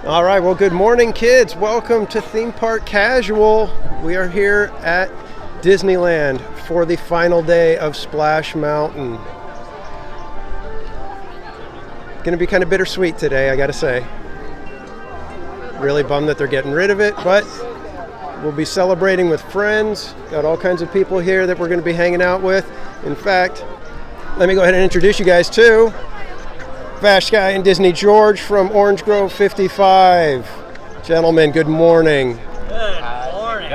All right, well, good morning, kids. Welcome to Theme Park Casual. We are here at Disneyland for the final day of Splash Mountain. Going to be kind of bittersweet today, I got to say. Really bummed that they're getting rid of it, but we'll be celebrating with friends. Got all kinds of people here that we're going to be hanging out with. In fact, let me go ahead and introduce you guys to VashSky and Disney George from Orange Grove 55. Gentlemen, good morning. Good morning.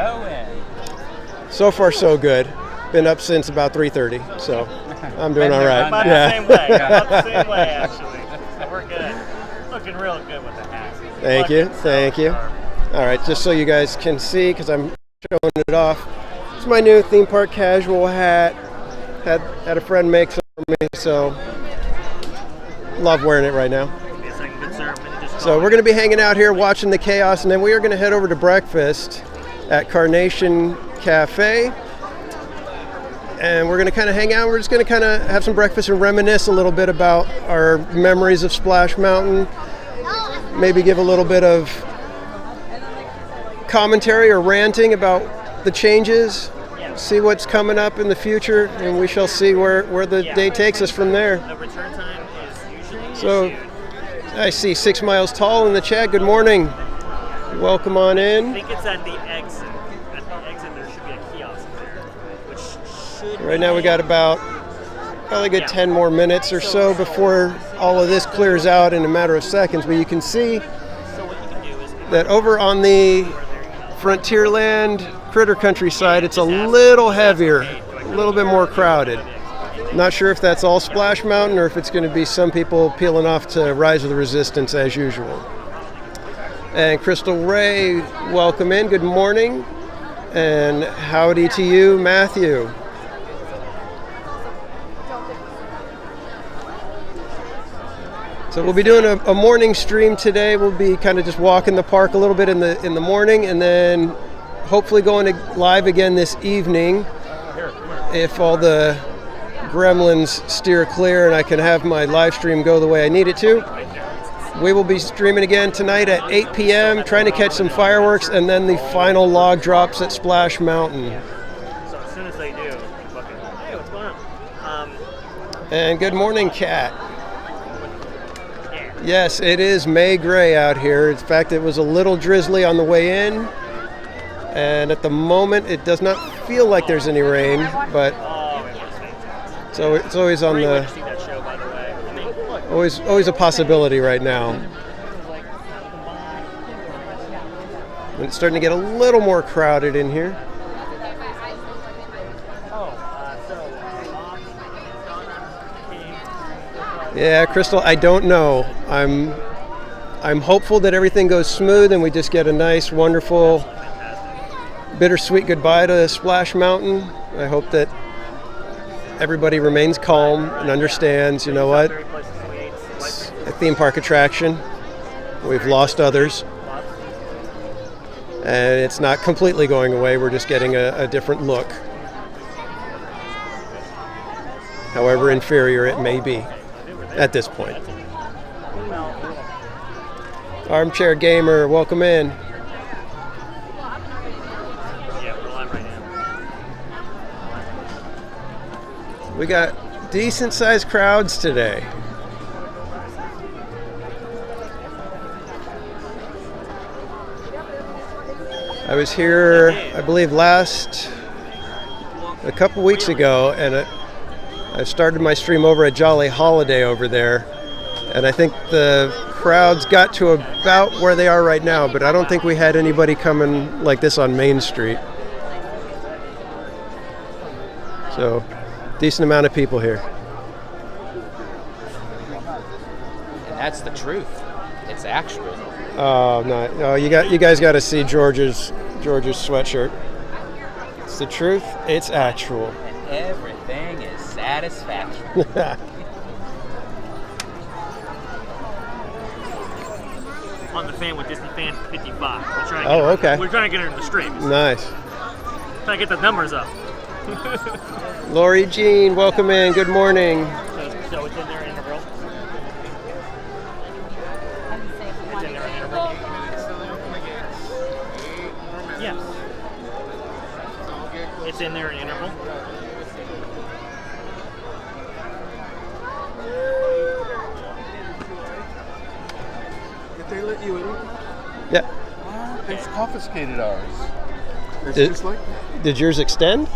So far, so good. Been up since about 3:30, so I'm doing all right. About the same way. About the same way, actually. So we're good. Looking real good with the hat. Thank you. All right, just so you guys can see, because I'm showing it off. It's my new Theme Park Casual hat. Had a friend make some for me, so love wearing it right now. So we're going to be hanging out here watching the chaos, and then we are going to head over to breakfast at Carnation Cafe. And we're going to kind of hang out. We're just going to kind of have some breakfast and reminisce a little bit about our memories of Splash Mountain. Maybe give a little bit of commentary or ranting about the changes. See what's coming up in the future, and we shall see where the day takes us from there. The return time is usually So I see 6 Miles Tall in the chat. Good morning. Welcome on in. I think it's at the exit. At the exit, there should be a kiosk there, which should. Right now we got about probably a good 10 more minutes or so before all of this clears out in a matter of seconds. But you can see that over on the Frontierland Critter Country side, it's a little heavier, a little bit more crowded. Not sure if that's all Splash Mountain or if it's going to be some people peeling off to Rise of the Resistance as usual. And Crystal Ray, welcome in. Good morning. And howdy to you, Matthew. So we'll be doing a morning stream today. We'll be kind of just walking the park a little bit in the morning, and then hopefully going to live again this evening if all the gremlins steer clear and I can have my live stream go the way I need it to. We will be streaming again tonight at 8 p.m. trying to catch some fireworks, and then the final log drops at Splash Mountain. So as soon as they do, hey, what's going on? And good morning, Kat. Yes, it is May Gray out here. In fact, it was a little drizzly on the way in, and at the moment it does not feel like there's any rain, but so it's always on the always a possibility right now. And it's starting to get a little more crowded in here. Yeah, Crystal, I don't know. I'm hopeful that everything goes smooth and we just get a nice, wonderful, bittersweet goodbye to Splash Mountain. I hope that everybody remains calm and understands, you know what, it's a theme park attraction. We've lost others. And it's not completely going away. We're just getting a different look. However inferior it may be at this point. Armchair Gamer, welcome in. Yeah, we're live right now. We got decent sized crowds today. I was here, I believe, a couple weeks ago, and I started my stream over at Jolly Holiday over there, and I think the crowds got to about where they are right now, but I don't think we had anybody coming like this on Main Street. So, decent amount of people here. And that's the truth. It's actual. Oh no! Oh, you guys got to see George's sweatshirt. It's the truth. It's actual. And everything is satisfaction. On the fan with Disney Fan 55. Okay. We're trying to get her in the stream. Nice. Trying to get the numbers up. Lori Jean, welcome in. Good morning. So it's in there in interval. It's in there in interval. in there an interval. Did they let you in? Yeah. They confiscated ours. It's Did- just like Did yours extend?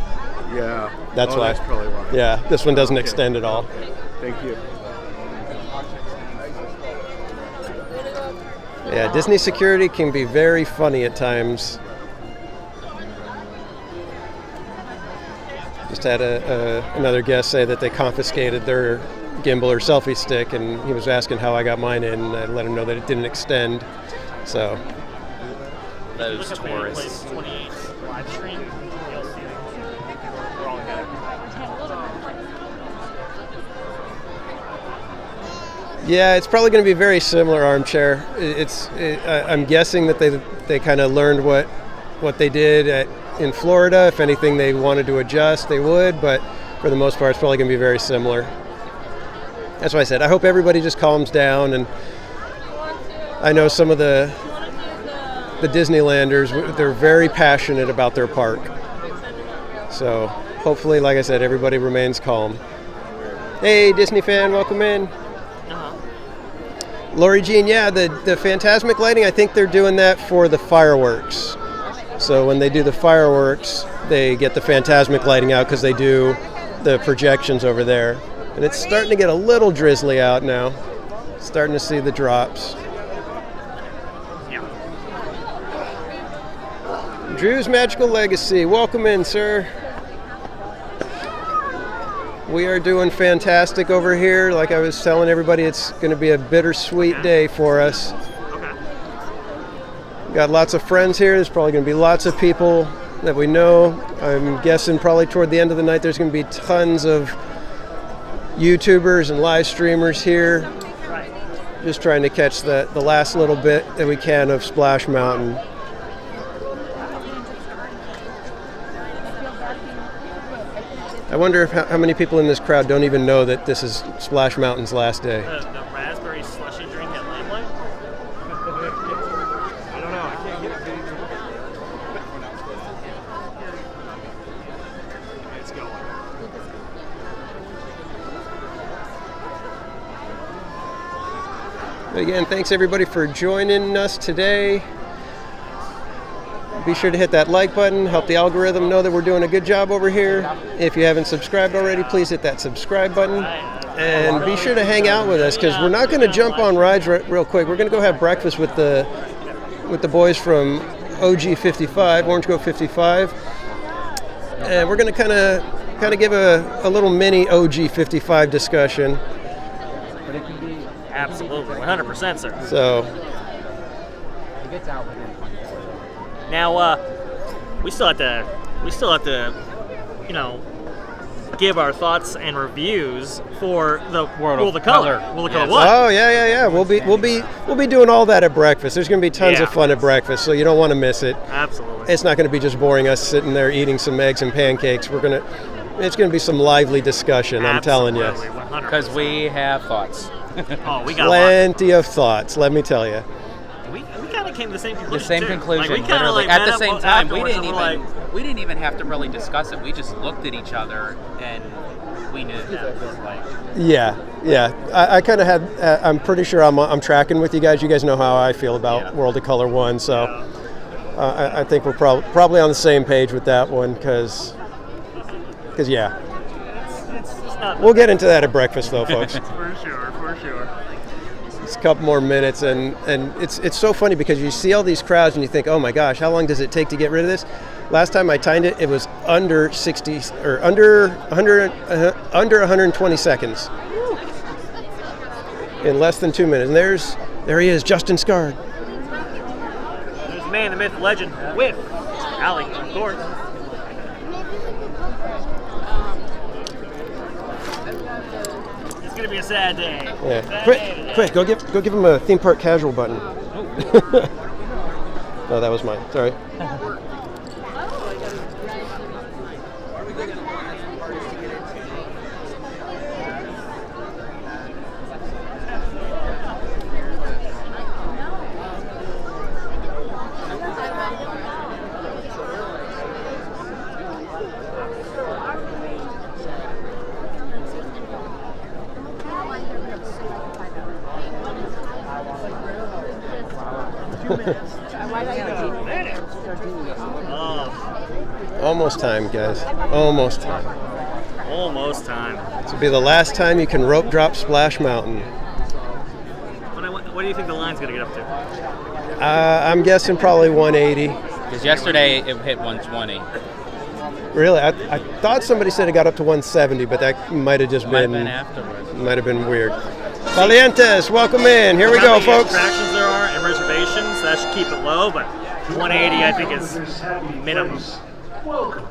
yeah. That's why. That's probably why. Yeah, this one doesn't Okay. extend at all. Thank you. Yeah, Disney security can be very funny at times. Just had another guest say that they confiscated their gimbal or selfie stick, and he was asking how I got mine in, and I let him know that it didn't extend. So, Those Look up tourists. 28 live stream. You'll see it. We're all good. yeah, it's probably going to be very similar, Armchair. I'm guessing that they kind of learned what they did in Florida. If anything they wanted to adjust, they would, but for the most part, it's probably going to be very similar. That's why I said I hope everybody just calms down, and I know some of the Disneylanders, they're very passionate about their park. So hopefully, like I said, everybody remains calm. Hey, Disney fan, welcome in. Lori Jean, yeah, the Phantasmic lighting, I think they're doing that for the fireworks. So when they do the fireworks, they get the Phantasmic lighting out because they do the projections over there. And it's starting to get a little drizzly out now. Starting to see the drops. Yeah. Drew's Magical Legacy, welcome in, sir. We are doing fantastic over here. Like I was telling everybody, it's going to be a bittersweet day for us. Okay. Got lots of friends here. There's probably going to be lots of people that we know. I'm guessing probably toward the end of the night there's going to be tons of YouTubers and live streamers here. Right. Just trying to catch the last little bit that we can of Splash Mountain. I wonder if how many people in this crowd don't even know that this is Splash Mountain's last day. The raspberry slushy drink at Lamplight. I don't know. I can't get it. It's going. But again, thanks everybody for joining us today. Be sure to hit that like button, help the algorithm know that we're doing a good job over here. If you haven't subscribed already, please hit that subscribe button. And be sure to hang out with us because we're not going to jump on rides real quick. We're going to go have breakfast with the boys from OG 55, Orange Grove 55. And we're going to kind of give a little mini OG 55 discussion. Absolutely, 100%, sir. So, Now, we still have to, give our thoughts and reviews for the World of Color. World of Color 1. oh yeah. We'll be doing all that at breakfast. There's going to be tons of Yeah. fun at breakfast, so you don't want to miss it. Absolutely. It's not going to be just boring us sitting there eating some eggs and pancakes. It's going to be some lively discussion. I'm telling you. Absolutely, 100%. Because we have thoughts. Oh, we got Plenty of thoughts. Let me tell you. We kind of came to the same conclusion. The same too. conclusion, Like, we kinda, literally. like, At met the up same time, we afterwards didn't and even we're like, we didn't even have to really discuss it. We just looked at each other and we knew that it was like Yeah. I kind of had. I'm pretty sure I'm tracking with you guys. You guys know how I feel about Yeah. World of Color 1, so I think we're probably on the same page with that one because yeah. it's not We'll get into that at breakfast though, folks. for sure. It's a couple more minutes, and it's so funny because you see all these crowds and you think, oh my gosh, how long does it take to get rid of this? Last time I timed it, it was under 60 or under 120 seconds in less than 2 minutes. And there he is, Justin Scard. There's the man, the myth, the legend, with Allie, of course. It's gonna be a sad day. Yeah, Sad day today. quick, go give him a theme park casual button. No, that was mine. Sorry. Almost time, guys. Almost time. Almost time. This will be the last time you can rope drop Splash Mountain. What do you think the line's going to get up to? I'm guessing probably 180. Because yesterday it hit 120. Really? I thought somebody said it got up to 170, but that might have just Might have been been afterwards. might have been weird. Valientes, welcome in. Here we go, How many folks. attractions there are and reservations, that should keep it low, but 180 I think is minimum. Welcome.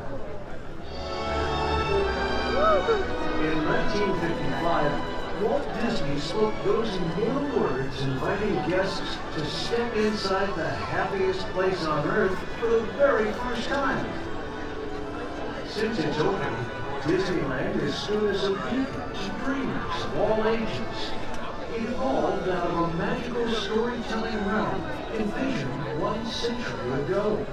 In 1955, Walt Disney spoke those immortal words inviting guests to step inside the happiest place on earth for the very first time. Since its opening, Disneyland has stood as a beacon to dreamers of all ages. It evolved out of a magical storytelling realm envisioned 1 century ago.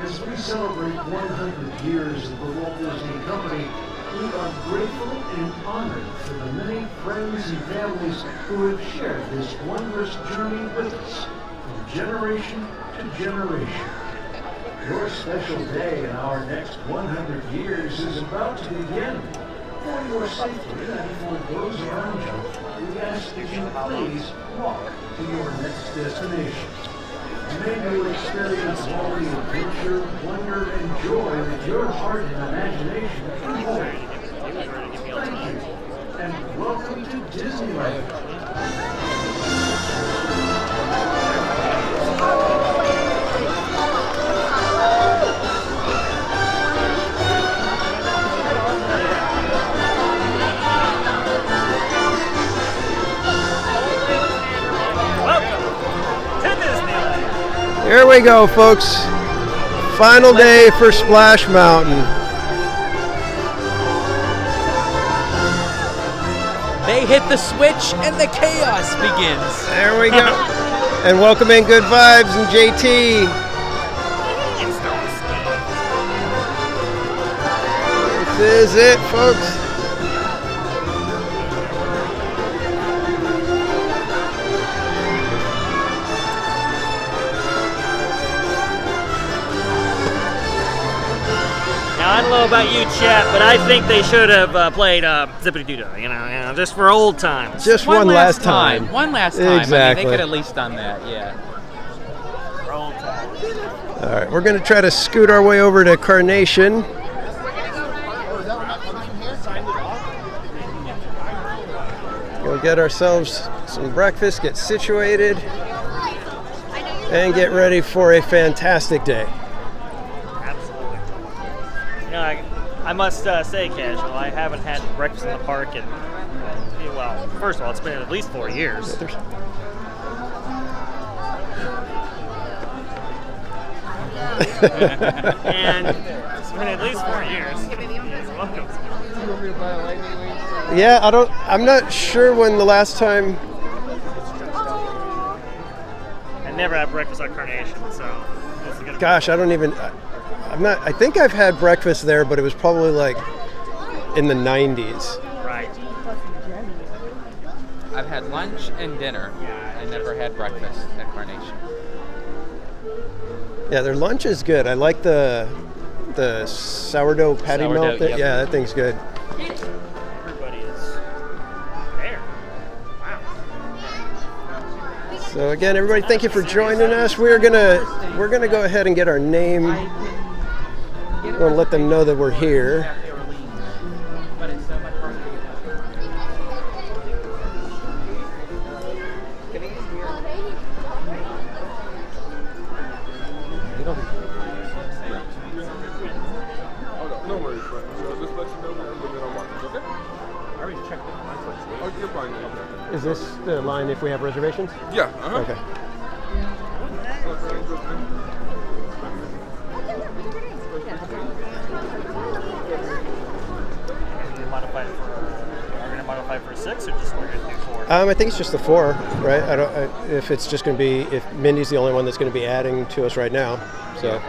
As we celebrate 100 years of the Walt Disney Company, we are grateful and honored for the many friends and families who have shared this wondrous journey with us from generation to generation. Your special day in our next 100 years is about to begin. For your safety and for those around you, we ask that you please walk to your next destination. May you experience all the adventure, wonder, and joy that your heart and imagination can hold. Thank you, and welcome to Disneyland. Here we go, folks. Final day for Splash Mountain. They hit the switch and the chaos begins. There we go. And welcome in Good Vibes and JT. This is it, folks. I don't know about you, chat, but I think they should have played Zippity Doo Dah, you know, just for old times. Just one last time. One last time. Exactly. I mean, they could have at least done that, yeah. For old times. All right, we're going to try to scoot our way over to Carnation. Go get ourselves some breakfast, get situated, and get ready for a fantastic day. Absolutely. You know, I must say, Casual, I haven't had breakfast in the park in, well, first of all, it's been at least 4 years. And it's been at least 4 years. You're welcome. Yeah, I'm not sure when the last time. I never had breakfast at Carnation, so this is gonna Gosh, I think I've had breakfast there, but it was probably like in the 90s. right. I've had lunch and dinner. I never had breakfast at Carnation. Yeah, their lunch is good. I like the sourdough patty Sourdough, melt. yep. Yeah, that thing's good. Everybody is there. Wow. So again, everybody, thank you for joining us. We're gonna go ahead and get our name. We're gonna let them know that we're here. No worries, friend. So just let you know that I'm looking on markets, okay? I already checked my place. Oh, you're fine. Okay. Is this the line if we have reservations? Yeah, uh-huh. Okay. Are we gonna modify for a 6 or just we're gonna do 4? I think it's just the 4, right? If it's just going to be, if Mindy's the only one that's going to be adding to us right now, so.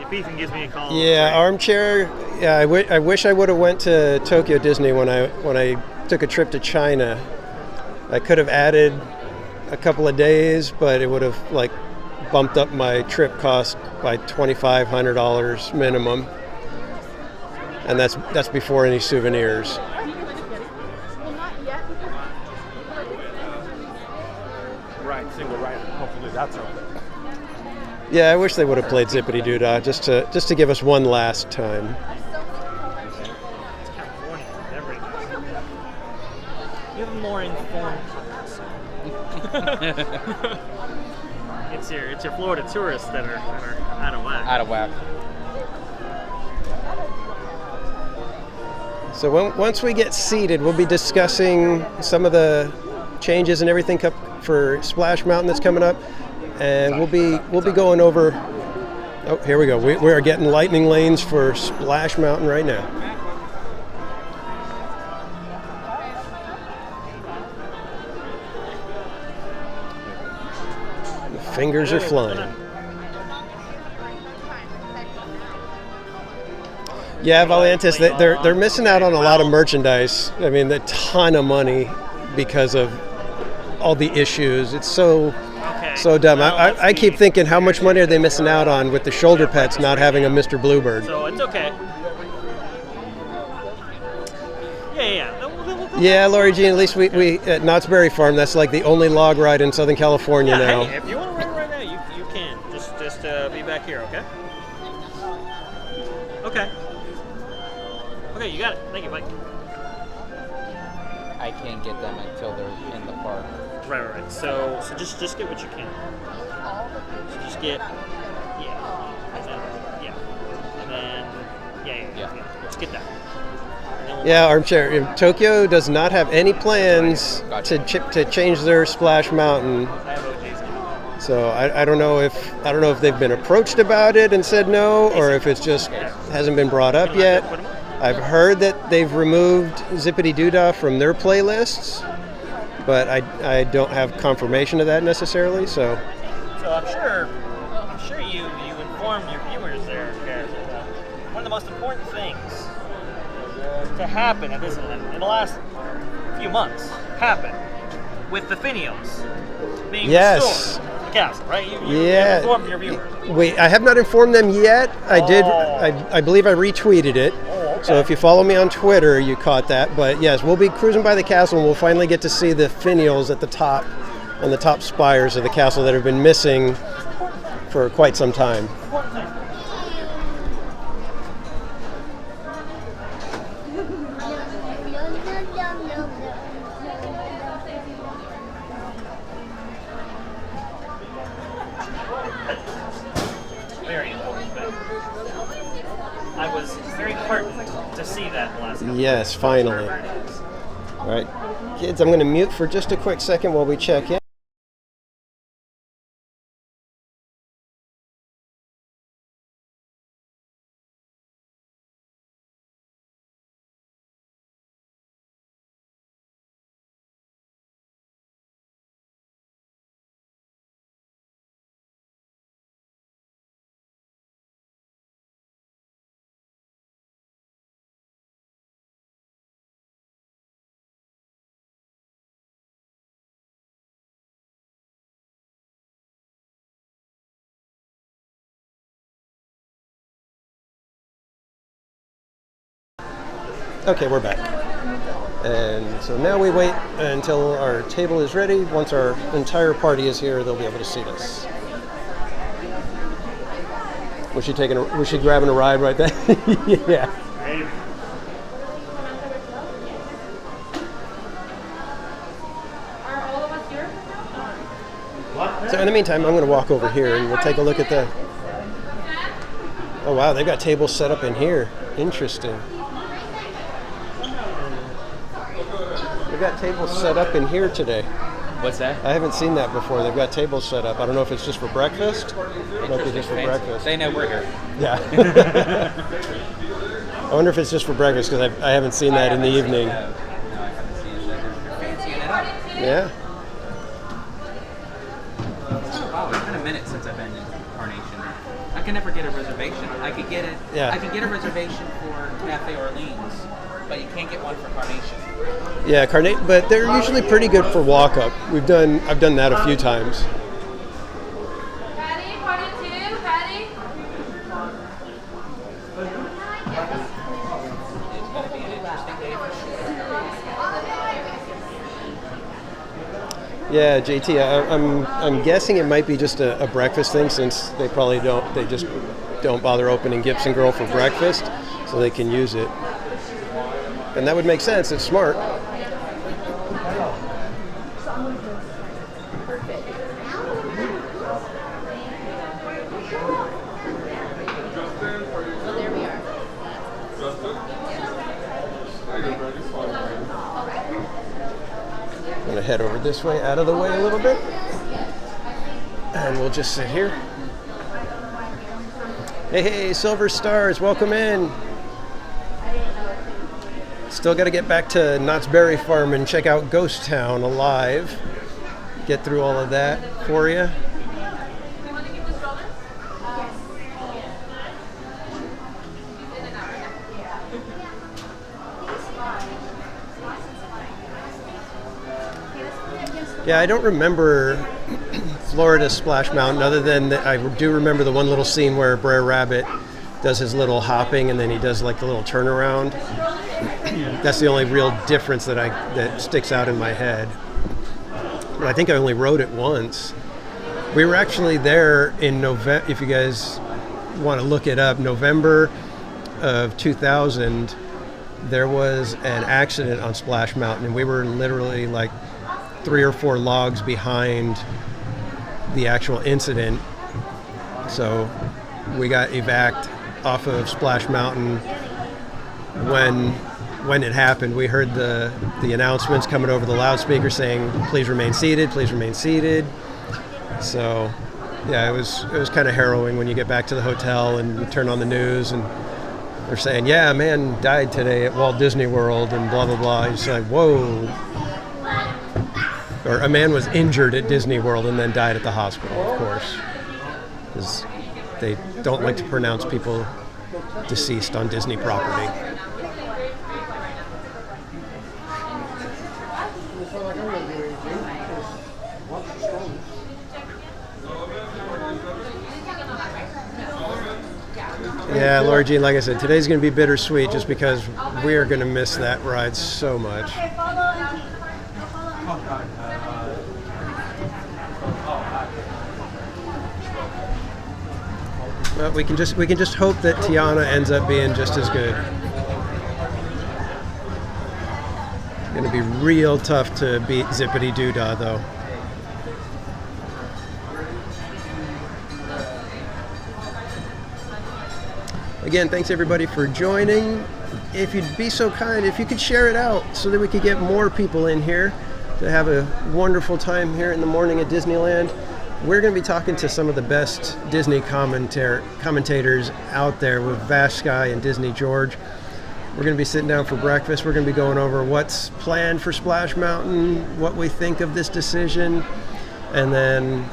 If Ethan gives me a call. Yeah, armchair. Yeah, I wish I would have went to Tokyo Disney when I took a trip to China. I could have added a couple of days, but it would have like bumped up my trip cost by $2,500 minimum, and that's before any souvenirs. Right, single right. Hopefully that's all. Yeah, I wish they would have played Zippity Doo Dah just to give us one last time. It's California. Everybody knows. You have a more informed public. It's your Florida tourists that are out of whack. Out of whack. So once we get seated, we'll be discussing some of the changes and everything for Splash Mountain that's coming up, and we'll be going over. Oh, here we go. We are getting lightning lanes for Splash Mountain right now. The fingers are flying. Yeah, Valiantis, they're missing out on a lot of merchandise. I mean, a ton of money because of all the issues. It's so dumb. Well, I keep thinking, how much money are they missing out on with the shoulder pets not having a Mr. Bluebird? So it's okay. Yeah. Yeah, Lori Jean, at least we at Knott's Berry Farm, that's like the only log ride in Southern California now. Hey, if you want to ride right now, you can. Just be back here, okay? Okay. Okay, you got it. Thank you, Mike. I can't get them until they're in the park. Right. So just get what you can. So just get, and then just get that. And then we'll Yeah, Armchair. Tokyo does not have any plans Gotcha. to change their Splash Mountain. I have OJ's now. So I don't know if they've been approached about it and said no, or if it's just hasn't been brought up yet. I've heard that they've removed Zippity Doo Dah from their playlists, but I don't have confirmation of that necessarily. So I'm sure you informed your viewers there, Garrett. One of the most important things to happen at Disneyland in the last few months happened with the Finials being restored to the castle, right? You informed your viewers. Wait, I have not informed them yet. I did. I believe I retweeted it. Okay. So if you follow me on Twitter, you caught that. But yes, we'll be cruising by the castle, and we'll finally get to see the Finials at the top, on the top spires of the castle that have been missing for quite some time. Very important thing. I was very heartened to see that last couple Yes, finally. All right, kids, I'm going to mute for just a quick second while we check in. Okay, we're back. And so now we wait until our table is ready. Once our entire party is here, they'll be able to seat us. Was she grabbing a ride right there? Yeah. Are all of us here? So in the meantime, I'm going to walk over here and we'll take a look at the... Oh wow, they've got tables set up in here. Interesting. They've got tables set up in here today. What's that? I haven't seen that before. They've got tables set up. I don't know if it's just for breakfast. Might be just for breakfast. They know we're here. Yeah. I wonder if it's just for breakfast because I haven't seen that in the evening. No, I haven't seen it. You're fancying it up. Yeah. Wow, it's been a minute since I've been in Carnation. I can never get a reservation. I could get a reservation for Cafe Orleans but you can't get one for Carnation. Yeah, but they're usually pretty good for walk-up. I've done that a few times. Ready? 42, ready? Yeah, JT, I'm guessing it might be just a breakfast thing, since they just don't bother opening Gibson Girl for breakfast, so they can use it. And that would make sense. It's smart. I'm gonna head over this way, out of the way a little bit, and we'll just sit here. Hey, Silver Stars, welcome in. Still got to get back to Knott's Berry Farm and check out Ghost Town Alive. Get through all of that for you. Yeah, I don't remember Florida Splash Mountain, other than I do remember the one little scene where Brer Rabbit does his little hopping and then he does like the little turnaround. That's the only real difference that sticks out in my head. But I think I only rode it once. We were actually there in November, if you guys want to look it up, November of 2000, there was an accident on Splash Mountain, and we were literally like 3 or 4 logs behind the actual incident. So we got evac'd off of Splash Mountain when it happened. We heard the announcements coming over the loudspeaker saying, "Please remain seated, please remain seated." So yeah, it was kind of harrowing when you get back to the hotel and you turn on the news and they're saying, "Yeah, a man died today at Walt Disney World," and blah blah blah. It's like, whoa. Or a man was injured at Disney World and then died at the hospital, of course, because they don't like to pronounce people deceased on Disney property. Yeah, Laura Jean, like I said, today's going to be bittersweet just because we are going to miss that ride so much. Well, we can just hope that Tiana ends up being just as good. Going to be real tough to beat Zippity Doodah, though. Again, thanks everybody for joining. If you'd be so kind, if you could share it out so that we could get more people in here to have a wonderful time here in the morning at Disneyland. We're going to be talking to some of the best Disney commentators out there with VashSky and Disney George. We're going to be sitting down for breakfast. We're going to be going over what's planned for Splash Mountain, what we think of this decision, and then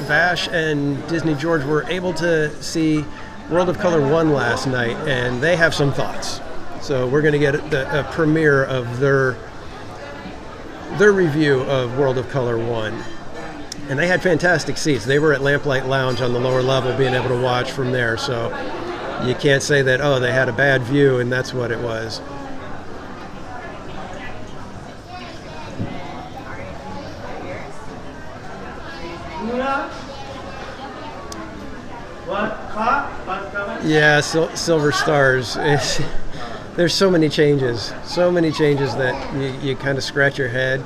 Vash and Disney George were able to see World of Color 1 last night, and they have some thoughts. So we're going to get a premiere of their review of World of Color 1. And they had fantastic seats. They were at Lamplight Lounge on the lower level, being able to watch from there. So you can't say that, oh, they had a bad view and that's what it was. Yeah, Silver Stars. There's so many changes that you kind of scratch your head.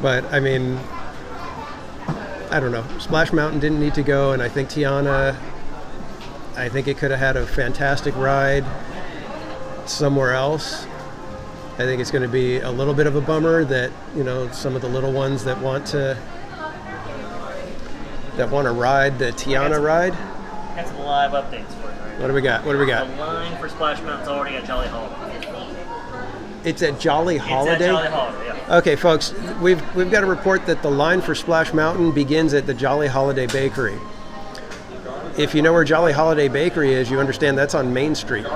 But I mean, I don't know. Splash Mountain didn't need to go, and I think Tiana, I think it could have had a fantastic ride somewhere else. I think it's going to be a little bit of a bummer that, you know, some of the little ones that want to ride the Tiana ride. Got some live updates for you. Right? What do we got? The line for Splash Mountain's already at Jolly Holiday. It's at Jolly Holiday? It's at Jolly Holiday, yeah. Okay, folks, we've got to report that the line for Splash Mountain begins at the Jolly Holiday Bakery. if you know where Jolly Holiday Bakery is, you understand that's on Main Street,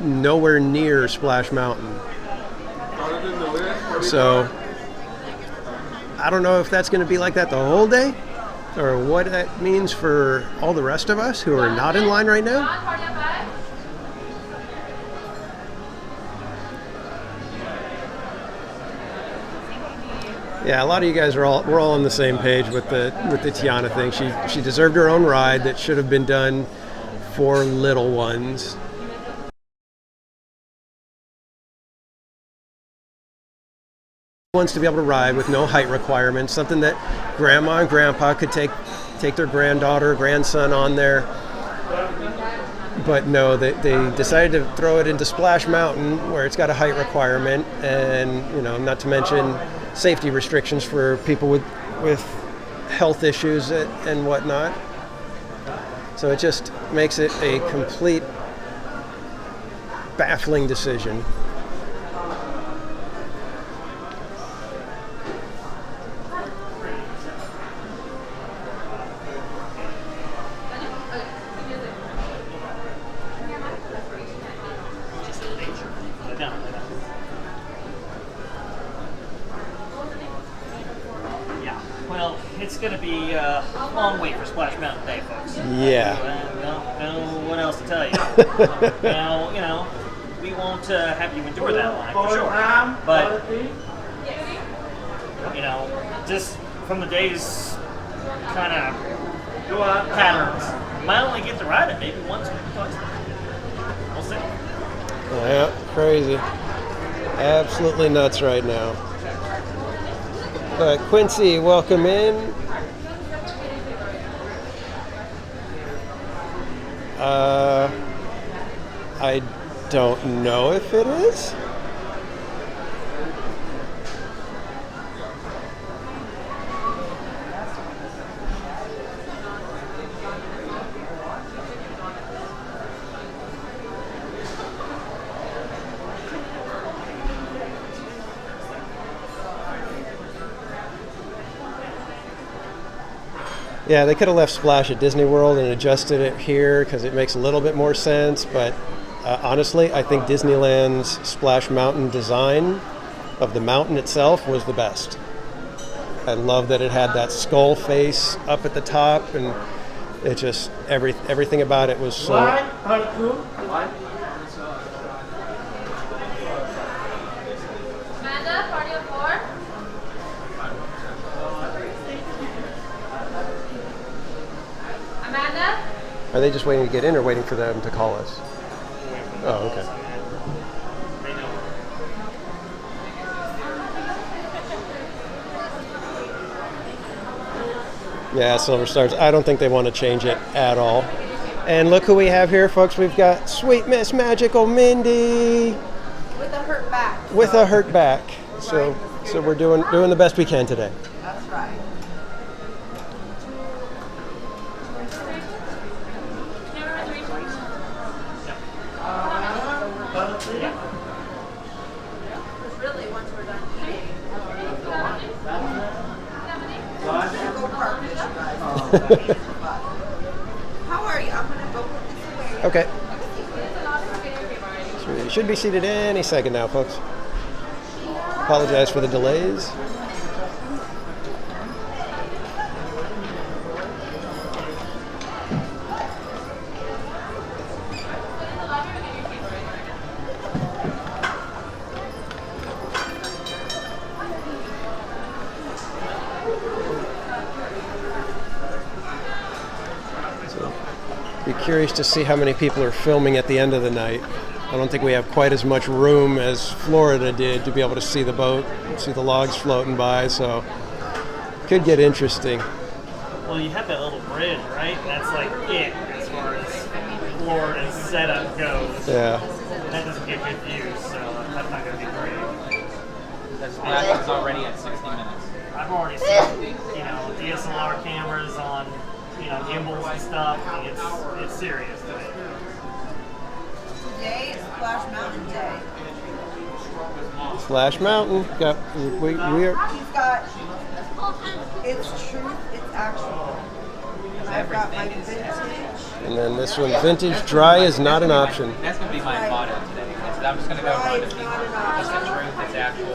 nowhere near Splash Mountain. So I don't know if that's going to be like that the whole day, or what that means for all the rest of us who are not in line right now. Yeah, a lot of you guys we're all on the same page with the Tiana thing. She deserved her own ride that should have been done for little ones. Wants to be able to ride with no height requirements, something that grandma and grandpa could take their granddaughter, grandson on there. But no, they decided to throw it into Splash Mountain where it's got a height requirement, and not to mention safety restrictions for people with health issues and whatnot. So it just makes it a complete baffling decision. It's going to be a long wait for Splash Mountain Day, folks. Yeah. I don't know what else to tell you. Now, we won't have you endure that line for sure. But, just from the day's kind of patterns, you might only get to ride it maybe once or twice. We'll see. Yeah, crazy. Absolutely nuts right now. Quincy, welcome in. I don't know if it is. Yeah, they could have left Splash at Disney World and adjusted it here because it makes a little bit more sense. But honestly, I think Disneyland's Splash Mountain design of the mountain itself was the best. I love that it had that skull face up at the top, and it just everything about it was so. Are they just waiting to get in or waiting for them to call us? Oh, okay. Yeah, Silver Stars. I don't think they want to change it at all. And look who we have here, folks. We've got Sweet Miss Magical Mindy. With a hurt back. With a hurt back. So we're doing the best we can today. That's right. Really, once we're done eating, go park this, you guys. How are you? I'm gonna go put this away. Okay. So we should be seated any second now, folks. Apologize for the delays. Be curious to see how many people are filming at the end of the night. I don't think we have quite as much room as Florida did to be able to see the boat, see the logs floating by, so could get interesting. Well, you have that little bridge, right? That's like it as far as Florida's setup goes. Yeah. And that doesn't get good views, so that's not going to be great. The splash is already at 60 minutes. I've already seen, DSLR cameras on, gimbals and stuff. I mean, it's serious today. Today is Splash Mountain Day. Splash Mountain. We are. He's got, it's truth, it's actual. I've got my vintage And then this one, vintage dry is not an option. That's going to be my motto today. I'm just going to go Dry around is the not an What's the option. truth? It's actual.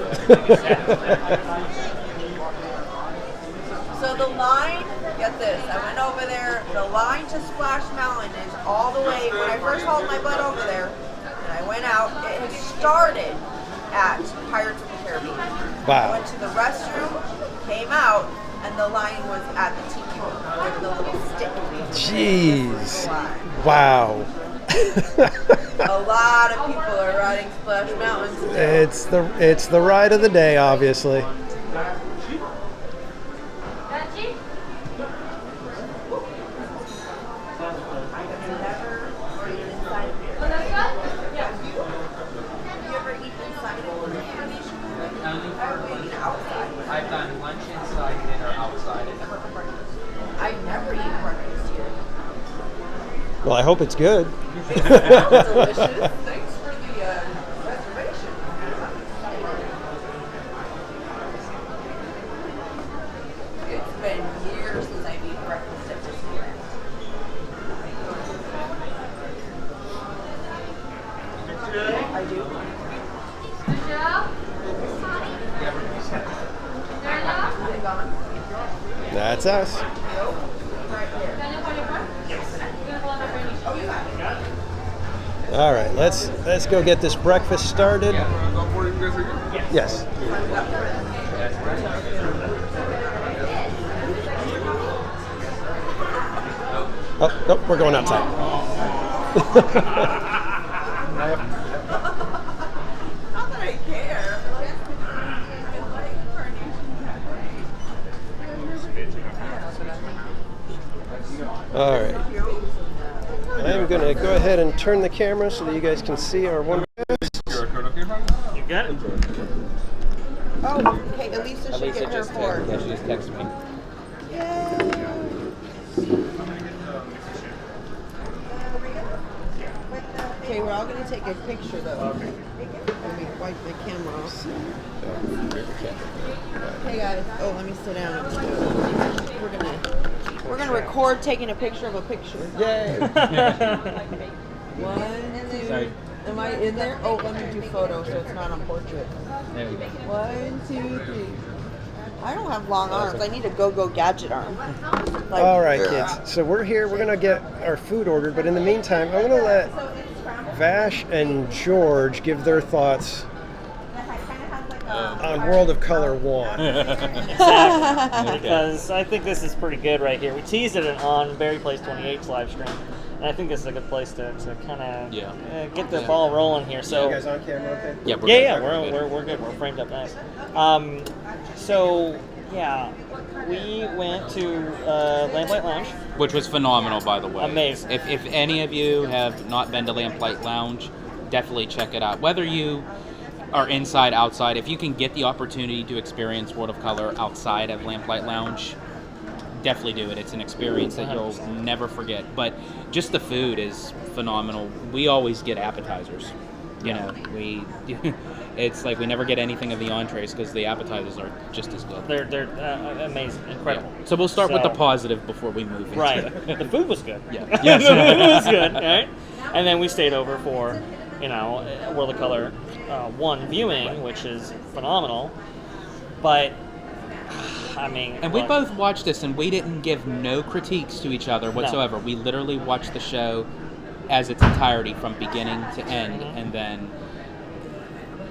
So the line, get this, I went over there, the line to Splash Mountain is all the way, when I first hauled my butt over there, and I went out, it had started at Pirates of the Caribbean. Wow. I went to the restroom, came out, and the line was at the tiki room with the little stick. Jeez. This was the line. Wow. A lot of people are riding Splash Mountain today. It's the ride of the day, obviously. I've done lunch inside, dinner outside, and never breakfast. I've never eaten breakfast here. Well, I hope it's good. Delicious. Thanks for the reservation. It's been years since I've eaten breakfast at Disneyland. I do. Are they gone? That's us. Right here. Oh, you got it. All right, let's go get this breakfast started. Yes. Oh, nope, we're going outside. Not that I care. All right. I'm going to go ahead and turn the camera so that you guys can see our wonderful guests. You got it? Oh, okay, Elisa should get her for. Yeah, she just texted me. Okay, we're all gonna take a picture though. Okay. Let me wipe the camera off. Hey guys, oh let me sit down. We're gonna record taking a picture of a picture. Yay! 1, 2. Am I in there? Oh, let me do photo so it's not on portrait. There we go. 1, 2, 3. I don't have long arms. I need a go-go gadget arm. Like, All right, kids. So we're here. We're going to get our food ordered. But in the meantime, I'm going to let Vash and George give their thoughts on World of Color 1. Exactly. Because I think this is pretty good right here. We teased it on Berry Place 28's live stream. And I think this is a good place to kind of get the ball rolling here. So You guys on camera okay? Yeah, we're good. We're framed up nice. So we went to Lamplight Lounge. Which was phenomenal, by the way. Amazing. If any of you have not been to Lamplight Lounge, definitely check it out. Whether you are inside, outside, if you can get the opportunity to experience World of Color outside of Lamplight Lounge, definitely do it. It's an experience that you'll 100%. never forget. But just the food is phenomenal. We always get appetizers. You know, it's like we never get anything of the entrees because the appetizers are just as good. They're amazing, incredible. Yeah. So we'll start with the So- positive before we move into Right. The food was good. Yeah. The food was good. Right. And then we stayed over for, World of Color 1 viewing, which is phenomenal. But I mean, And we look, both watched this, and we didn't give no critiques to each other whatsoever. We literally watched the show as its entirety from beginning to end, and then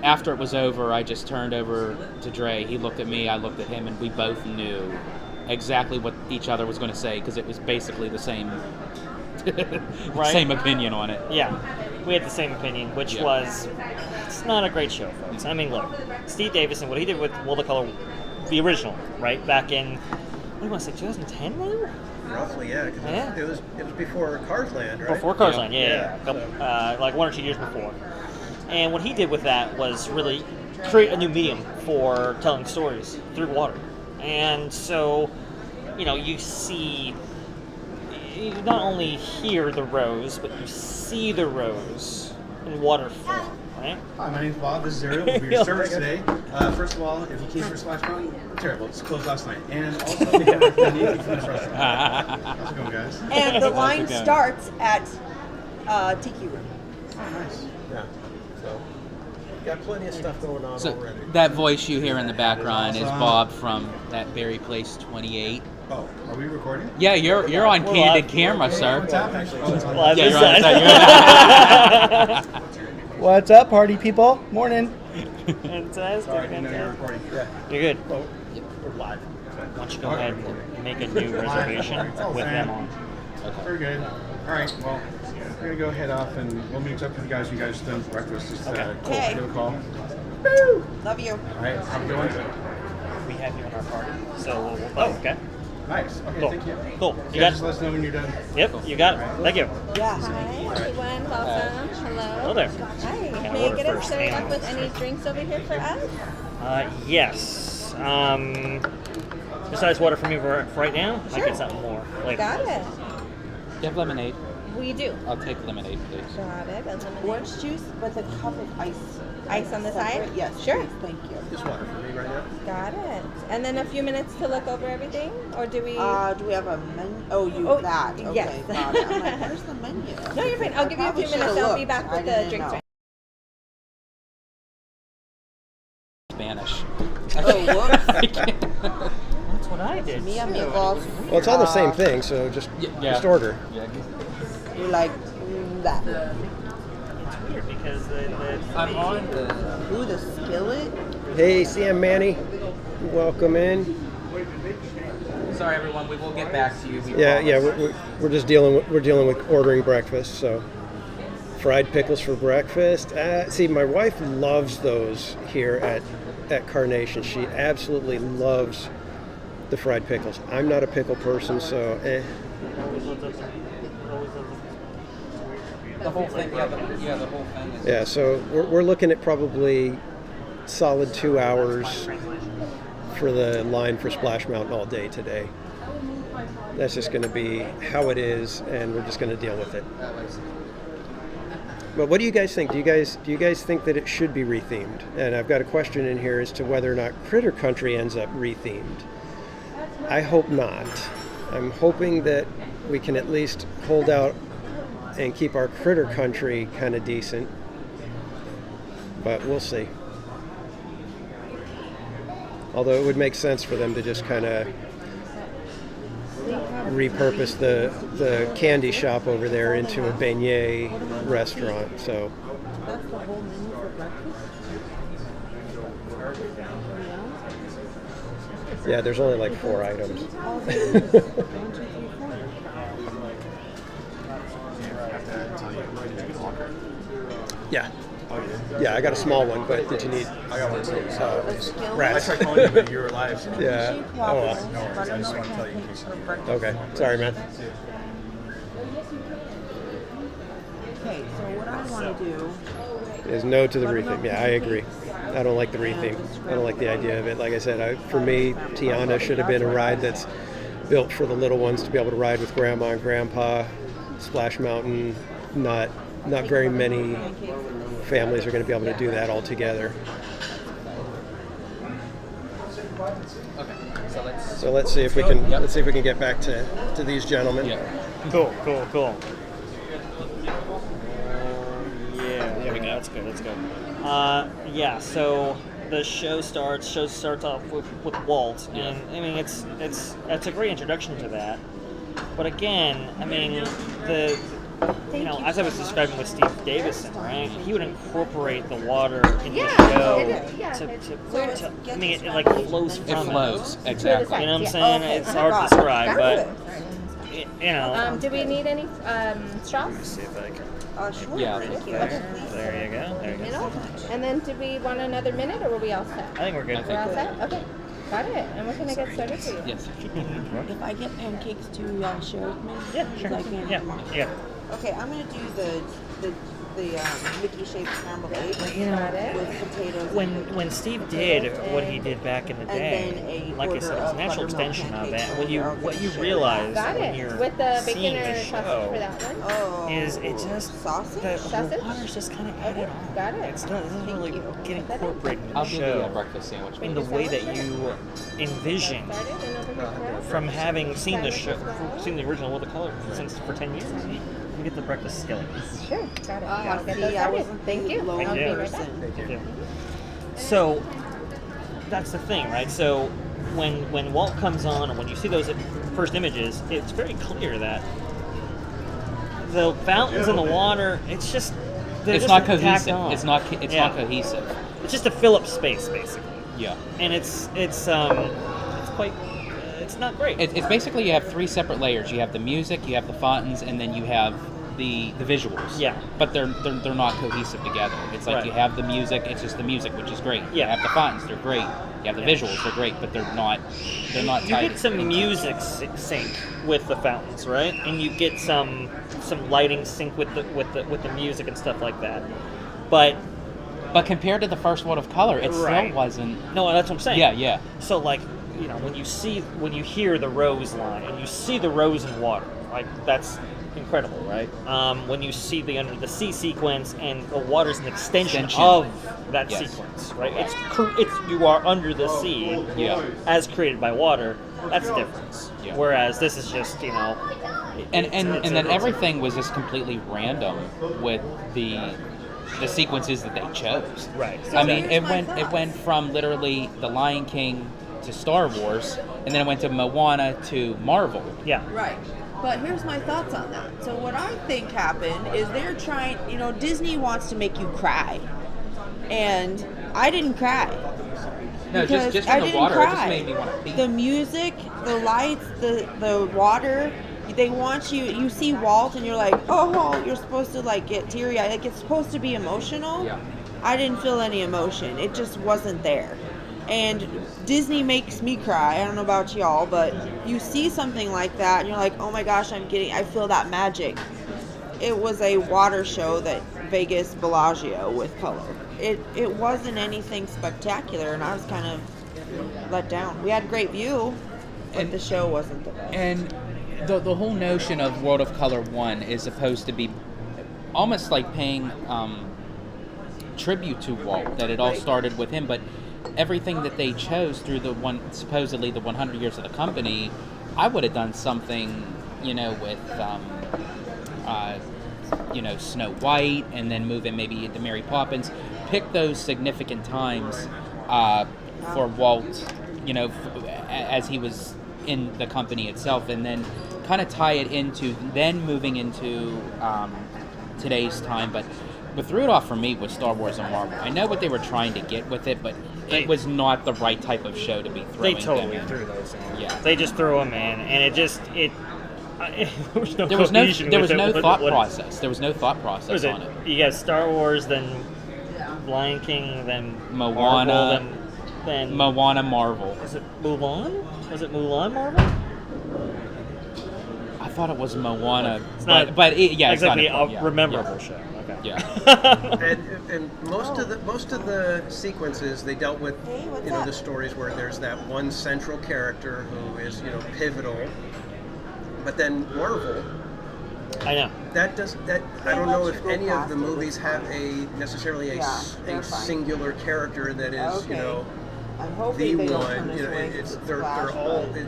after it was over, I just turned over to Dre. He looked at me, I looked at him, and we both knew exactly what each other was going to say because it was basically the same, Right. same opinion on it. Yeah, we had the same opinion, which was it's not a great show, folks. I mean, look, Steve Davison, what he did with World of Color, the original, right back in, what do you want to say, 2010 maybe? Roughly, yeah. 'Cause Yeah. It was before Cars Land, right? Before Cars Land, yeah. Yeah, Couple, like 1 or 2 years before. And what he did with that was really create a new medium for telling stories through water. And so, you not only hear the rose, but you see the rose in water form, right? Hi, my name's Bob. This is Ariel. We'll be your servers today. First of all, if you came for Splash Mountain, terrible. It's closed last night. And also, we have Mindy from this restaurant. How's it going, guys? And the line starts at Tiki Room. Oh, nice. Yeah. So, got plenty of stuff going on So already. that voice you hear in the background is Bob from that Berry Place 28. Oh, are we recording? Yeah, you're on candid camera, What's sir. happening? Oh, it's on. Well, Yeah, this you're on side. What's up, party people? Morning. Fantastic. Sorry, I didn't know you were recording. Yeah. You're good. Oh, we're live. Why don't you go ahead and make a new reservation with them on? Very good. All right, well, we're going to go head off and we'll meet up with you guys. You guys done breakfast. Just Okay. cool. Okay. Give a call. Love you. All right, how you doing? We have you in our party, so we'll play, okay? Nice. Okay, Cool. thank you. Cool. You You guys got just let us know when you're done. Yep, you got it. Thank you. Yeah. Hi, everyone. Welcome. Hello. Hello there. Hi. Yeah, May I order get us first, started ma'am. off with any drinks over here for us? Yes. Besides water for me for right now, I Sure. get something more. Like, Got it. You have lemonade? We do. I'll take lemonade, please. Got it. A lemonade. Orange juice with a cup of ice. Ice on the side? Yes. Sure. please, Thank you. Just water for me right now. Got it. And then a few minutes to look over everything? Or do we... Do we have a menu? Oh, that. Okay, yes. got it. I'm like, where's the menu? No, you're fine. I'll give you a few minutes. I'll be back with the drinks. Spanish. Oh, whoops. that's what I did. Me and too. meatballs. Well, it's all the same thing, so just order. You like that? It's weird because I'm on the... Ooh, the skillet. Hey, Sam Manny, welcome in. Sorry, everyone. We will get back to you. We Yeah, promise. we're just dealing with ordering breakfast. So, fried pickles for breakfast. See, my wife loves those here at Carnation. She absolutely loves the fried pickles. I'm not a pickle person, so The whole thing. Yeah, the whole thing is... yeah. So we're looking at probably solid 2 hours for the line for Splash Mountain all day today. That's just going to be how it is, and we're just going to deal with it. But what do you guys think? Do you guys think that it should be rethemed? And I've got a question in here as to whether or not Critter Country ends up rethemed. I hope not. I'm hoping that we can at least hold out and keep our Critter Country kind of decent. But we'll see. Although it would make sense for them to just kind of repurpose the candy shop over there into a beignet restaurant. So That's the whole menu for breakfast? yeah, there's only like 4 items. Yeah. Yeah, I got a small one, but did you need? I got one too. Skillet. I Rats. tried calling you, but you were live. So. Yeah. Cheap Oh, waffles, well. I just buttermilk want to tell you. pancakes for breakfast. Okay. Sorry, man. Okay, so what I want to do... Is no to the retheme. Yeah, I agree. I don't like the retheme. I don't like the idea of it. Like I said, for me, Tiana should have been a ride that's built for the little ones to be able to ride with Grandma and Grandpa. Splash Mountain, not very many families are going to be able to do that all together. Okay. So let's... So let's see if we can get back to these gentlemen. Yeah. Cool. Yeah, there we go. That's good. Yeah, so the show starts off with Walt, and I mean it's a great introduction to that. But again, I mean as I was describing with Steve Davison, right? He would incorporate the water in the show to I mean it like flows It from flows, exactly. You know what I'm saying? It's hard to describe, but do we need any straws? Let me see if I can. Sure. Yeah. Thank you. There you go. You know? And then do we want another minute or will we all set? I think we're good. We're all set? Okay. Got it. And we're going to get started for you. Yes. If I get pancakes too, y'all share with me? Yeah, sure. I can. Yeah. Okay, I'm going to do the the Mickey-shaped scrambled eggs You know, with potatoes. when Steve did what he did back in the day, like I said, it's a natural extension of it. What you realize when you're With the seeing bacon the or sausage show for that one? is it just sausage? the water's just kind of added on. Got it. It doesn't really get incorporated in the I'll give you a show breakfast sandwich. in the way that you envision from having seen the show, seen the original World of Color since for 10 years. You get the breakfast skillet. Sure, got it. I'll get see, those I started. wasn't Thank you. thinking I'll be lone right back. person. Thank you. So that's the thing, right? So when Walt comes on, and when you see those first images, it's very clear that the fountains and the water, it's just It's not tacked cohesive. on. It's not cohesive. It's just to fill up space, basically. Yeah. And it's quite. It's not great. It's basically you have three separate layers. You have the music, you have the fountains, and then you have the visuals. Yeah. But they're not cohesive together. It's like Right. you have the music, it's just the music, which is great. Yeah. You have the fountains, they're great. You have the visuals, they're great, but they're not You tied. get some music sync with the fountains, right? And you get some lighting sync with the music and stuff like that. But compared to the first World of Color, it Right. still wasn't. no, that's what I'm saying. Yeah. So like, you know, when you hear the rose line and you see the rose in water, like that's incredible, right? When you see the under the sea sequence and the water's an extension of that Yes. sequence, right? It's you are under the sea, Yeah. as created by water. That's the difference. Yeah. Whereas this is just, you know, And it's then a- everything was just completely random with the sequences that they chose. Right. I mean, here's it my went thoughts. from literally The Lion King to Star Wars, and then it went to Moana to Marvel. Yeah. Right. But here's my thoughts on that. So what I think happened is they're trying, Disney wants to make you cry. And I didn't cry. No, Because just I from the didn't water, cry. it just made me want to pee. The music, the lights, the water, they want you see Walt and you're like, oh, you're supposed to like get teary-eyed. Like it's supposed to be emotional. Yeah. I didn't feel any emotion. It just wasn't there. And Disney makes me cry. I don't know about y'all, but you see something like that and you're like, oh my gosh, I feel that magic. It was a water show that Vegas Bellagio with color. It wasn't anything spectacular, and I was kind of let down. We had a great view, but the show wasn't the best. And the whole notion of World of Color 1 is supposed to be almost like paying tribute to Walt, that it all started with him, but everything that they chose through supposedly the 100 years of the company, I would have done something, with Snow White, and then move in maybe into Mary Poppins. Pick those significant times for Walt, as he was in the company itself, and then kind of tie it into then moving into today's time. But what threw it off for me was Star Wars and Marvel. I know what they were trying to get with it, but it was not the right type of show to be throwing. They totally them in. threw those in. Yeah. They just threw them in, and there was no thought process. There was no thought process on it. You got Star Wars, then Lion King, then Moana, Marvel, then Moana, Marvel. Is it Mulan? Was it Mulan Marvel? I thought it was Moana, It's not exactly a memorable show. Okay. Yeah. and most of the sequences they dealt with, the stories where there's that one central character who is pivotal. But then Marvel, I know that I don't know if any of the movies have necessarily a singular character that is the one.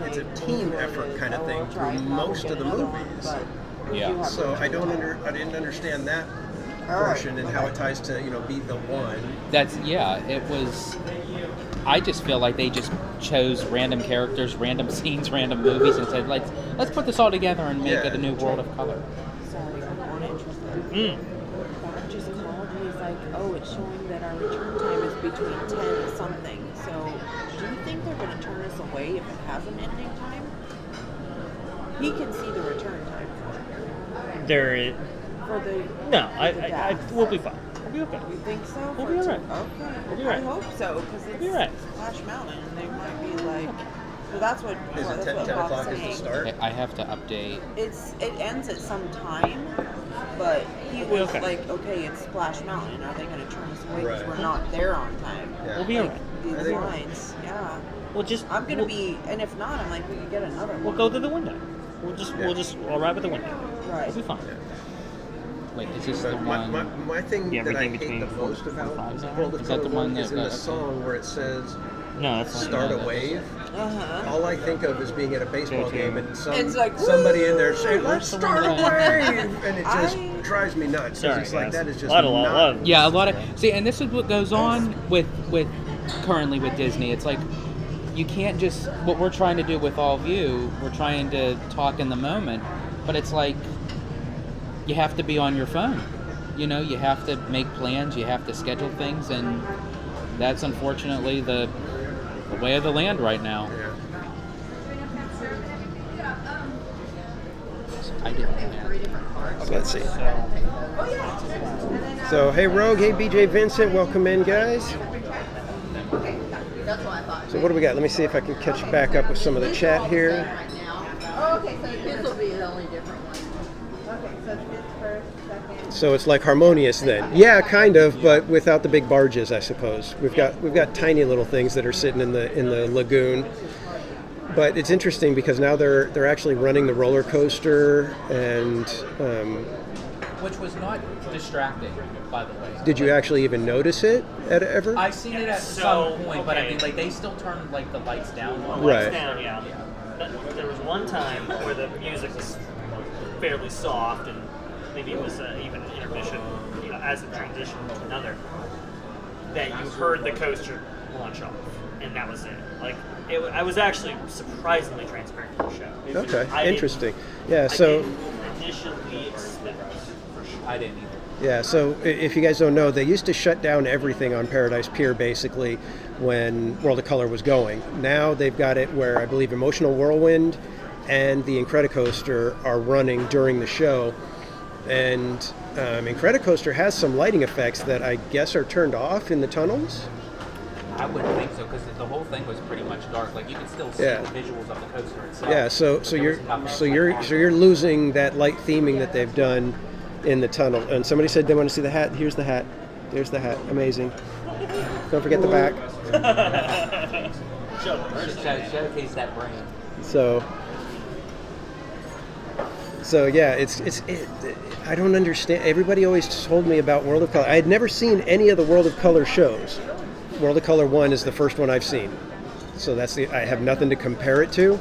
It's a team effort kind of thing through most of the movies. Yeah. So I didn't understand that portion and how it ties to be the one. It was. I just feel like they just chose random characters, random scenes, random movies, and said, let's put this all together and make it a new World of Color. Sorry, I'm not interested. Bob just called and he's like, oh, it's showing that our return time is between 10 and something. So, do you think they're going to turn us away if it has an ending time? He can see the return time we'll be fine. We'll be okay. You think so? We'll be alright. Okay. We'll be alright. I hope so, because it's be alright. Splash Mountain, and they might be like... So that's what Is it 10 Bob's o'clock is the saying. start? I have to update. It ends at some time, but he was Okay. like, okay, it's Splash Mountain. Are they going to turn us away because Right. we're not there on time? Yeah. We'll be alright. These lines, yeah. We'll just. I'm gonna we'll, be, and if not, I'm like, we could get another one. We'll go through the window. We'll arrive at the window. Right. We'll be fine. Wait, is this the But my, one? my thing Yeah, that I everything hate the between most about 5 hours. World of Is that Color the one 1 is that- in the okay. song where it says No, that's not. "Start a wave." Uh-huh. All I think of is being at a baseball game and It's like, somebody in there "Woo!" saying, "Let's start a wave," and it just drives me nuts. 'Cause Sorry, it's like guys. that is just A lot of Yeah, a lot of see, and this is what goes on with currently with Disney. It's like you can't just what we're trying to do with all of you. We're trying to talk in the moment, but it's like you have to be on your phone. You know, you have to make plans. You have to schedule things, and that's unfortunately the way of the land right now. Yeah. I didn't. So let's see. So hey Rogue, hey BJ Vincent, welcome in guys. So what do we got? Let me see if I can catch back up with some of the chat here. Oh, okay, so this will be the only different one. Okay, so it's first, second. So it's like harmonious then. Yeah, kind of, but without the big barges, I suppose. We've got tiny little things that are sitting in the lagoon. But it's interesting because now they're actually running the roller coaster, and Which was not distracting, by the way. did you actually even notice it ever? I've seen it at So, some point, but I okay. mean, like they still turn like the lights down. Right. Down, yeah. There was one time where the music was fairly soft, and maybe it was even an intermission, you know, as it transitioned to another, that you heard the coaster launch off, and that was it. Like, I was actually surprisingly transparent to the show. Okay, I didn't- interesting. Yeah, I so didn't initially expect, for sure. I didn't either. yeah, so if you guys don't know, they used to shut down everything on Paradise Pier basically when World of Color was going. Now they've got it where I believe Emotional Whirlwind and the Incredicoaster are running during the show. And Incredicoaster has some lighting effects that I guess are turned off in the tunnels. I wouldn't think so because the whole thing was pretty much dark. Like you could still see Yeah. the visuals of the coaster itself. Yeah, so But there was nothing so you're losing that light theming that they've done in the tunnel. And somebody said they want to see the hat. Here's the hat. There's the hat. Amazing. Don't forget the back. showcase that brand. So yeah, it's I don't understand. Everybody always told me about World of Color. I had never seen any of the World of Color shows. World of Color 1 is the first one I've seen. So I have nothing to compare it to,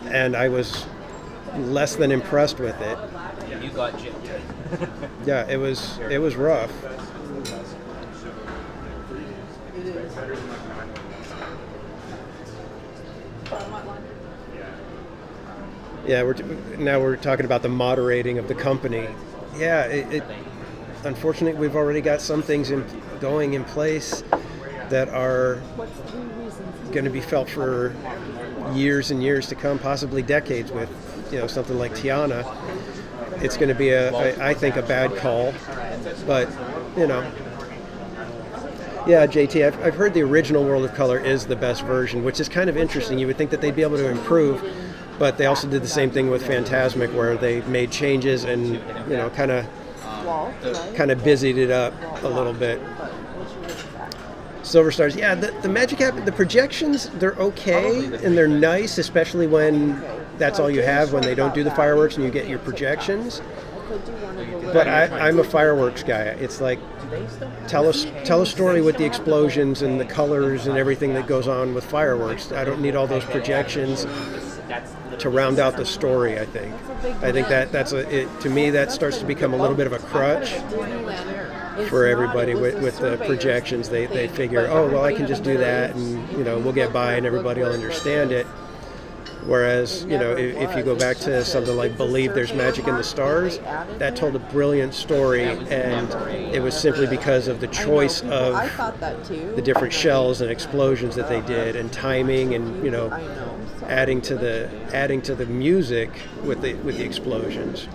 and I was less than impressed with it. You got gypped. Yeah, it was rough. Yeah, now we're talking about the moderating of the company. Yeah, unfortunately we've already got some things going in place that are going to be felt for years and years to come, possibly decades. With something like Tiana, it's going to be I think a bad call, but yeah, JT, I've heard the original World of Color is the best version, which is kind of interesting. You would think that they'd be able to improve, but they also did the same thing with Fantasmic, where they made changes and kind of busied it up a little bit. Silver Stars, yeah, the Magic app, the projections, they're okay and they're nice, especially when that's all you have, when they don't do the fireworks and you get your projections. But I'm a fireworks guy. It's like tell a story with the explosions and the colors and everything that goes on with fireworks. I don't need all those projections to round out the story. I think to me that starts to become a little bit of a crutch for everybody with the projections. They figure, oh well, I can just do that and we'll get by and everybody will understand it. Whereas, if you go back to something like Believe There's Magic in the Stars, that told a brilliant story, and it was simply because of the choice of the different shells and explosions that they did, and timing, and adding to the music with the explosions.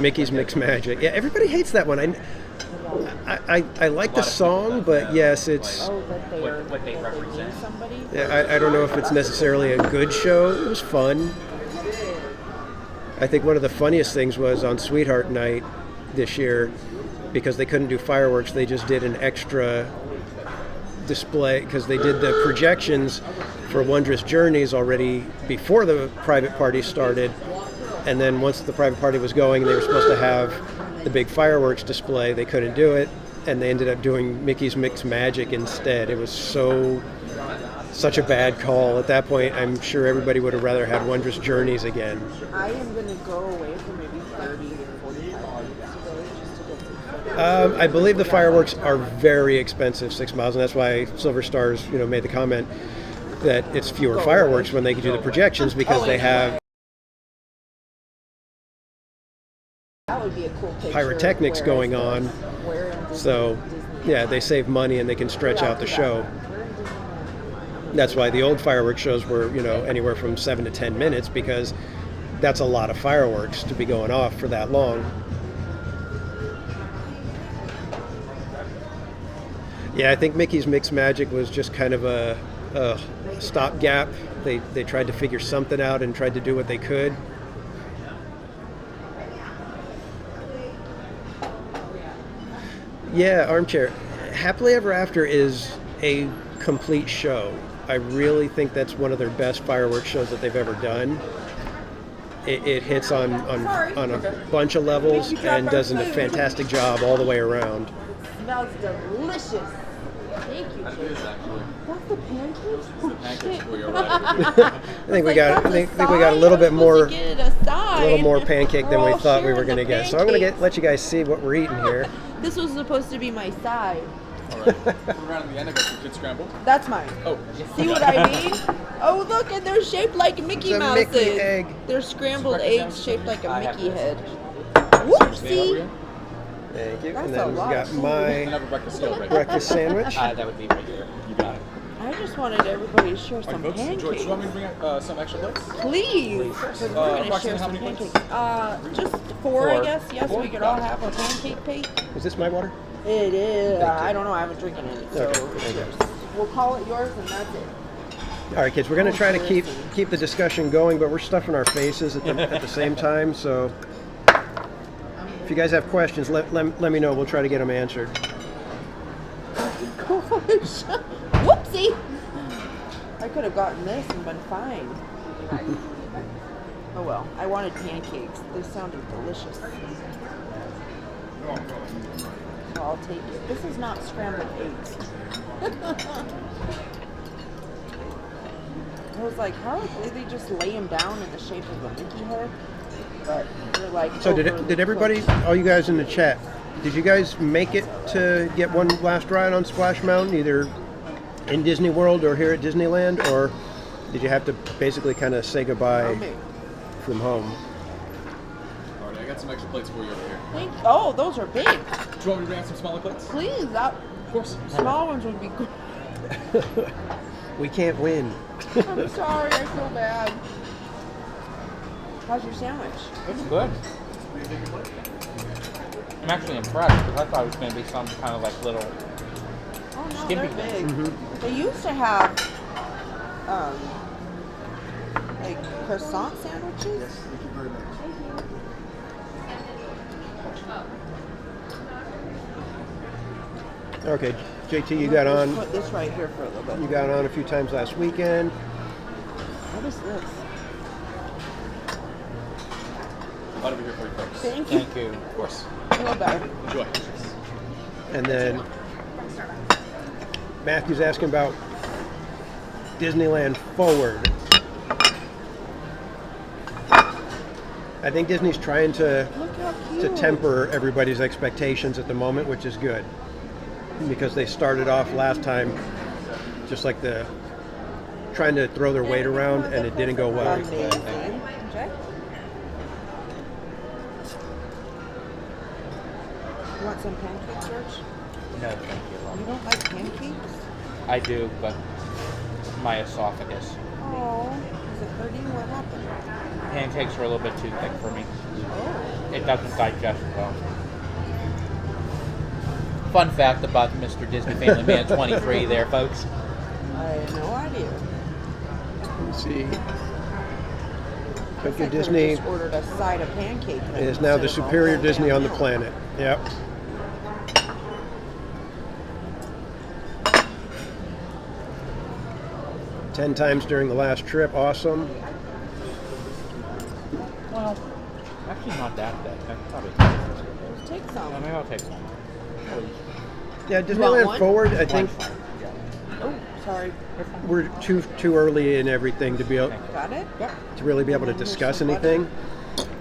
Mickey's Mixed Magic. Yeah, everybody hates that one. I like the song, but yes, it's what they represent. yeah, I don't know if it's necessarily a good show. It was fun. I think one of the funniest things was on Sweetheart Night this year, because they couldn't do fireworks, they just did an extra display, because they did the projections for Wondrous Journeys already before the private party started, and then once the private party was going, they were supposed to have the big fireworks display. They couldn't do it, and they ended up doing Mickey's Mixed Magic instead. It was such a bad call. At that point, I'm sure everybody would have rather had Wondrous Journeys again. I am going to go away for maybe 30 to 45 minutes today just to get some. I believe the fireworks are very expensive, 6 miles, and that's why Silver Stars, made the comment that it's fewer fireworks when they can do the projections, because they have That would be a cool picture. pyrotechnics going on. So, yeah, they save money and they can stretch out the show. That's why the old fireworks shows were, anywhere from 7 to 10 minutes, because that's a lot of fireworks to be going off for that long. Yeah, I think Mickey's Mixed Magic was just kind of a stopgap. They tried to figure something out and tried to do what they could. Yeah, Armchair. Happily Ever After is a complete show. I really think that's one of their best fireworks shows that they've ever done. It hits on a bunch of levels and does a fantastic job all the way around. Smells delicious. Thank you, Jake. That's the pancakes? Oh, shit. I think we got a little bit more pancake than we thought we were going to get. So I'm going to let you guys see what we're eating here. This was supposed to be my side. All right. Around the end, I got some kid scrambled. That's mine. Oh. See what I mean? Oh, look, and they're shaped like Mickey Mouses. Mickey egg. They're scrambled eggs shaped like a Mickey head. Whoopsie. Thank you. That's And then a we've lot got of food. my breakfast sandwich. That would be right here. You got it. I just wanted everybody to share some Folks, pancakes. George, do you want me to bring some extra plates? Please. We're going to share approximately how some many pancakes. Just four, I guess. Yes, we could all have a pancake plate. Is this my water? It is. I don't know. I haven't drinking any, so Okay, it's thank you. yours. We'll call it yours, and that's it. All right, kids, we're going to try to keep the discussion going, but we're stuffing our faces at the same time. So if you guys have questions, let me know. We'll try to get them answered. Gosh. Whoopsie. I could have gotten this and been fine. Oh well. I wanted pancakes. They sounded delicious. So I'll take it. This is not scrambled eggs. I was like, how did they just lay them down in the shape of a Mickey head? But they're like. So did everybody, all you guys in the chat, did you guys make it to get one last ride on Splash Mountain, either in Disney World or here at Disneyland, or did you have to basically kind of say goodbye from home? All right, I got some extra plates for you over here. Oh, those are big. Do you want me to bring out some smaller plates? Please, Of course. small ones would be good. We can't win. I'm sorry, I feel bad. How's your sandwich? It's good. I'm actually impressed, because I thought it was going to be some kind of like little. Oh no, Skimpy they're big. Mm-hmm. They used to have like croissant sandwiches. Thank you very much. Okay, JT, you got on. Put this right here for a little bit. You got on a few times last weekend. What is this? Right over here for you folks. Thank you. Thank you. Of course. Feel better. Enjoy. And then Matthew's asking about Disneyland Forward. I think Disney's trying to Look how cute. temper everybody's expectations at the moment, which is good. Because they started off last time just like trying to throw their weight around, and it didn't go well. Amazing. Okay. You want some pancakes, George? No, thank you. You don't like pancakes? I do, but my esophagus. Oh, is it hurting? What happened? Pancakes are a little bit too thick for me. Oh. It doesn't digest well. Fun fact about Mr. Disney Family Man 23 there, folks. I had no idea. Let's see. Tokyo I could've Disney just ordered a side of pancake. is now the superior Disney on the planet. Yep. Ten times during the last trip. Awesome. Well, actually not that bad. I probably Just take some. maybe I'll take some. Yeah, want Disneyland one? Forward, I think Oh, sorry. we're too early in everything to be able Got it? Yep. to really be able to discuss anything.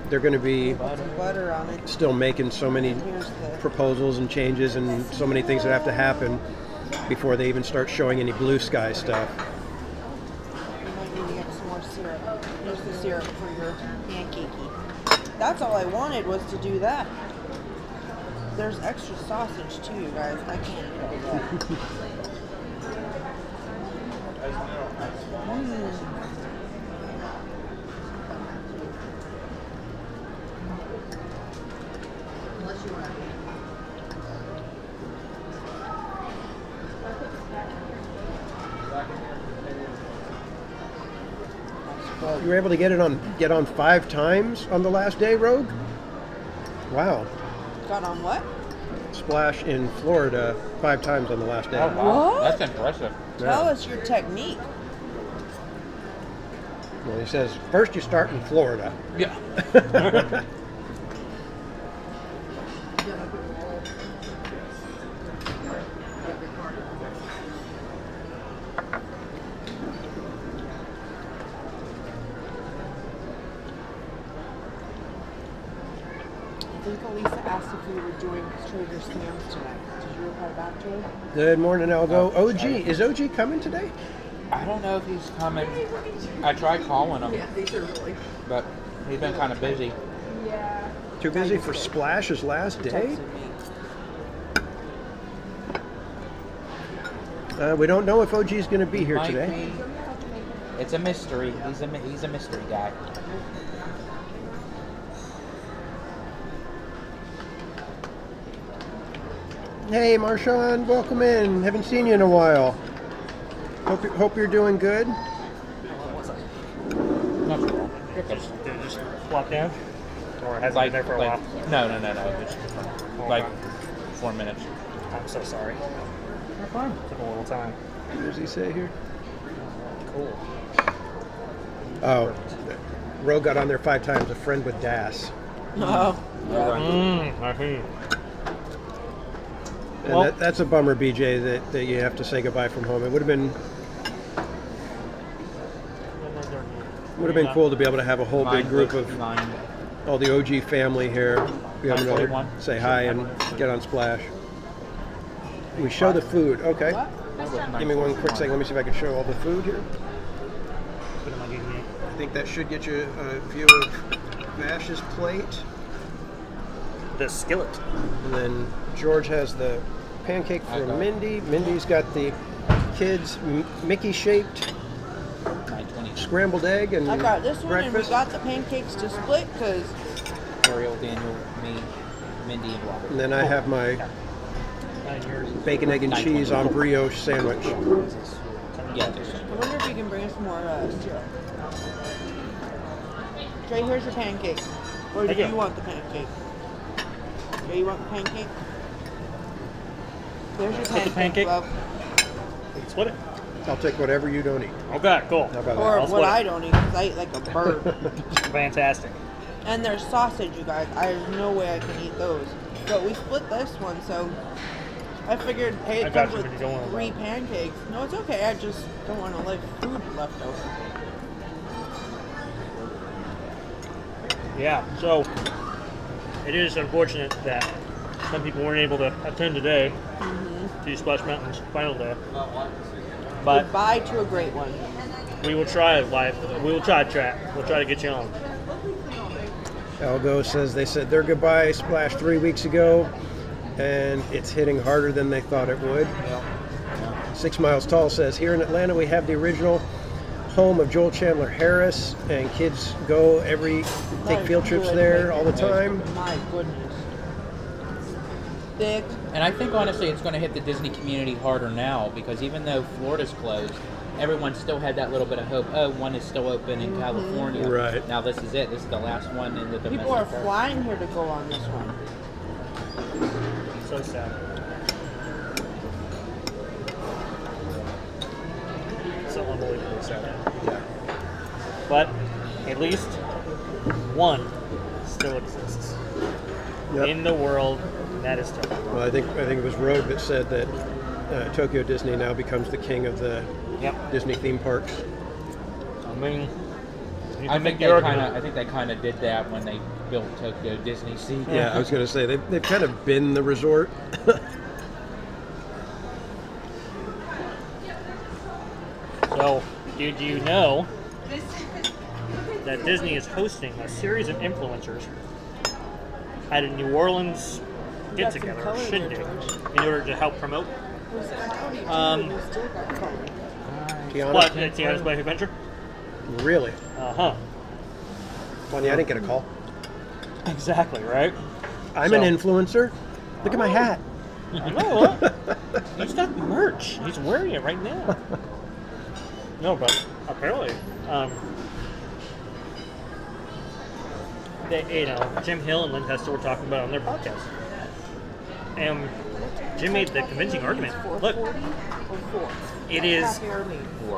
They're going to be Some butter on it. still making so many Here's the. proposals and changes and so many things that have to happen before they even start showing any blue sky stuff. You might need to get some more syrup. Here's the syrup for your pancakey. That's all I wanted was to do that. There's extra sausage too, you guys. I can't eat all that. You were able to get on 5 times on the last day, Rogue? Wow. Got on what? Splash in Florida 5 times on the last day. What? That's impressive. Tell us your technique. Well, he says first you start in Florida. Yeah. I think Elisa asked if we were doing Trader Sam's tonight. Did you reply back to her? Good morning, Algo. OG, is OG coming today? I don't know if he's coming. I tried calling him, but he's been kind of busy. Too busy for Splash's last day? Texted me. We don't know if OG is going to be here Might today. be. It's a mystery. He's a mystery guy. Hey, Marshawn, welcome in. Haven't seen you in a while. Hope you're doing good. Not too long. Did it just flop down? Or has it been there for a while? No. It's like 4 minutes. I'm so sorry. You're fine. Took a little time. What does he say here? Cool. Oh, Rogue got on there 5 times. A friend with Das. Oh. I see. And Well- that's a bummer, BJ, that you have to say goodbye from home. It would have been cool to be able to have a whole big group of all the OG family here. Be able to 941. say hi and get on Splash. We show the food. Okay. Give me one quick second. Let me see if I can show all the food here. Put it on DVD. I think that should get you a view of Vash's plate. The skillet. And then George has the pancake for Mindy. Mindy's got the kids' Mickey-shaped 920. scrambled egg and I got this one breakfast. and we got the pancakes to split because Ariel, Daniel, me, Mindy, and Robert. And then I have my bacon, egg, and cheese on brioche sandwich. Yeah. I wonder if you can bring us more syrup. Trey, here's your pancake. Or do Thank you. you want the pancake? Trey, you want the pancake? There's your Split the pancake, pancake? love. We can split it. I'll take whatever you don't eat. Okay, cool. How about Or I'll what split it. I don't eat because I eat like a bird. Fantastic. And there's sausage, you guys. There's no way I can eat those. But we split this one, so I figured, hey, I it got comes you, with but you don't want 3 pancakes. No, it's okay. I just don't want to leave food left over. Yeah, so it is unfortunate that some people weren't able to attend today to Splash Mountain's final day. But Goodbye to a great one. we will try it live. We will try to chat. We'll try to get you on. Algo says they said their goodbye Splash 3 weeks ago, and it's hitting harder than they thought it would. 6 Miles Tall says, here in Atlanta we have the original home of Joel Chandler Harris, and kids go take field trips there all the time. My goodness. Thick. And I think honestly it's going to hit the Disney community harder now because even though Florida's closed everyone still had that little bit of hope. Oh, one is still open in California. Right. Now this is it. This is the last one in the domestic. People are park. flying here to go on this one. So sad. So unbelievably sad. Yeah. But at least one still exists Yep. in the world. That is Tokyo. Well, I think it was Rogue that said that Tokyo Disney now becomes the king of the Yep. Disney theme parks. I mean, you I can make think they the kind argument. of. I think they kind of did that when they built Tokyo Disney Sea. Yeah, I was going to say they've kind of been the resort. So, did you know that Disney is hosting a series of influencers at a New Orleans get-together, or shindig, in order to help promote Tiana? what? Tiana's Black Adventure? Really? Uh-huh. Funny, I didn't get a call. Exactly, right? I'm an influencer. Look at my hat. I know, huh? He's got merch. He's wearing it right now. No, but apparently, Jim Hill and Lynn Hester were talking about it on their podcast. And Jim made the convincing argument. Look, it is,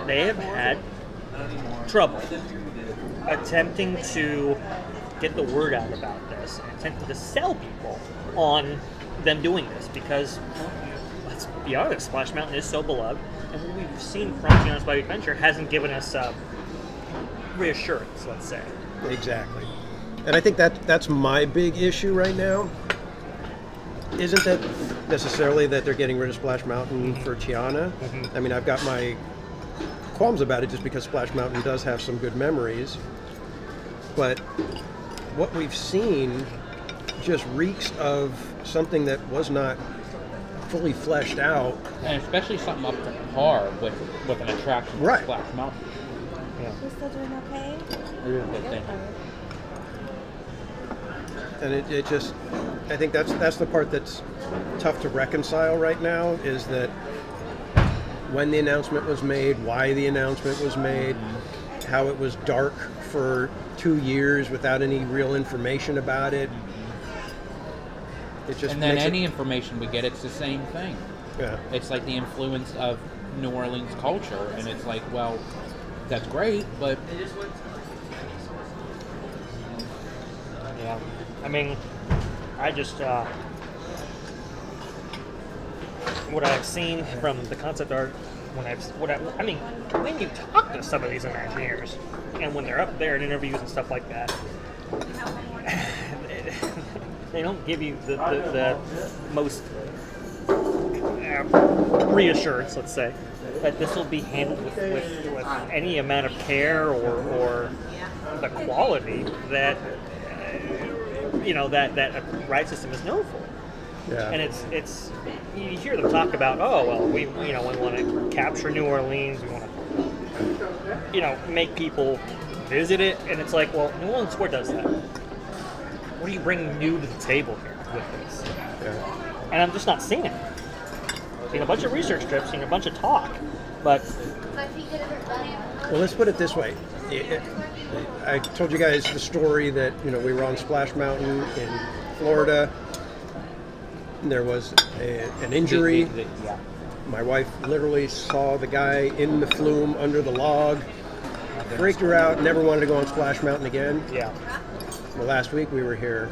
they have had trouble attempting to get the word out about this and attempting to sell people on them doing this because, let's be honest, Splash Mountain is so beloved, and what we've seen from Tiana's Black Adventure hasn't given us reassurance, let's say. Exactly. And I think that's my big issue right now. Isn't that necessarily that they're getting rid of Splash Mountain for Tiana? I mean, I've got my qualms about it just because Splash Mountain does have some good memories. But what we've seen just reeks of something that was not fully fleshed out. And especially something up to par with an attraction like Splash Mountain. You still doing okay? Really good thing. And it just, I think that's the part that's tough to reconcile right now, is that when the announcement was made, why the announcement was made, how it was dark for 2 years without any real information about it. It just And then makes any information we get, it's the same thing. Yeah. It's like the influence of New Orleans culture, and it's like, well, that's great, but Yeah. I mean, I just, what I've seen from the concept art, when you talk to some of these Imagineers, and when they're up there in interviews and stuff like that, they don't give you the most reassurance, let's say, that this will be handled with any amount of care or the quality that that a ride system is known for. Yeah. And it's you hear them talk about, oh well, we want to capture New Orleans, we want to make people visit it, and it's like, well, New Orleans Sport does that. What do you bring new to the table here with this? Yeah. And I'm just not seeing it. Seen a bunch of research trips, seen a bunch of talk, but Well, let's put it this way. I told you guys the story that we were on Splash Mountain in Florida. There was an injury. Yeah. My wife literally saw the guy in the flume under the log, freaked her out, never wanted to go on Splash Mountain again. yeah. Well, last week we were here,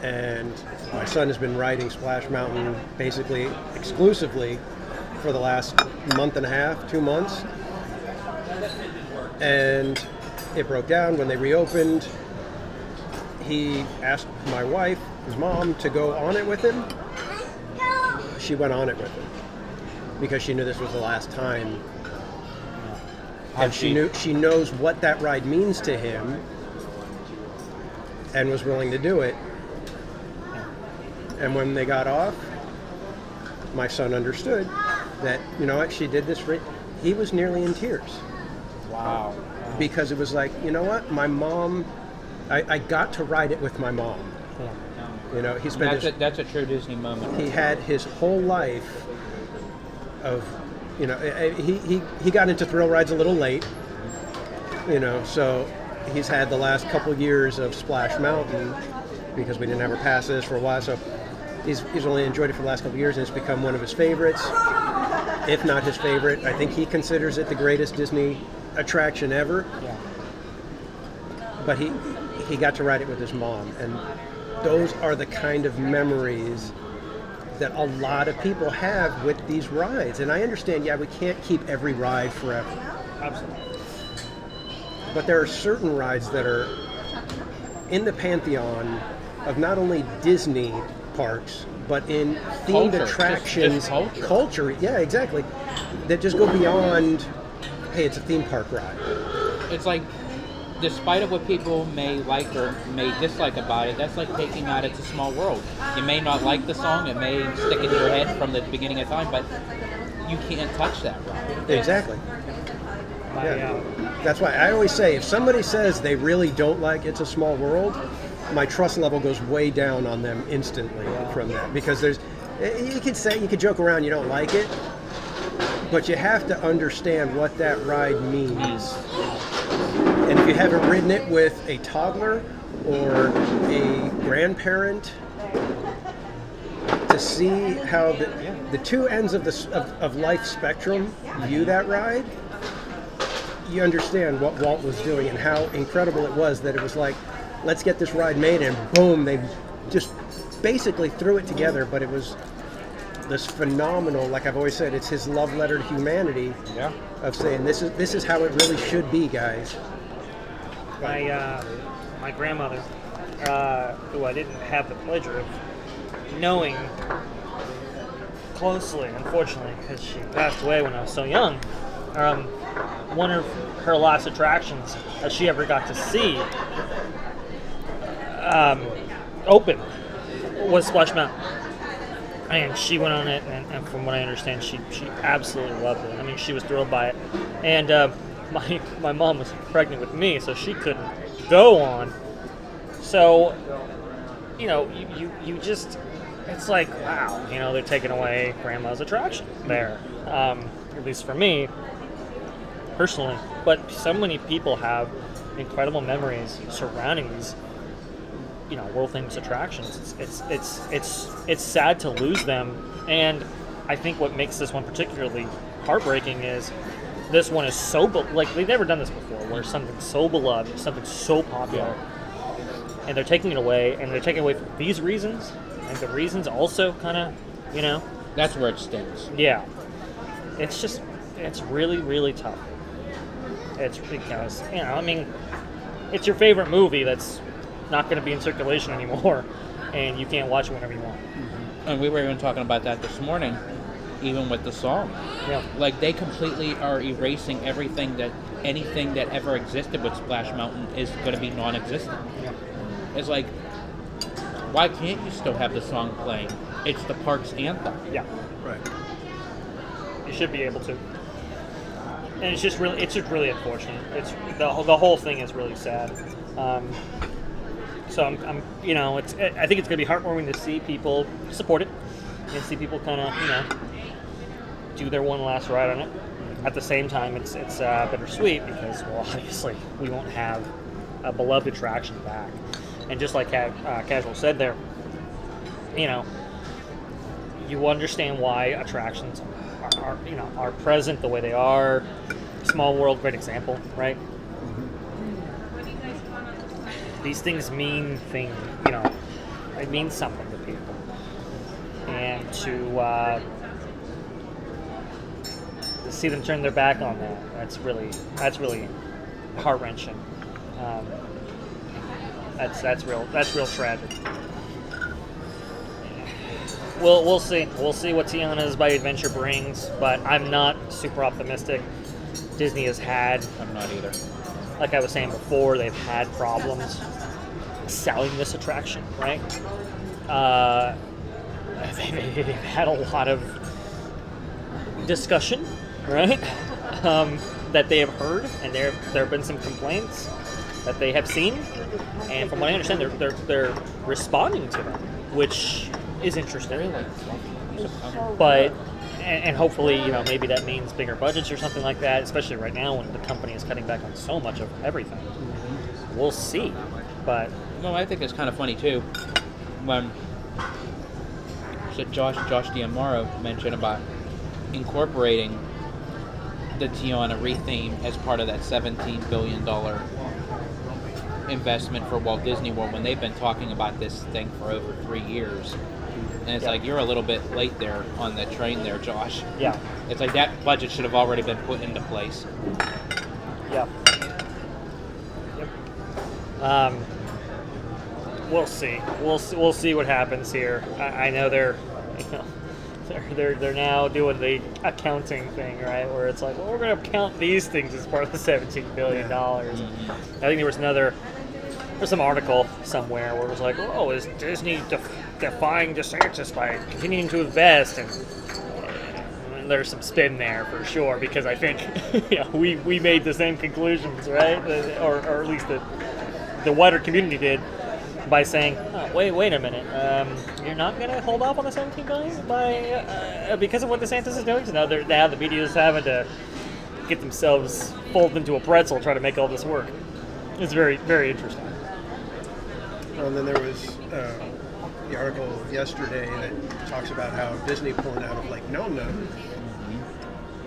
and my son has been riding Splash Mountain basically exclusively for the last month and a half, 2 months. And it broke down when they reopened. He asked my wife, his mom, to go on it with him. She went on it with him because she knew this was the last time. And she knows what that ride means to him and was willing to do it. And when they got off, my son understood that, she did this for, he was nearly in tears. Wow. Because it was like, my mom, I got to ride it with my mom. He spent That's a true Disney moment. he had his whole life of You know, he got into thrill rides a little late. You know, so he's had the last couple years of Splash Mountain because we didn't have our passes for a while. So he's only enjoyed it for the last couple years, and it's become one of his favorites, if not his favorite. I think he considers it the greatest Disney attraction ever. Yeah. But he got to ride it with his mom, and those are the kind of memories that a lot of people have with these rides. And I understand, we can't keep every ride forever. Absolutely. But there are certain rides that are in the pantheon of not only Disney parks, but in themed Culture. attractions, Just culture. yeah, exactly, that just go beyond, hey, it's a theme park ride. It's like, despite of what people may like or may dislike about it, that's like taking out It's a Small World. You may not like the song, it may stick in your head from the beginning of time, but you can't touch that ride. Exactly. That's why I always say, if somebody says they really don't like It's a Small World, my trust level goes way down on them instantly from that. Because you could joke around you don't like it, but you have to understand what that ride means. And if you haven't ridden it with a toddler or a grandparent, to see how the two ends of life spectrum view that ride, you understand what Walt was doing and how incredible it was that it was like, let's get this ride made, and boom, they just basically threw it together. But it was this phenomenal, like I've always said, it's his love letter to humanity of saying this is how it really should be, guys. My grandmother, who I didn't have the pleasure of knowing closely, unfortunately, because she passed away when I was so young, one of her last attractions that she ever got to see open was Splash Mountain. And she went on it, and from what I understand, she absolutely loved it. I mean, she was thrilled by it. And my mom was pregnant with me, so she couldn't go on. So, you know, you just, it's like, wow, you know, they're taking away grandma's attraction there. At least for me, personally. But so many people have incredible memories surrounding these, you know, world famous attractions. It's sad to lose them, and I think what makes this one particularly heartbreaking is this one is so like they've never done this before, where something so beloved, something so popular, and they're taking it away, and they're taking it away for these reasons, and the reasons also kind of, you know, That's where it stings. yeah, it's really, really tough. It's because, you know, I mean, it's your favorite movie that's not going to be in circulation anymore, and you can't watch it whenever you want. And we were even talking about that this morning, even with the song. Yeah. Like, they completely are erasing anything that ever existed with Splash Mountain is going to be non-existent. Yeah. It's like, why can't you still have the song playing? It's the park's anthem. Yeah. Right. You should be able to. And it's just really unfortunate. It's the whole thing is really sad. So I'm you know, I think it's going to be heartwarming to see people support it and see people kind of, you know, do their one last ride on it. At the same time, it's bittersweet because, well, obviously we won't have a beloved attraction back. And just like Casual said there, you know, you understand why attractions are you know, are present the way they are. Small World, great example, right? These things mean things, you know, it means something to people. And to see them turn their back on that, that's really heart-wrenching. That's real tragic. We'll see. We'll see what Tiana's By Adventure brings, but I'm not super optimistic. Disney has had, I'm not either. like I was saying before, they've had problems selling this attraction, right? They've had a lot of discussion, right? That they have heard, and there have been some complaints that they have seen, and from what I understand, they're responding to them, which is interesting. But and hopefully, maybe that means bigger budgets or something like that, especially right now when the company is cutting back on so much of everything. We'll see. But well, I think it's kind of funny too when Josh D'Amaro mentioned about incorporating the Tiana retheme as part of that $17 billion investment for Walt Disney World when they've been talking about this thing for over 3 years. And it's like, you're a little bit late there on the train there, Josh. Yeah. It's like that budget should have already been put into place. Yeah. Yep. We'll see. We'll see what happens here. I know they're now doing the accounting thing, right? Where it's like, well, we're going to count these things as part of the $17 billion. Mm-hmm. I think there's some article somewhere where it was like, oh, is Disney defying DeSantis by continuing to invest? And there's some spin there for sure, because I think we made the same conclusions, right? Or at least the wider community did, by saying, oh, wait a minute, you're not going to hold off on the $17 billion because of what DeSantis is doing? So now the media is having to get themselves folded into a pretzel trying to make all this work. It's very, very interesting. And then there was the article yesterday that talks about how Disney pulling out of Lake Nona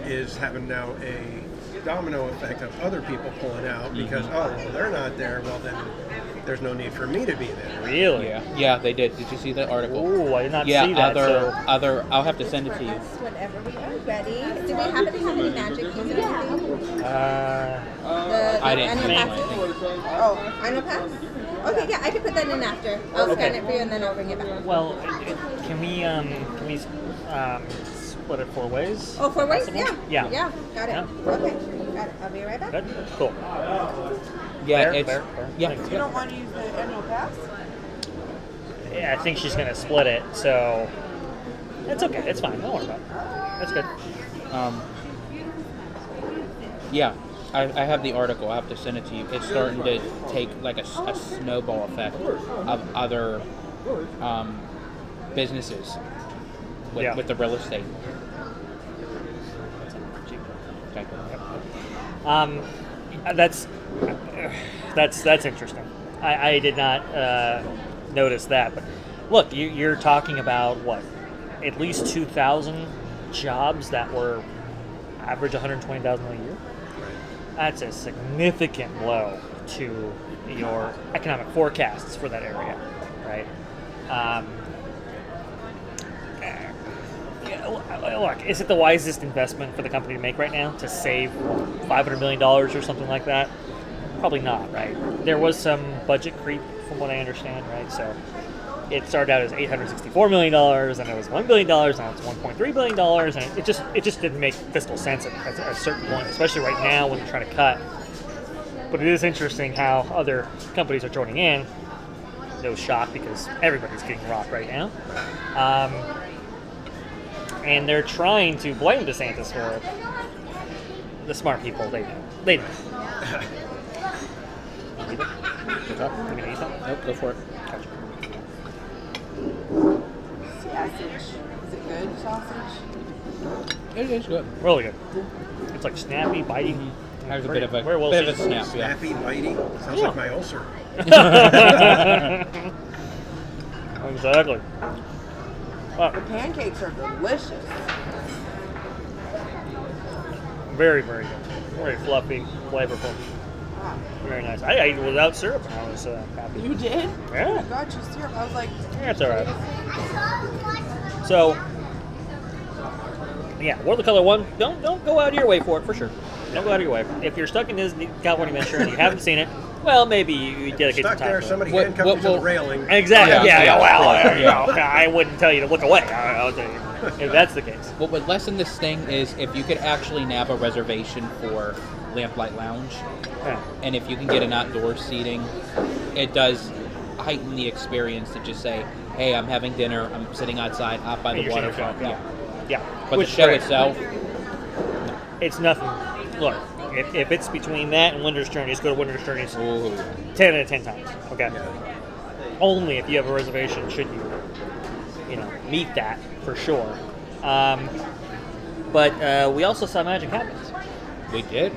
is having now a domino effect of other people pulling out because, well, they're not there, well then there's no need for me to be there. Really? Yeah, they did. Did you see that article? Oh, I did not see that. I'll have to send it to you. Whenever we are ready. Do we happen to have any magic keys or anything? I didn't think. Oh, I know pass? Okay, yeah, I can put that in after. I'll scan it for you and then I'll bring it back. Well, can we split it 4 ways? Oh, 4 ways? Yeah. Yeah, got it. Yeah. Okay, got it. I'll be right back. Good. Cool. Yeah, Fair. Yeah. You don't want to use the annual pass? Yeah, I think she's going to split it, so it's okay. It's fine. Don't worry about it. That's good. Yeah, I have the article. I have to send it to you. It's starting to take like a snowball effect of other businesses with the real estate. Okay. That's interesting. I did not notice that, but look, you're talking about what, at least 2,000 jobs that were average 120,000 a year. That's a significant blow to your economic forecasts for that area, right? Look, is it the wisest investment for the company to make right now to save $500 million or something like that? Probably not, right? There was some budget creep from what I understand, right? So it started out as $864 million, and it was $1 billion, now it's $1.3 billion, and it just didn't make fiscal sense at a certain point, especially right now when you're trying to cut. But it is interesting how other companies are joining in. No shock, because everybody's getting rocked right now. And they're trying to blame DeSantis for it. The smart people, they know. They know. Nope, go for it. Gotcha. Sausage. Is it good sausage? It is good. Really good. It's like snappy, bitey. There's a bit of a snap. Snappy, bitey. Sounds like my ulcer. Exactly. Well, The pancakes are delicious. very, very good. Very fluffy, flavorful. Wow. Very nice. I ate without syrup and I was happy. You did? Yeah. Oh my god, you syrup. I was like, Yeah, it's all right. So, yeah, World of Color 1, don't go out of your way for it, for sure. Don't go out of your way. If you're stuck in Disney California Adventure and you haven't seen it, well, maybe you dedicate some Stuck time there, to it. somebody handcuffed you to the railing. Exactly. Yeah, Well, I wouldn't tell you to look away. I'll tell you if that's the case. What would lessen this thing is if you could actually nab a reservation for Lamplight Lounge, Yeah. and if you can get an outdoor seating, it does heighten the experience to just say, hey, I'm having dinner, I'm sitting outside, out by the You're seeing a waterfront. show, yeah. But Which the is show great. itself, It's nothing. Look, if it's between that and Winter's Journeys, go to Winter's Journeys ooh, 10 out of 10 times. Okay. Only if you have a reservation should you meet that for sure. But we also saw Magic Happens. We did.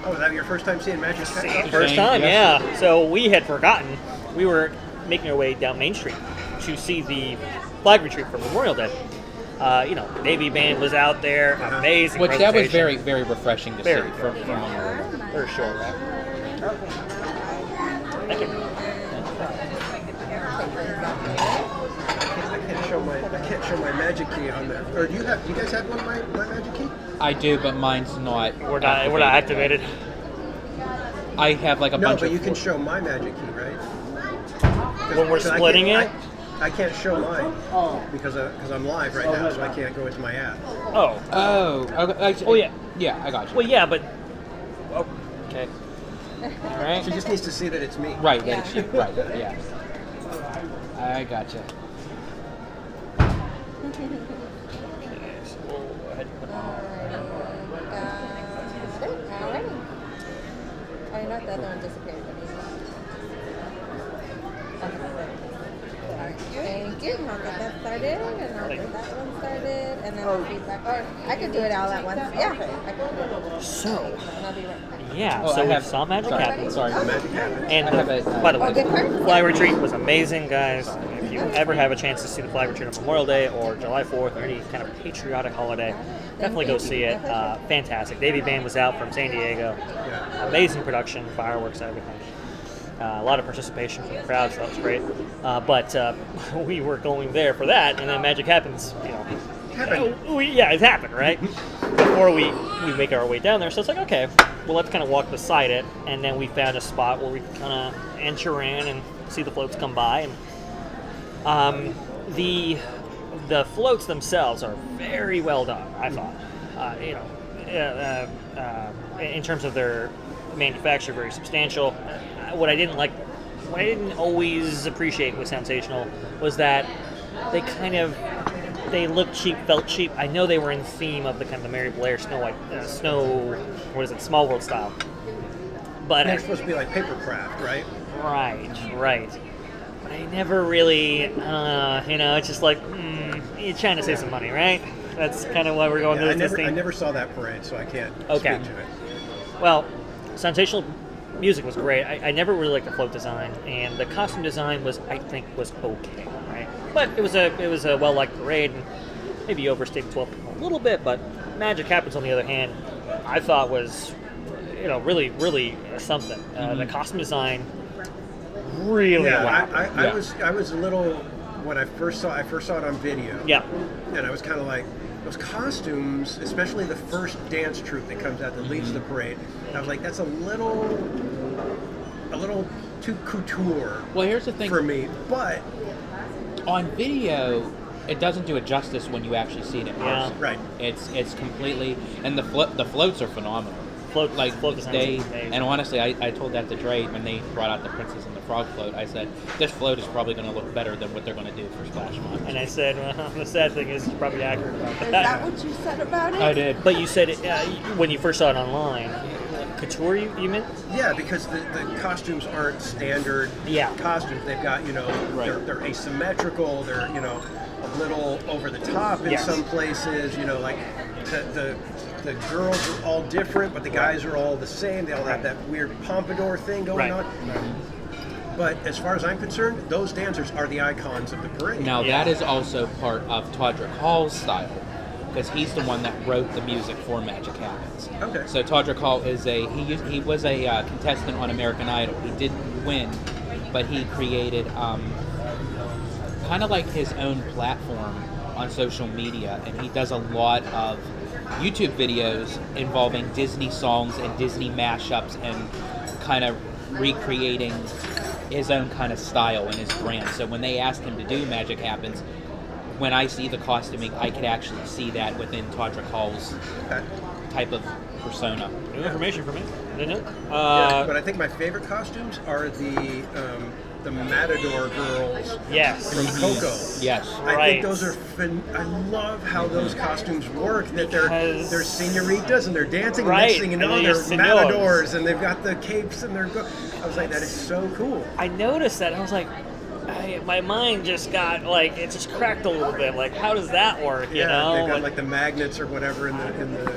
Oh, was that your first time seeing Magic happen? First time, Yes. yeah. So we had forgotten. We were making our way down Main Street to see the flag retreat for Memorial Day. Navy band was out there, amazing. Which that was presentation. very, very refreshing to Very see good, from Memorial. For sure. Thank you. I can't show my magic key on there. Or do you guys have one of my magic key? I do, but mine's not. We're not activated. I have like a No, bunch but of. you can show my magic key, right? When we're splitting it? I can't show mine because I'm live right now, so I can't go into my app. Oh. Oh, yeah. Yeah, I got you. Well, yeah, but. Oh, okay. All right. She just needs to see that it's me. Right, that it's you. Right, yeah. I got you. Okay, so we'll go ahead and put it on. Alrighty. I know the other one disappeared, but Thank you. I'll get that started, and I'll get that one started, and then I'll feedback. Or I could do it all at once. Yeah, I can do it. So. And I'll be right back. Yeah, Oh, so I we have- saw Magic sorry, Happens. sorry. Magic happens. And I have a- by the way, Oh, good part? Flag Retreat was amazing, guys. If you ever have a chance to see the Flag Retreat on Memorial Day or July 4th or any kind of patriotic holiday, definitely go see it. Fantastic. Navy Band was out from San Diego. Yeah. Amazing production, fireworks, everything. A lot of participation from the crowd, so that was great. But we were going there for that, and then Magic Happens, Happened. it happened, right? Before we make our way down there. So it's like, okay, well, let's kind of walk beside it. And then we found a spot where we kind of enter in and see the floats come by. And the floats themselves are very well done, I thought. In terms of their manufacture, very substantial. What I didn't always appreciate with Sensational was that they looked cheap, felt cheap. I know they were in the theme of the kind of the Mary Blair Small World style. But They're supposed to be like paper craft, right? Right. But I never really, it's just like, you're trying to save some money, right? That's kind of why we're going to this theme. I never saw that parade, so I can't Okay. speak to it. Well, Sensational music was great. I never really liked the float design, and the costume design was okay, right? But it was a well-liked parade, and maybe overstayed 12 a little bit. But Magic Happens, on the other hand, I thought was, really, really something. The costume design, really Yeah, wow. I was a little when I first saw it on video. Yeah. And I was kind of like, those costumes, especially the first dance troupe that comes out that leads the parade. I was like, that's a little too couture. Well, here's the thing. For me, but on video, it doesn't do it justice when you actually see it in person. Right. It's completely, and the floats are phenomenal. Float design is amazing. And honestly, I told that to Dre when they brought out the Princess and the Frog float. I said, this float is probably going to look better than what they're going to do for Splash Mountain. And I said, well, the sad thing is, you're probably accurate about that. Is that what you said about it? I did. But you said it when you first saw it online. Couture, you meant? yeah, because the costumes aren't standard costumes. They've got, they're asymmetrical. They're, a little over the top in some places. Like the girls are all different, but the guys are all the same. They all have that weird pompadour thing going on. But as far as I'm concerned, those dancers are the icons of the parade. Now, that is also part of Todrick Hall's style, because he's the one that wrote the music for Magic Happens. Okay. So Todrick Hall is he was a contestant on American Idol. He didn't win, but he created kind of like his own platform on social media, and he does a lot of YouTube videos involving Disney songs and Disney mashups and kind of recreating his own kind of style and his brand. So when they asked him to do Magic Happens, when I see the costuming, I could actually see that within Todrick Hall's type of persona. New information for me, didn't it? But I think my favorite costumes are the Matador girls from Coco. Yes. I think those are I love how those costumes work, that they're senoritas and they're dancing and next thing you know they're matadors and they've got the capes and I was like, that is so cool. I noticed that and I was like, my mind just got like it just cracked a little bit. Like, how does that work? You Yeah, know, they've got like the magnets or whatever in the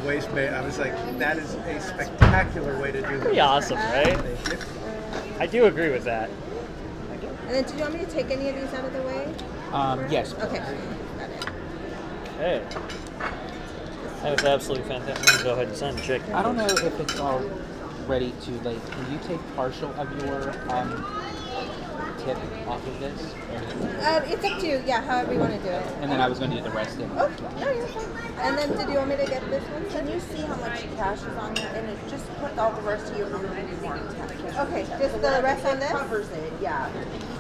waistband. I was like, that is a spectacular way to do pretty it. awesome, right? Thank you. I do agree with that. And then, do you want me to take any of these out of the way? Yes. Okay. Got it. Hey, that was absolutely fantastic. Let me go ahead and sign the check. I don't know if it's already too late. Can you take partial of your tip off of this? It's up to you. Yeah, however you want to do it. And then I was going to do the rest in. Oh, no, you're fine. And then, did you want me to get this one? Can you see how much cash is on there? And it just put all the rest of your more cash. Okay, just the rest on this? Covers it, yeah.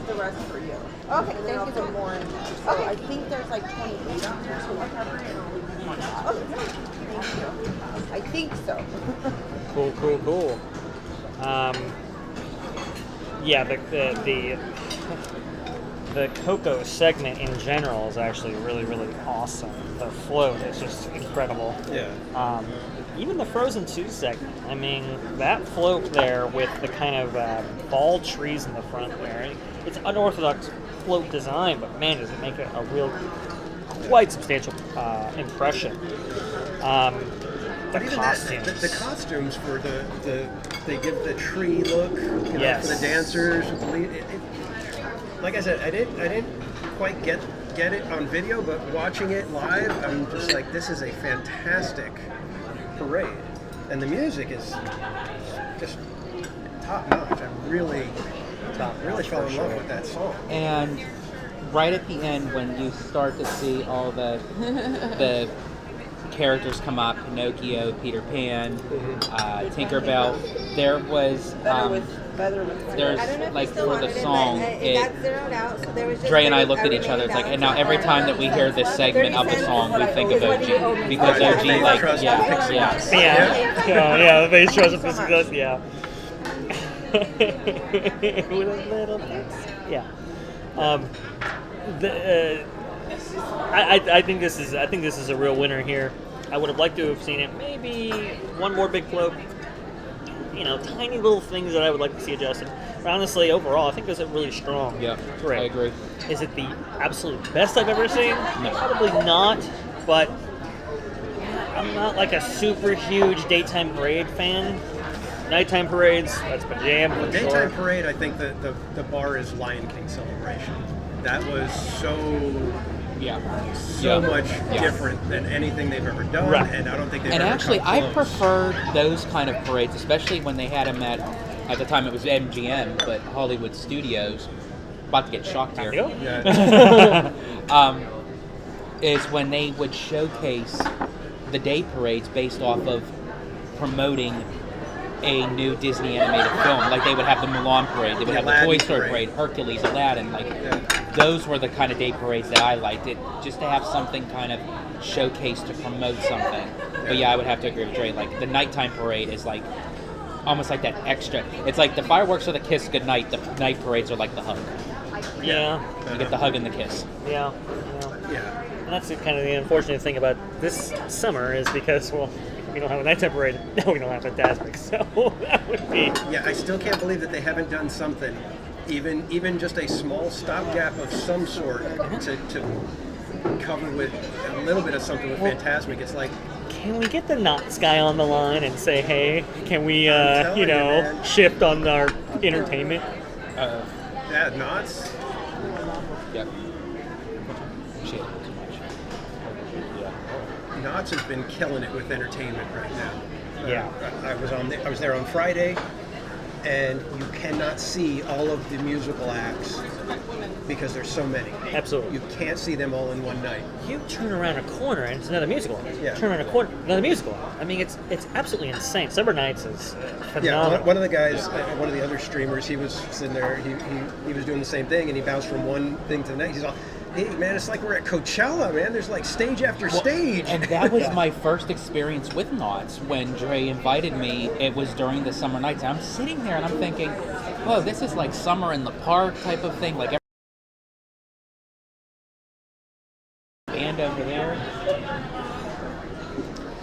The rest for you. Okay, And then thank I'll you put so much. more in there. So Okay. I think there's like 28 on there, so whatever. And I'll leave you that. Okay. Thank you. I think so. Cool. Yeah, the Coco segment in general is actually really, really awesome. The float is just incredible. Yeah. Even the Frozen 2 segment. I mean, that float there with the kind of ball trees in the front there. It's unorthodox float design, but man, does it make a real, quite substantial impression. But even costumes. the costumes for they give the tree look, Yes. for the dancers with the lead. Like I said, I didn't quite get it on video, but watching it live, I'm just like, this is a fantastic parade, and the music is just top notch. I really fell in love with that song. And right at the end, when you start to see all the characters come up, Pinocchio, Peter Pan, Tinkerbell, there was there's I don't know if like you still for the wanted song, it, but it got zeroed out, so there was just Dre and I like looked at each other. It's like, and now every time that we hear this segment of the song, we think of OG because OG, like, yeah. Yeah, the bass trust of this, yeah. With a little bit. Yeah. I think this is a real winner here. I would have liked to have seen it. Maybe one more big float. Tiny little things that I would like to see adjusted. But honestly, overall, I think this is really strong. Yeah, parade. I agree. Is it the absolute best I've ever seen? No. Probably not. But I'm not like a super huge daytime parade fan. Nighttime parades, that's my jam for Daytime sure. parade, I think the bar is Lion King Celebration. That was so much different than anything they've ever done, Right. and I don't think they've And ever actually, come I close. preferred those kind of parades, especially when they had them at the time it was MGM, but Hollywood Studios. About to get shocked here. Yeah. Is when they would showcase the day parades based off of promoting a new Disney animated film. Like they would have the Mulan parade, they would have the Toy Aladdin Story parade. parade, Hercules, Aladdin. Those were the kind of day parades that I liked. It just to have something kind of showcased to promote something. But yeah, I would have to agree with Dre. Like the nighttime parade is like almost like that extra. It's like the fireworks are the kiss goodnight. The night parades are like the hug. Yeah. You get the hug and the kiss. Yeah. And that's kind of the unfortunate thing about this summer is because, well, we don't have a nighttime parade. No, we don't have Fantasmic. So that would be. Yeah, I still can't believe that they haven't done something, even just a small stopgap of some sort to cover with a little bit of something with Fantasmic. It's like, can we get the Knots guy on the line and say, hey, can we, telling you, man. shift on our entertainment? yeah, Knots. Yep. Knots has been killing it with entertainment right now. Yeah. I was there on Friday, and you cannot see all of the musical acts because there's so many. Absolutely. You can't see them all in one night. You turn around a corner and it's another musical. Yeah. Turn around a corner, another musical. I mean, it's absolutely insane. Summer Nights is phenomenal. Yeah, one of the guys, one of the other streamers, he was sitting there, he was doing the same thing, and he bounced from one thing to the next. He's all, hey man, it's like we're at Coachella, man. There's like stage after stage. And that was my first experience with Knots when Dre invited me. It was during the summer nights. I'm sitting there and I'm thinking, oh, this is like summer in the park type of thing. Like every band over there.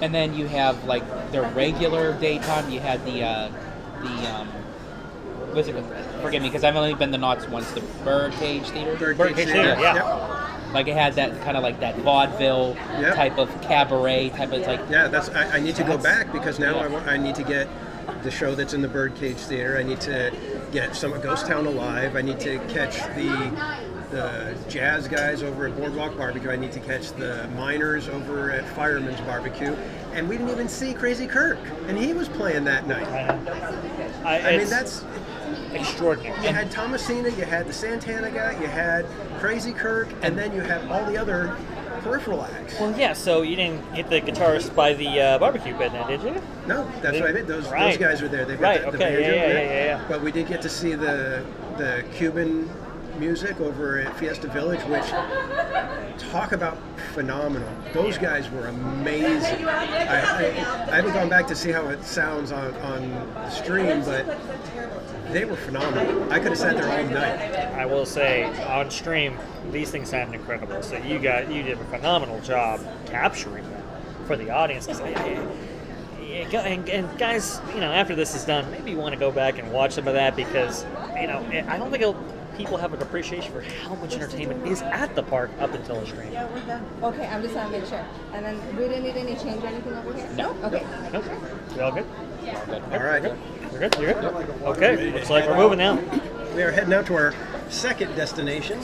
And then you have like their regular daytime. You had the was it? Forgive me, because I've only been to Knott's once. The Birdcage Theater. Birdcage Theater, yeah. Like it had that kind of like that vaudeville type of cabaret type of like. Yeah, that's. I need to go back because now I need to get the show that's in the Birdcage Theater. I need to get some Ghost Town Alive. I need to catch the jazz guys over at Boardwalk Barbecue. I need to catch the miners over at Fireman's Barbecue. And we didn't even see Crazy Kirk, and he was playing that night. I mean, that's extraordinary. You had Thomasina, you had the Santana guy, you had Crazy Kirk, and then you had all the other peripheral acts. Well, yeah, so you didn't hit the guitarist by the barbecue pit now, did you? No, that's what I mean. Those guys were there. They've got the banjo yeah. But we did get to see the Cuban music over at Fiesta Village, which, talk about phenomenal. Those guys were amazing. I haven't gone back to see how it sounds on the stream, but they were phenomenal. I could have sat there all night. I will say, on stream, these things sounded incredible. So you did a phenomenal job capturing them for the audience. And guys, after this is done, maybe you want to go back and watch some of that because, I don't think people have an appreciation for how much entertainment is at the park up until the stream. Yeah, we're done. Okay, I'm just trying to make sure. And then we didn't need any change or anything over here? No. Okay. Nope. We all good? All right. You're good? Okay, looks like we're moving now. We are heading out to our second destination.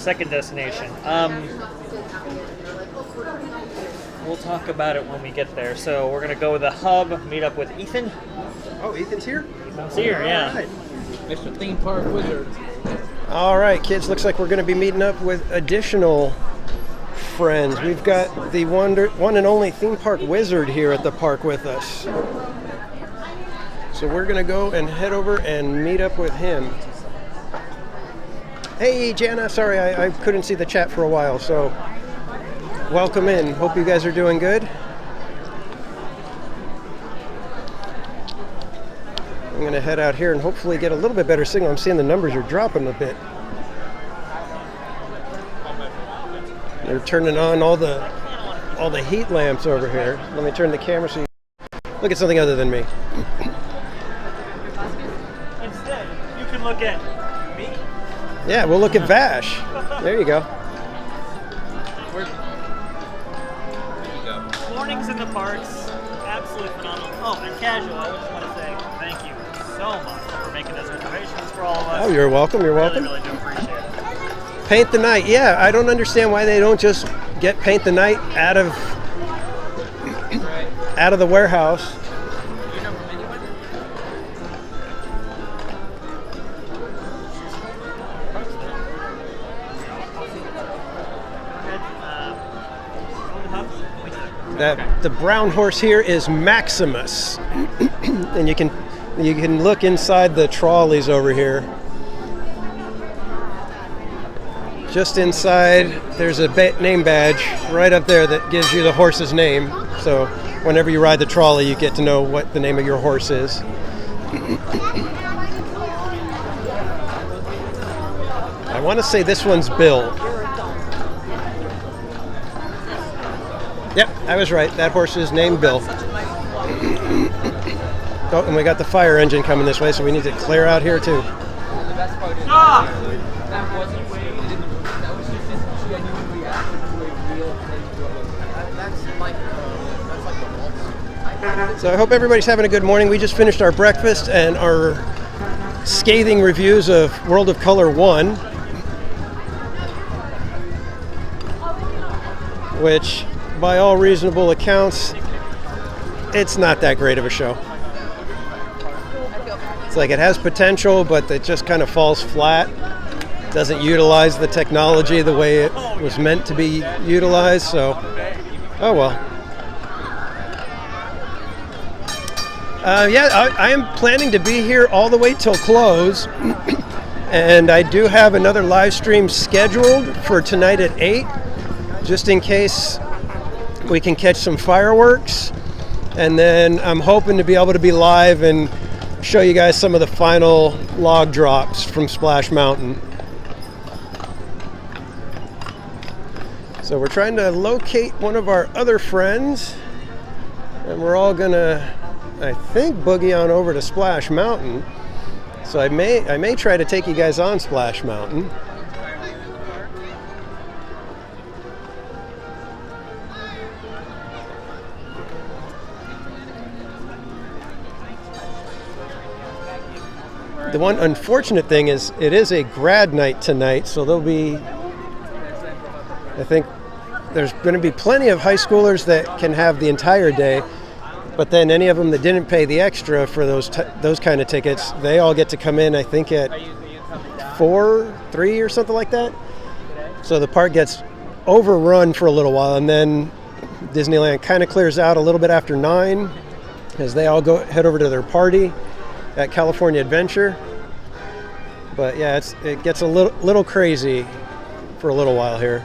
We'll talk about it when we get there. So we're going to go with the hub, meet up with Ethan. Oh, Ethan's here? Ethan's here, yeah. Right. Mr. Theme Park Wizard. All right, kids, looks like we're going to be meeting up with additional friends. We've got the one and only Theme Park Wizard here at the park with us. So we're going to go and head over and meet up with him. Hey, Jana, sorry, I couldn't see the chat for a while, so welcome in. Hope you guys are doing good. I'm going to head out here and hopefully get a little bit better signal. I'm seeing the numbers are dropping a bit. They're turning on all the heat lamps over here. Let me turn the camera so you look at something other than me. Instead, you can look at me. Yeah, we'll look at Vash. There you go. Mornings in the parks, absolutely phenomenal. Oh, and casual, I just want to say thank you so much for making those reservations for all of us. Oh, you're welcome. You're welcome. Really do appreciate it. Paint the Night. Yeah, I don't understand why they don't just get Paint the Night out of the warehouse. The brown horse here is Maximus, and you can look inside the trolleys over here. Just inside, there's a name badge right up there that gives you the horse's name. So whenever you ride the trolley, you get to know what the name of your horse is. I want to say this one's Bill. Yep, I was right. That horse is named Bill. Oh, and we got the fire engine coming this way, so we need to clear out here too. So I hope everybody's having a good morning. We just finished our breakfast and our scathing reviews of World of Color 1, which, by all reasonable accounts, it's not that great of a show. It's like it has potential, but it just kind of falls flat. Doesn't utilize the technology the way it was meant to be utilized, so oh well. I am planning to be here all the way till close, and I do have another live stream scheduled for tonight at 8, just in case we can catch some fireworks, and then I'm hoping to be able to be live and show you guys some of the final log drops from Splash Mountain. So we're trying to locate one of our other friends, and we're all gonna, I think, boogie on over to Splash Mountain. So So I may try to take you guys on Splash Mountain. The one unfortunate thing is it is a grad night tonight, so there'll be, I think there's going to be plenty of high schoolers that can have the entire day, but then any of them that didn't pay the extra for those kind of tickets, they all get to come in, I think, at 3 or something like that. So the park gets overrun for a little while, and then Disneyland kind of clears out a little bit after 9 as they all head over to their party at California Adventure. But yeah, it gets a little crazy for a little while here.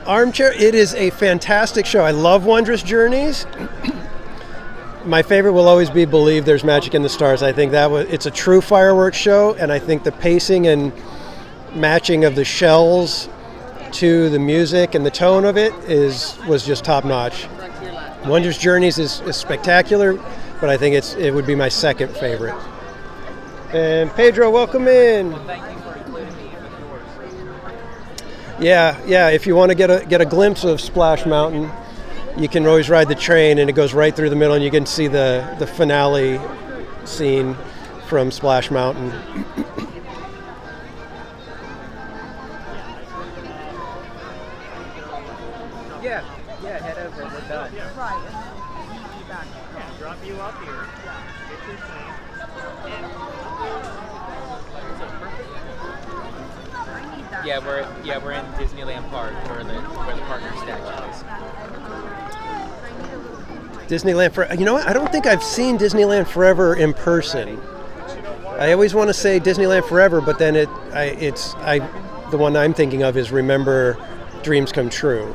Armchair, it is a fantastic show. I love Wondrous Journeys. My favorite will always be Believe There's Magic in the Stars. I think it's a true fireworks show, and I think the pacing and matching of the shells to the music and the tone of it was just top notch. Wondrous Journeys is spectacular, but I think it would be my second favorite. And Pedro, welcome in. Well, thank you for including me in the tours. Yeah. If you want to get a glimpse of Splash Mountain, you can always ride the train, and it goes right through the middle, and you can see the finale scene from Splash Mountain. Yeah, head over. We're done. Right, and then be back. Yeah, drop you up here. Get your thing. Yeah, we're in Disneyland Park where the partner statue is. Disneyland Forever. You know what? I don't think I've seen Disneyland Forever in person. I always want to say Disneyland Forever, but then the one I'm thinking of is Remember Dreams Come True,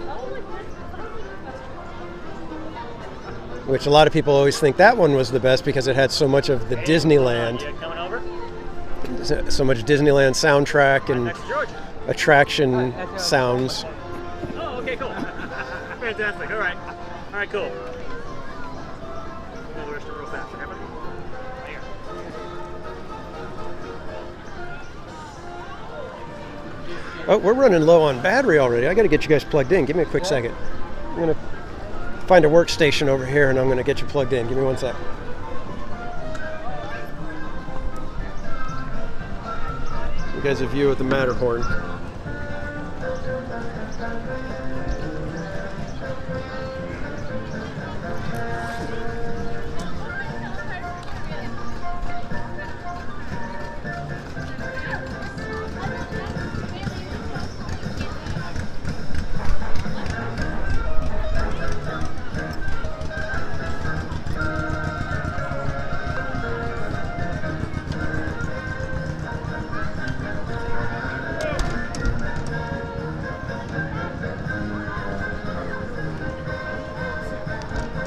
which a lot of people always think that one was the best because it had so much of the Disneyland, Coming over? so much Disneyland soundtrack and attraction sounds. Oh, okay, cool. Fantastic. All right, cool. Pull the rest real fast. Okay, buddy? There. Oh, we're running low on battery already. I got to get you guys plugged in. Give me a quick second. I'm going to find a workstation over here, and I'm going to get you plugged in. Give me 1 sec. You guys a view of the Matterhorn.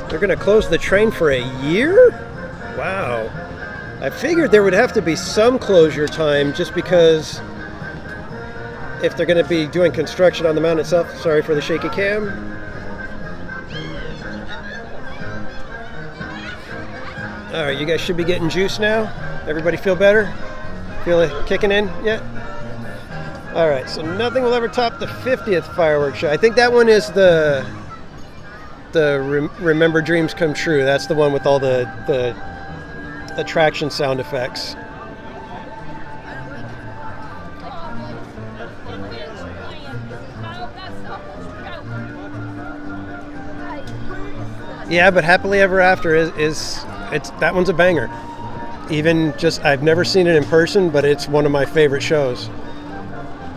They're going to close the train for a year? Wow. I figured there would have to be some closure time just because if they're going to be doing construction on the mountain itself. Sorry for the shaky cam. All right, you guys should be getting juice now. Everybody feel better? Feel it kicking in yet? All right, so nothing will ever top the 50th fireworks show. I think that one is the Remember Dreams Come True. That's the one with all the attraction sound effects. Yeah, but Happily Ever After is that one's a banger. Even just, I've never seen it in person, but it's one of my favorite shows.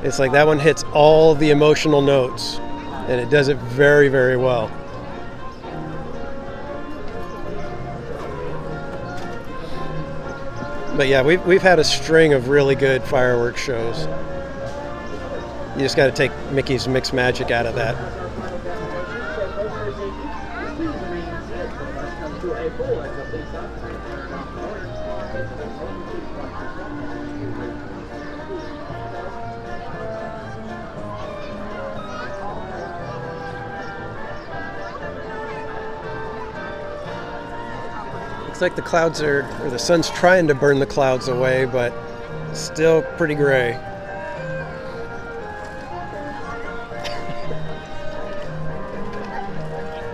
It's like that one hits all the emotional notes, and it does it very, very well. But yeah, we've had a string of really good fireworks shows. You just got to take Mickey's Mixed Magic out of that. Looks like the clouds or the sun's trying to burn the clouds away, but still pretty gray.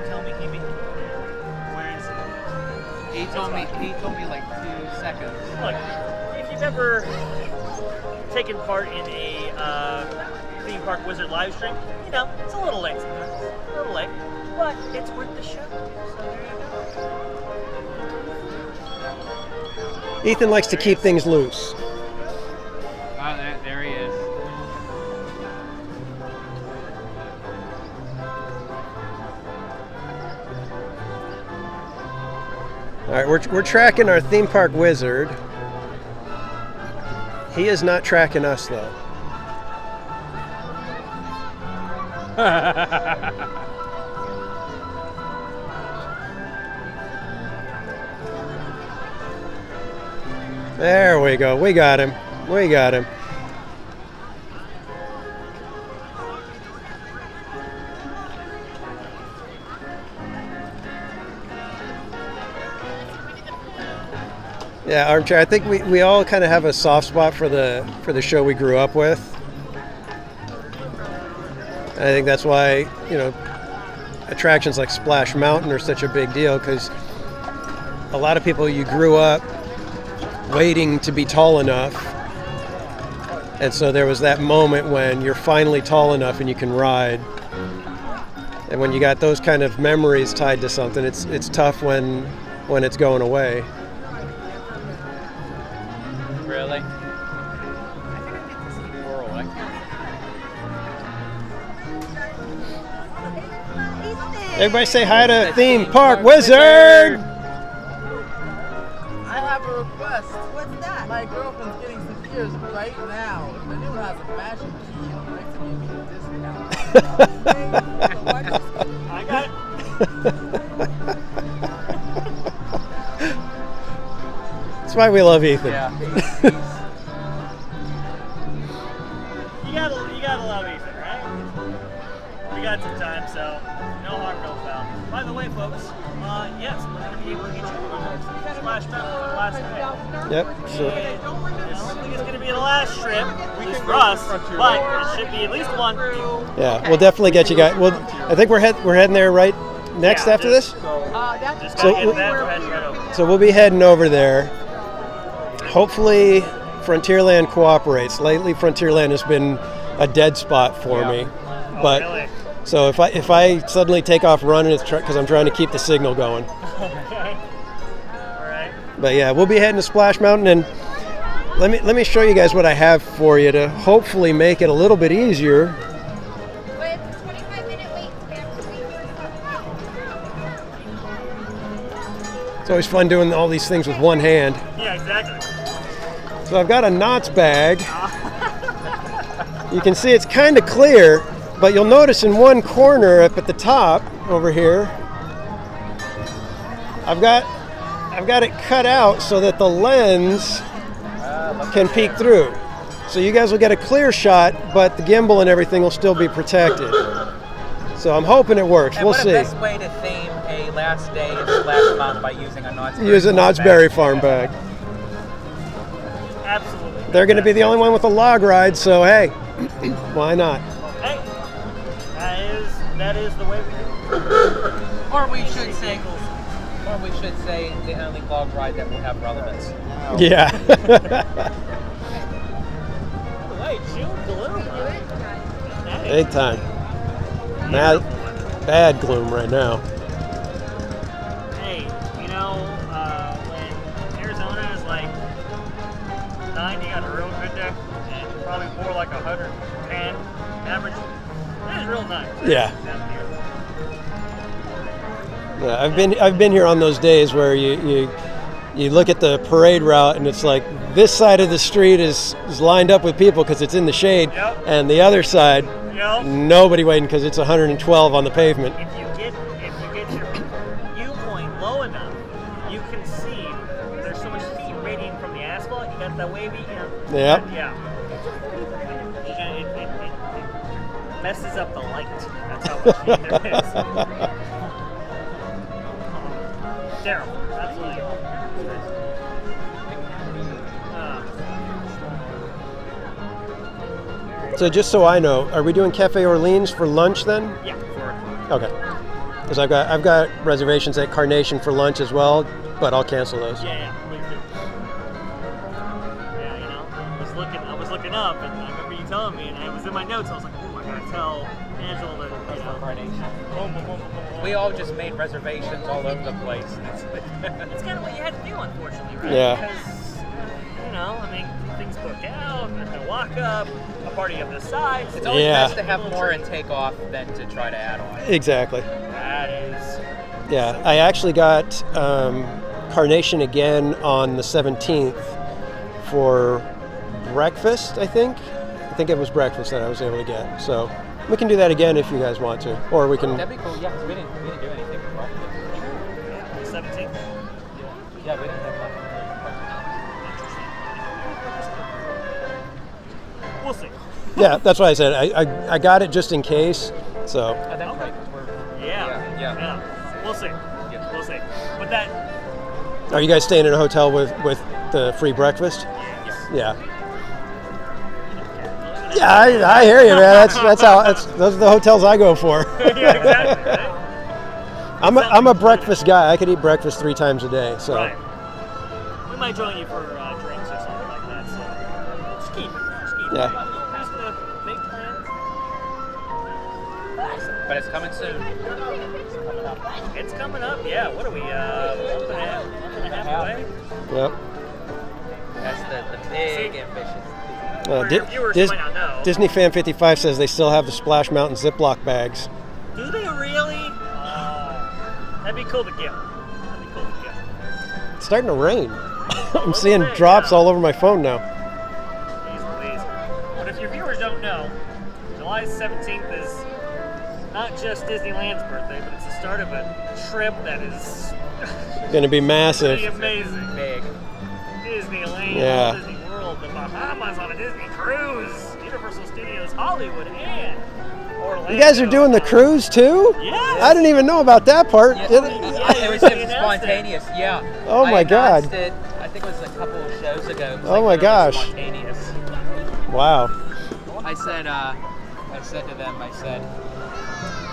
Tell me, Kimmy, where is it? He told me like 2 seconds. Look, if you've ever taken part in a theme park wizard live stream, you know, it's a little late sometimes. A little late. But it's worth the show. So there you go. Ethan likes to keep things loose. Oh, there he is. All right, we're tracking our theme park wizard. He is not tracking us though. There we go. We got him. We got him. Yeah, Armchair. I think we all kind of have a soft spot for the show we grew up with. I think that's why, you know, attractions like Splash Mountain are such a big deal, because a lot of people, you grew up waiting to be tall enough, and so there was that moment when you're finally tall enough and you can ride. And when you got those kind of memories tied to something, it's tough when it's going away. Really? Everybody say hi to Theme Park Wizard! I have a request. What's that? My girlfriend's getting some ears right now. If anyone has a magic key, I'd like to give you a discount. I got it. That's why we love Ethan. Yeah. You gotta love Ethan, right? We got some time, so no harm, no foul. By the way, folks, yes, we're gonna be able to get you on Splash Mountain for the last night. Yep. So, I don't think it's gonna be the last trip, at least for us, but it should be at least one for you. yeah, we'll definitely get you guys. Well, I think we're heading there right next Yeah, after just- this. Just So gotta we- get that, we're heading right over. So we'll be heading over there. Hopefully, Frontierland cooperates. Lately, Frontierland has been a dead spot for me. But Really? so if I suddenly take off running, it's because I'm trying to keep the signal going. Okay. All right. But yeah, we'll be heading to Splash Mountain, and let me show you guys what I have for you to hopefully make it a little bit easier. But it's a 25-minute wait, so we have to wait for It's always fun doing all these things with one hand. Yeah, exactly. So I've got a knots bag. You can see it's kind of clear, but you'll notice in one corner up at the top over here, I've got it cut out so that the lens can peek through. So you guys will get a clear shot, but the gimbal and everything will still be protected. So I'm hoping it works. And We'll what see. a best way to theme a last day in Splash Mountain by using a Knott's Berry Use a Knott's bag. Berry Farm bag. Absolutely. They're going to be the only one with a log ride, so hey, why not? Hey, that is the way we do it. Or we should say the only log ride that will have relevance. Yeah. By the way, June gloom. Nice. Big time. Bad gloom right now. Hey, you know, when Arizona is like 90 on a real good day, and probably more like 110 average, that is real nice. Yeah. Down here. Yeah, I've been here on those days where you look at the parade route and it's like this side of the street is lined up with people because it's in the shade, Yep. and the other side, Yep. nobody waiting because it's 112 on the pavement. If you get your viewpoint low enough, you can see there's so much heat radiating from the asphalt. You got that wavy, you know. Yep. Yeah. It messes up the light. That's how much heat there is. Terrible. Absolutely. So just so I know, are we doing Cafe Orleans for lunch then? Yeah. Okay. Because I've got reservations at Carnation for lunch as well, but I'll cancel those. Yeah, please do. Yeah, you know, I was looking up, and I remember you telling me, and it was in my notes. I was like, oh, I gotta tell Angela that, you know, Carnation. Boom, boom, boom, boom, boom. We all just made reservations all over the place. It's kind of what you had to do, unfortunately, right? Yeah. Because, you know, I mean, things book out, there's no walk up, a party of the sides. It's always best to have more and take off than to try to add on. Exactly. That is. Yeah, I actually got Carnation again on the 17th for breakfast, I think. I think it was breakfast that I was able to get. So we can do that again if you guys want to. Or we can... That'd be cool, yeah, because we didn't do anything for breakfast. The 17th? Yeah, we didn't have nothing. We'll see. Yeah, that's what I said. I got it just in case. So... Oh, that's right, 'cause we're... Yeah. We'll see. Yeah. We'll see. But that... Are you guys staying in a hotel with the free breakfast? Yes. Yeah. Yeah, I hear you, man. Those are the hotels I go for. Yeah, exactly. Right? I'm a breakfast guy. I could eat breakfast 3 times a day. So. Right. We might join you for drinks or something like that. So just keep it. Yeah. Just make plans. But it's coming soon. It's coming up. Yeah. What are we? Month and a half away. Yep. That's the big ambition. For your viewers who might not know. Disney Fan 55 says they still have the Splash Mountain Ziploc bags. Do they really? That'd be cool to get. It's starting to rain. I'm seeing drops all over my phone now. Please. But if your viewers don't know, July 17th is not just Disneyland's birthday, but it's the start of a trip that is Going to be massive. pretty amazing. Big. Disneyland, Yeah. Disney World, the Bahamas on a Disney cruise, Universal Studios Hollywood, and Orlando. You guys are doing the cruise too? Yes. I didn't even know about that part. Yeah, Did it it? was announced spontaneous, yeah. Oh my God. I announced it, I think it was a couple of shows ago. It was Oh my literally gosh. Spontaneous. Wow. I said to them,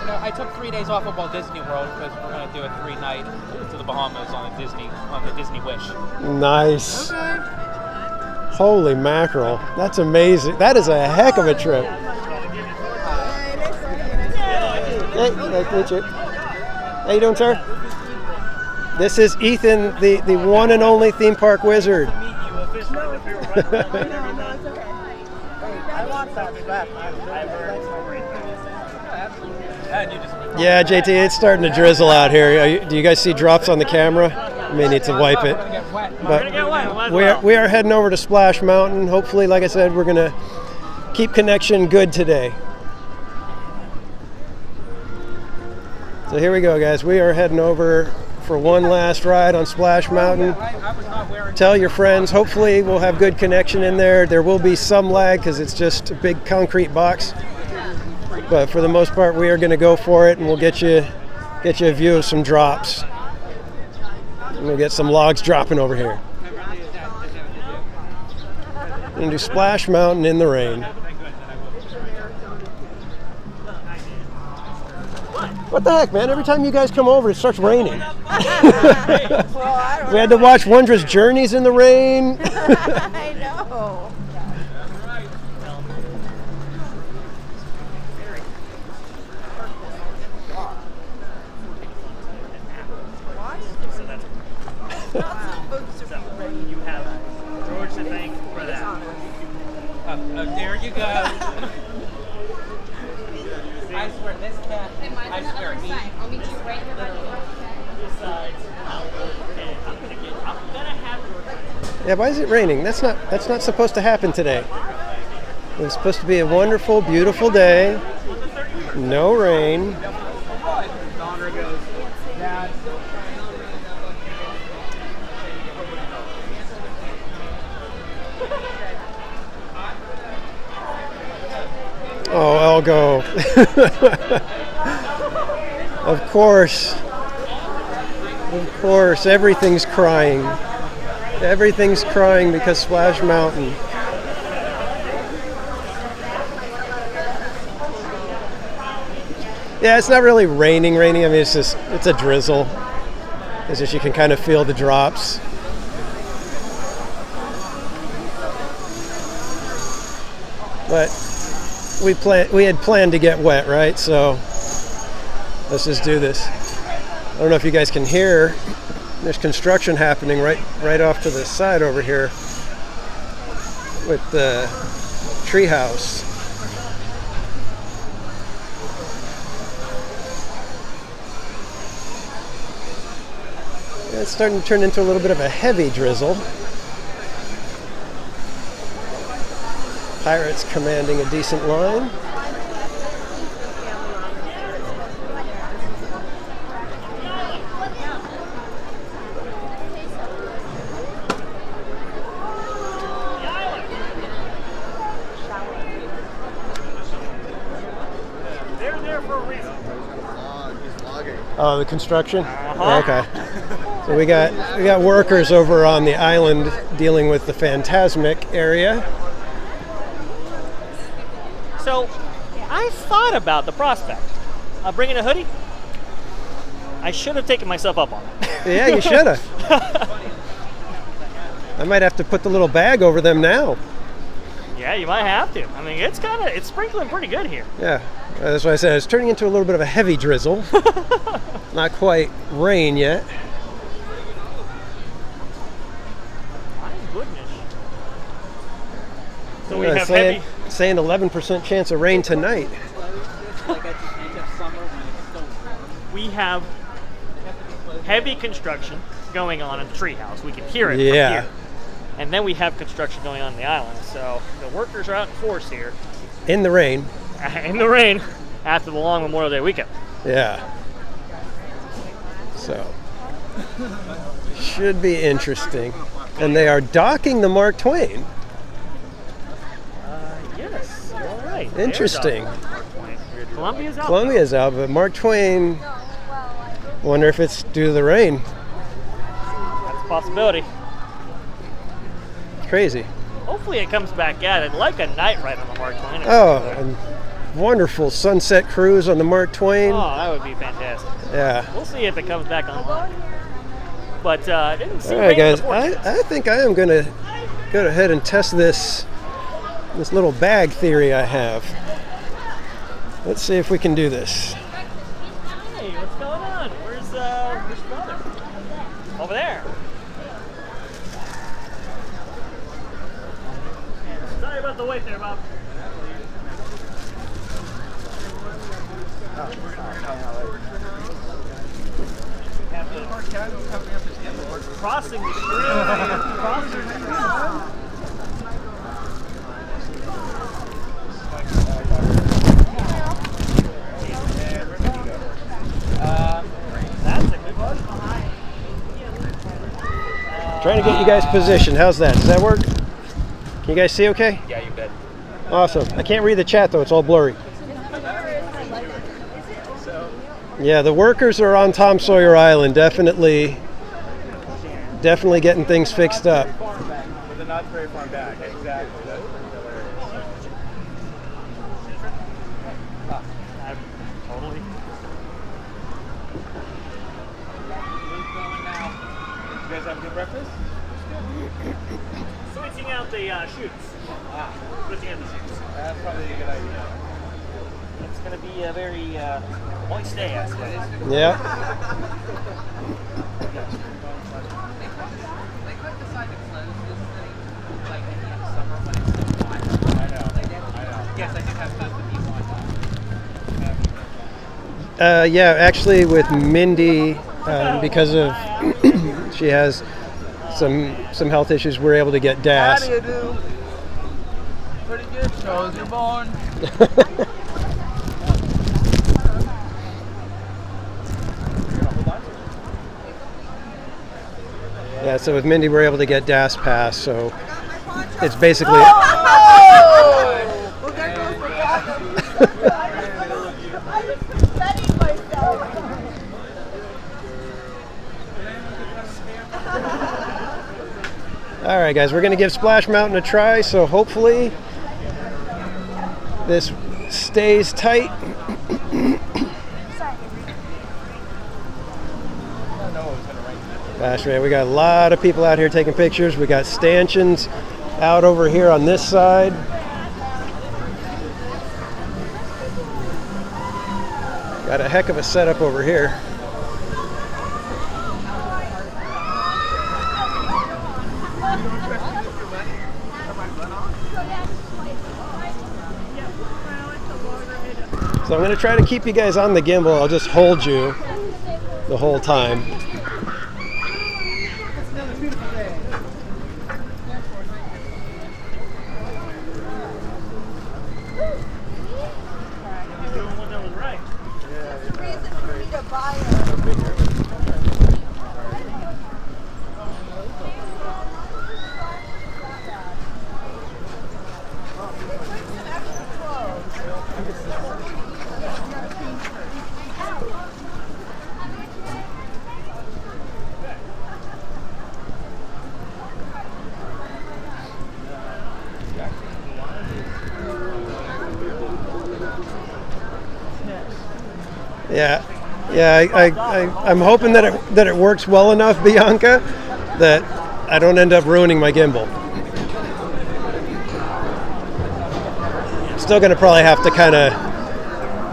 you know, I took 3 days off of Walt Disney World because we're going to do a 3-night to the Bahamas on the Disney Wish. Nice. Holy mackerel. That's amazing. That is a heck of a trip. Hey, nice to meet you. How you doing, sir? This is Ethan, the one and only theme park wizard. Yeah, JT, it's starting to drizzle out here. Do you guys see drops on the camera? I may need to wipe it. But we are heading over to Splash Mountain. Hopefully, like I said, we're going to keep connection good today. So here we go, guys. We are heading over for one last ride on Splash Mountain. Tell your friends. Hopefully, we'll have good connection in there. There will be some lag because it's just a big concrete box. But for the most part, we are going to go for it, and we'll get you a view of some drops. And we'll get some logs dropping over here. We're going to do Splash Mountain in the rain. What the heck, man? Every time you guys come over, it starts raining. We had to watch Wondrous Journeys in the rain. I know. You have George to thank for that. There you go. I swear, this cat, I swear, I'll meet you right here by the door. Besides, I'm gonna have George. Yeah, why is it raining? That's not supposed to happen today. It's supposed to be a wonderful, beautiful day. No rain. Oh, Elgo. Of course. Of course, everything's crying. Everything's crying because Splash Mountain. Yeah, it's not really raining. I mean, it's a drizzle. It's just you can kind of feel the drops. But we had planned to get wet, right? So let's just do this. I don't know if you guys can hear. There's construction happening right off to the side over here with the treehouse. It's starting to turn into a little bit of a heavy drizzle. Pirates commanding a decent line. They're there for a reason. Oh, the construction? Okay. So we got workers over on the island dealing with the Phantasmic area. So, I thought about the prospect of bringing a hoodie. I should have taken myself up on it. Yeah, you should have. I might have to put the little bag over them now. Yeah, you might have to. I mean, it's sprinkling pretty good here. Yeah, that's why I said it's turning into a little bit of a heavy drizzle. Not quite rain yet. My goodness. So we Yeah, have saying heavy. 11% chance of rain tonight. We have heavy construction going on in the treehouse. We can hear it Yeah. from here. And then we have construction going on in the island. So the workers are out in force here. In the rain. In the rain after the long Memorial Day weekend. Yeah. So, should be interesting. And they are docking the Mark Twain. Yes, you're all right. Interesting. Columbia's out. Columbia's out, but Mark Twain, wonder if it's due to the rain. That's a possibility. Crazy. Hopefully it comes back at it. Like a night ride on the Mark Twain. Oh, and wonderful sunset cruise on the Mark Twain. Oh, that would be fantastic. Yeah. We'll see if it comes back online. But it didn't seem All right, rain in guys. the forecast. I think I am going to go ahead and test this little bag theory I have. Let's see if we can do this. Hey, what's going on? Where's brother? Over there. Sorry about the wait there, Bob. Crossing the street. Crossing the street. That's a good one. Trying to get you guys positioned. How's that? Does that work? Can you guys see okay? Yeah, you bet. Awesome. I can't read the chat though. It's all blurry. Yeah, the workers are on Tom Sawyer Island. Definitely getting things fixed up. But they're not very far back. Exactly. Totally. You guys have a good breakfast? Switching out the chutes. Switching out the chutes. That's probably a good idea. It's going to be a very moist day, I suppose. Yeah. Yeah, actually with Mindy, because of she has some health issues, we're able to get DAS. How do you do? Pretty good. Shows you're born. Yeah, so with Mindy, we're able to get DAS pass, so it's basically. Oh! Well, there goes the bottom. I was setting myself. right, guys, we're going to give Splash Mountain a try, so hopefully this stays tight. Gosh, man, we got a lot of people out here taking pictures. We got stanchions out over here on this side. Got a heck of a setup over here. So I'm going to try to keep you guys on the gimbal. I'll just hold you the whole time. I'm hoping that it works well enough, Bianca, that I don't end up ruining my gimbal. Still going to probably have to kind of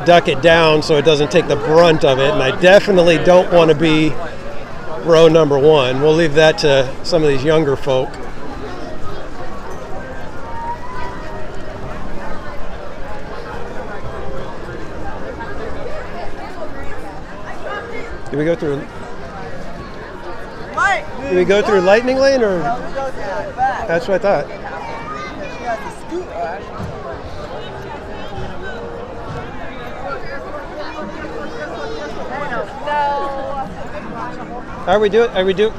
duck it down so it doesn't take the brunt of it, and I definitely don't want to be row number one. We'll leave that to some of these younger folk. Do we go through? Do we go through Lightning Lane, or? That's what I thought.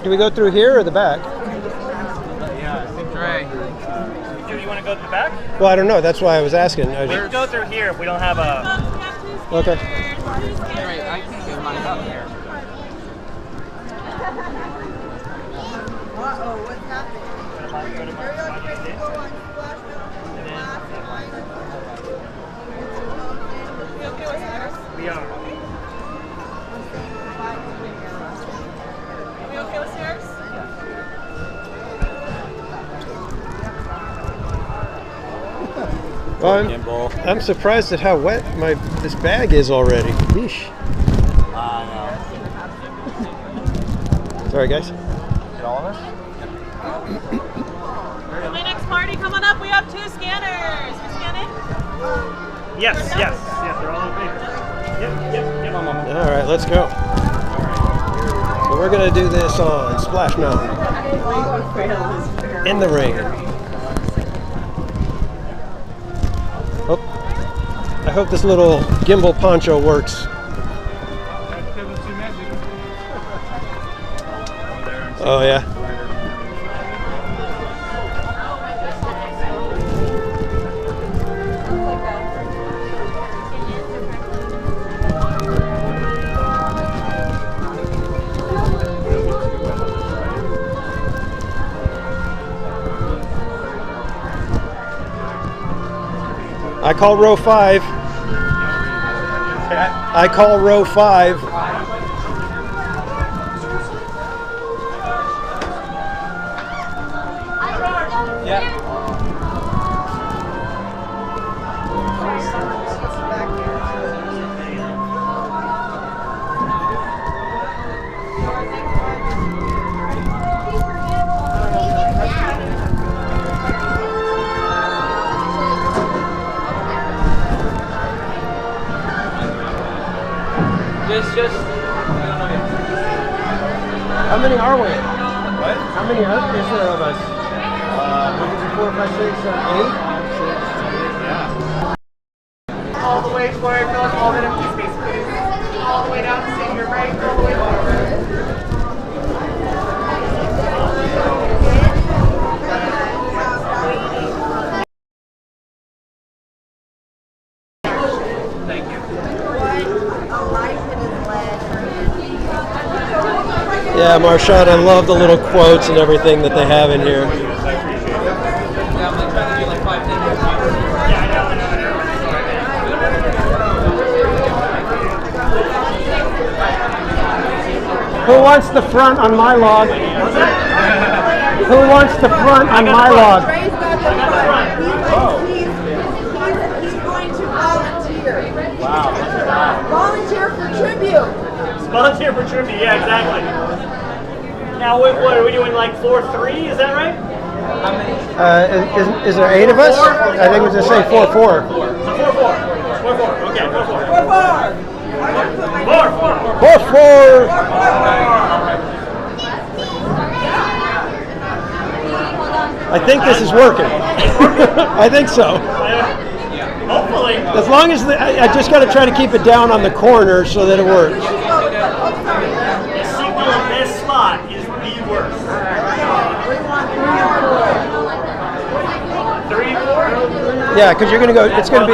Do we go through here or the back? Yeah, I think right. Do you want to go to the back? Well, I don't know. That's why I was asking. We can go through here if we don't have a. Okay. I can't get mine up here. Uh-oh, what's happening? We are. Are we okay with stairs? Well, I'm surprised at how wet this bag is already. Yeesh. Sorry, guys. All of us? For my next party, come on up. We have 2 scanners. We scan it? Yes, they're all over here. Yep. All right, let's go. So we're gonna do this on Splash Mountain in the rain. I hope this little gimbal poncho works. Oh yeah. I call row 5. I call row 5. Yeah. Just. How many are we? What? How many is there of us? 1, 2, 3, 4, 5, 6, 7, 8. Yeah. All the way forward, fill up all that empty space, please. All the way down, stay your right, all the way forward. Thank you. Yeah, Marshawn, I love the little quotes and everything that they have in here. Who wants the front on my log? Who wants the front on my log? Trey's got the front. He's going to volunteer. Wow. Volunteer for tribute. Volunteer for tribute, yeah, exactly. Now, what are we doing, like 4-3, is that right? Is there 8 of us? I think it was just say 4-4. So 4-4. 4-4, okay, 4-4. 4-4. I think this is working. I think so. Hopefully. As long as I just got to try to keep it down on the corner so that it works. The signal in this spot is the worst. 3-4? Yeah, because you're going to go, it's going to be,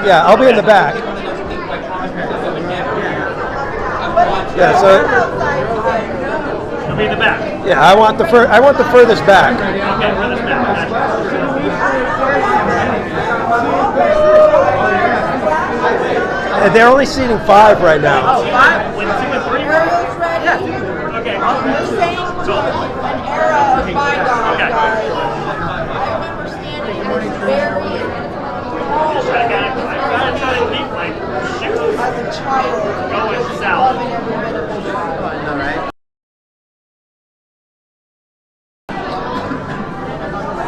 yeah, I'll be in the back. Yeah, so. You'll be in the back. Yeah, I want the furthest back. Okay, furthest back. They're only seating 5 right now. Oh, 5? With 2 and 3? Yeah. Okay. You're saying an era of bygone, guys. I remember standing in this very tall I gotta try to keep my shoes as a child, going south. loving every bit of it.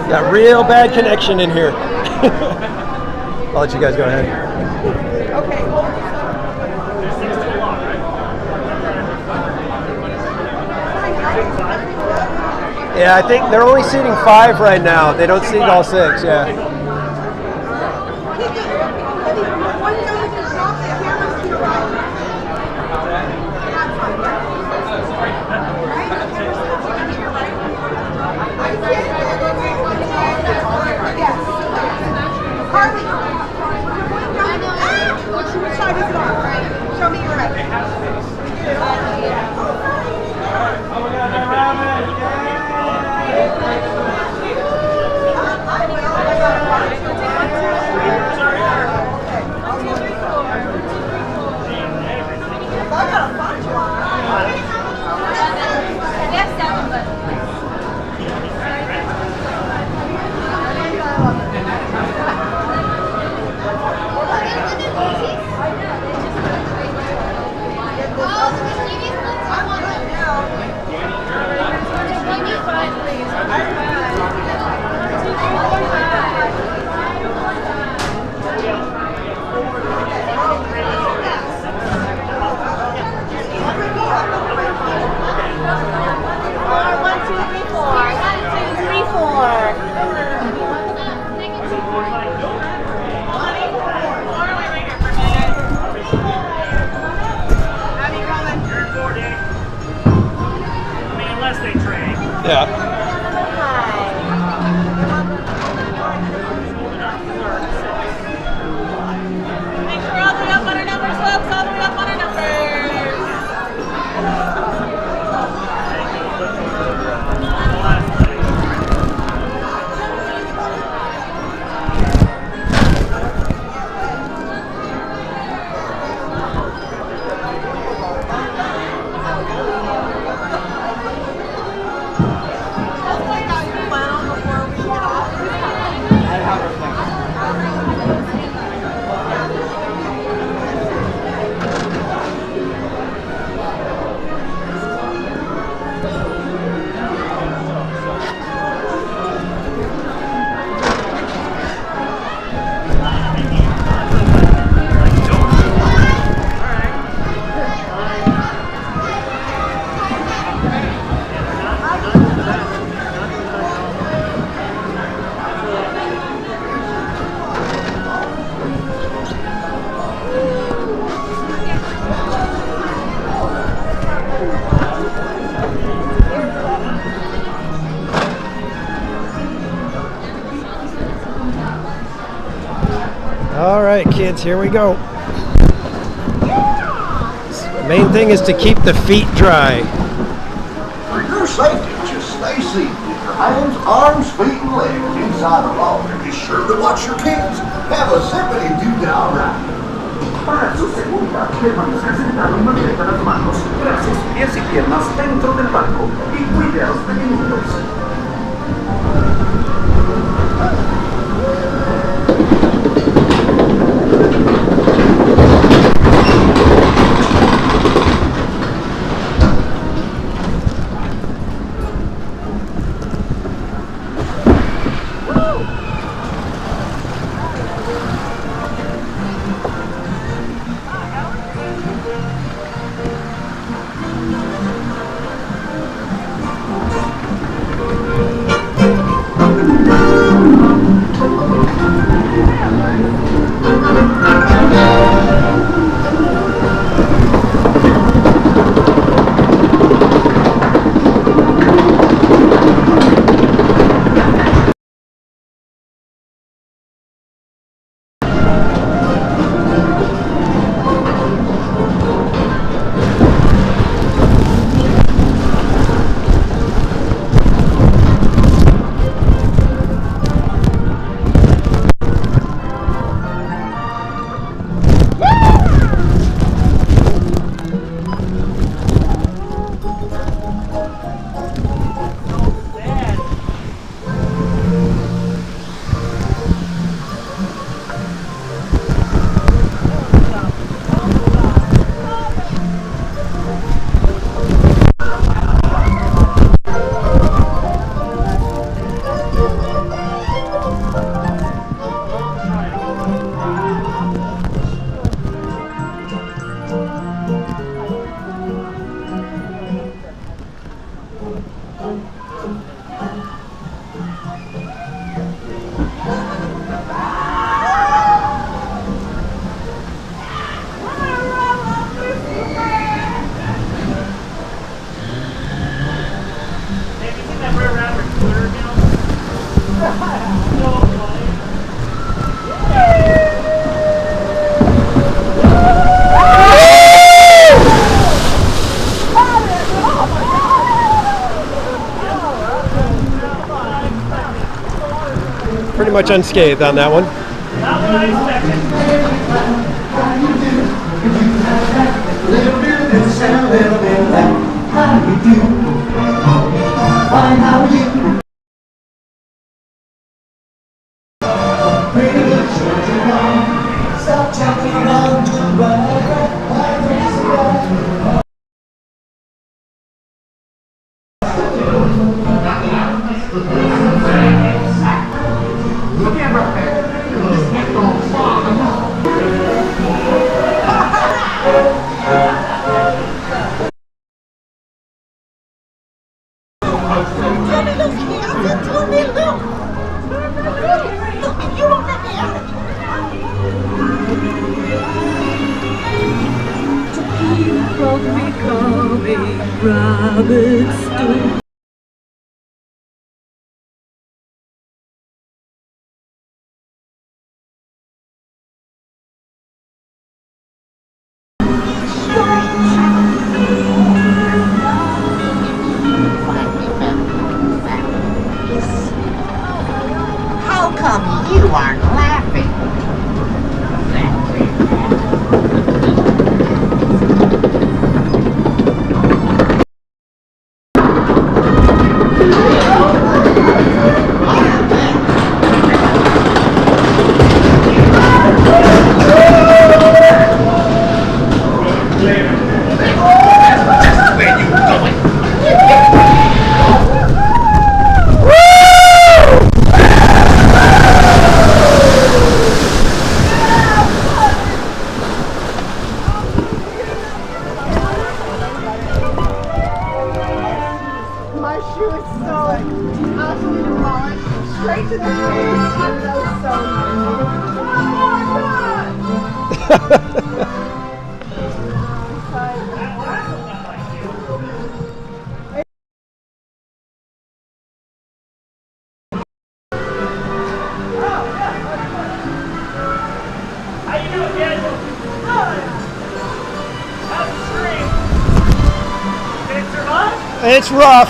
Got real bad connection in here. I'll let you guys go ahead. Okay, hold this up. There's 6 to a lot, right? Yeah, I think they're only seating 5 right now. They don't seat all 6, yeah. Which side is it on? Show me your right. Yeah. Make sure all the way up on our numbers, folks. All the way up on our numbers. All right, kids, here we go. The main thing is to keep the feet dry. For your safety, just stay seated with your hands, arms, feet, and legs inside the log. And be sure to watch your kids. Have a zippity-doo-dah ride. Para su seguridad, permanezca sentado y mantenga las manos, brazos, pies y piernas dentro del barco y cuide a los pequeñitos. Pretty much unscathed on that one. Not what I expected. How come you aren't laughing? It's rough.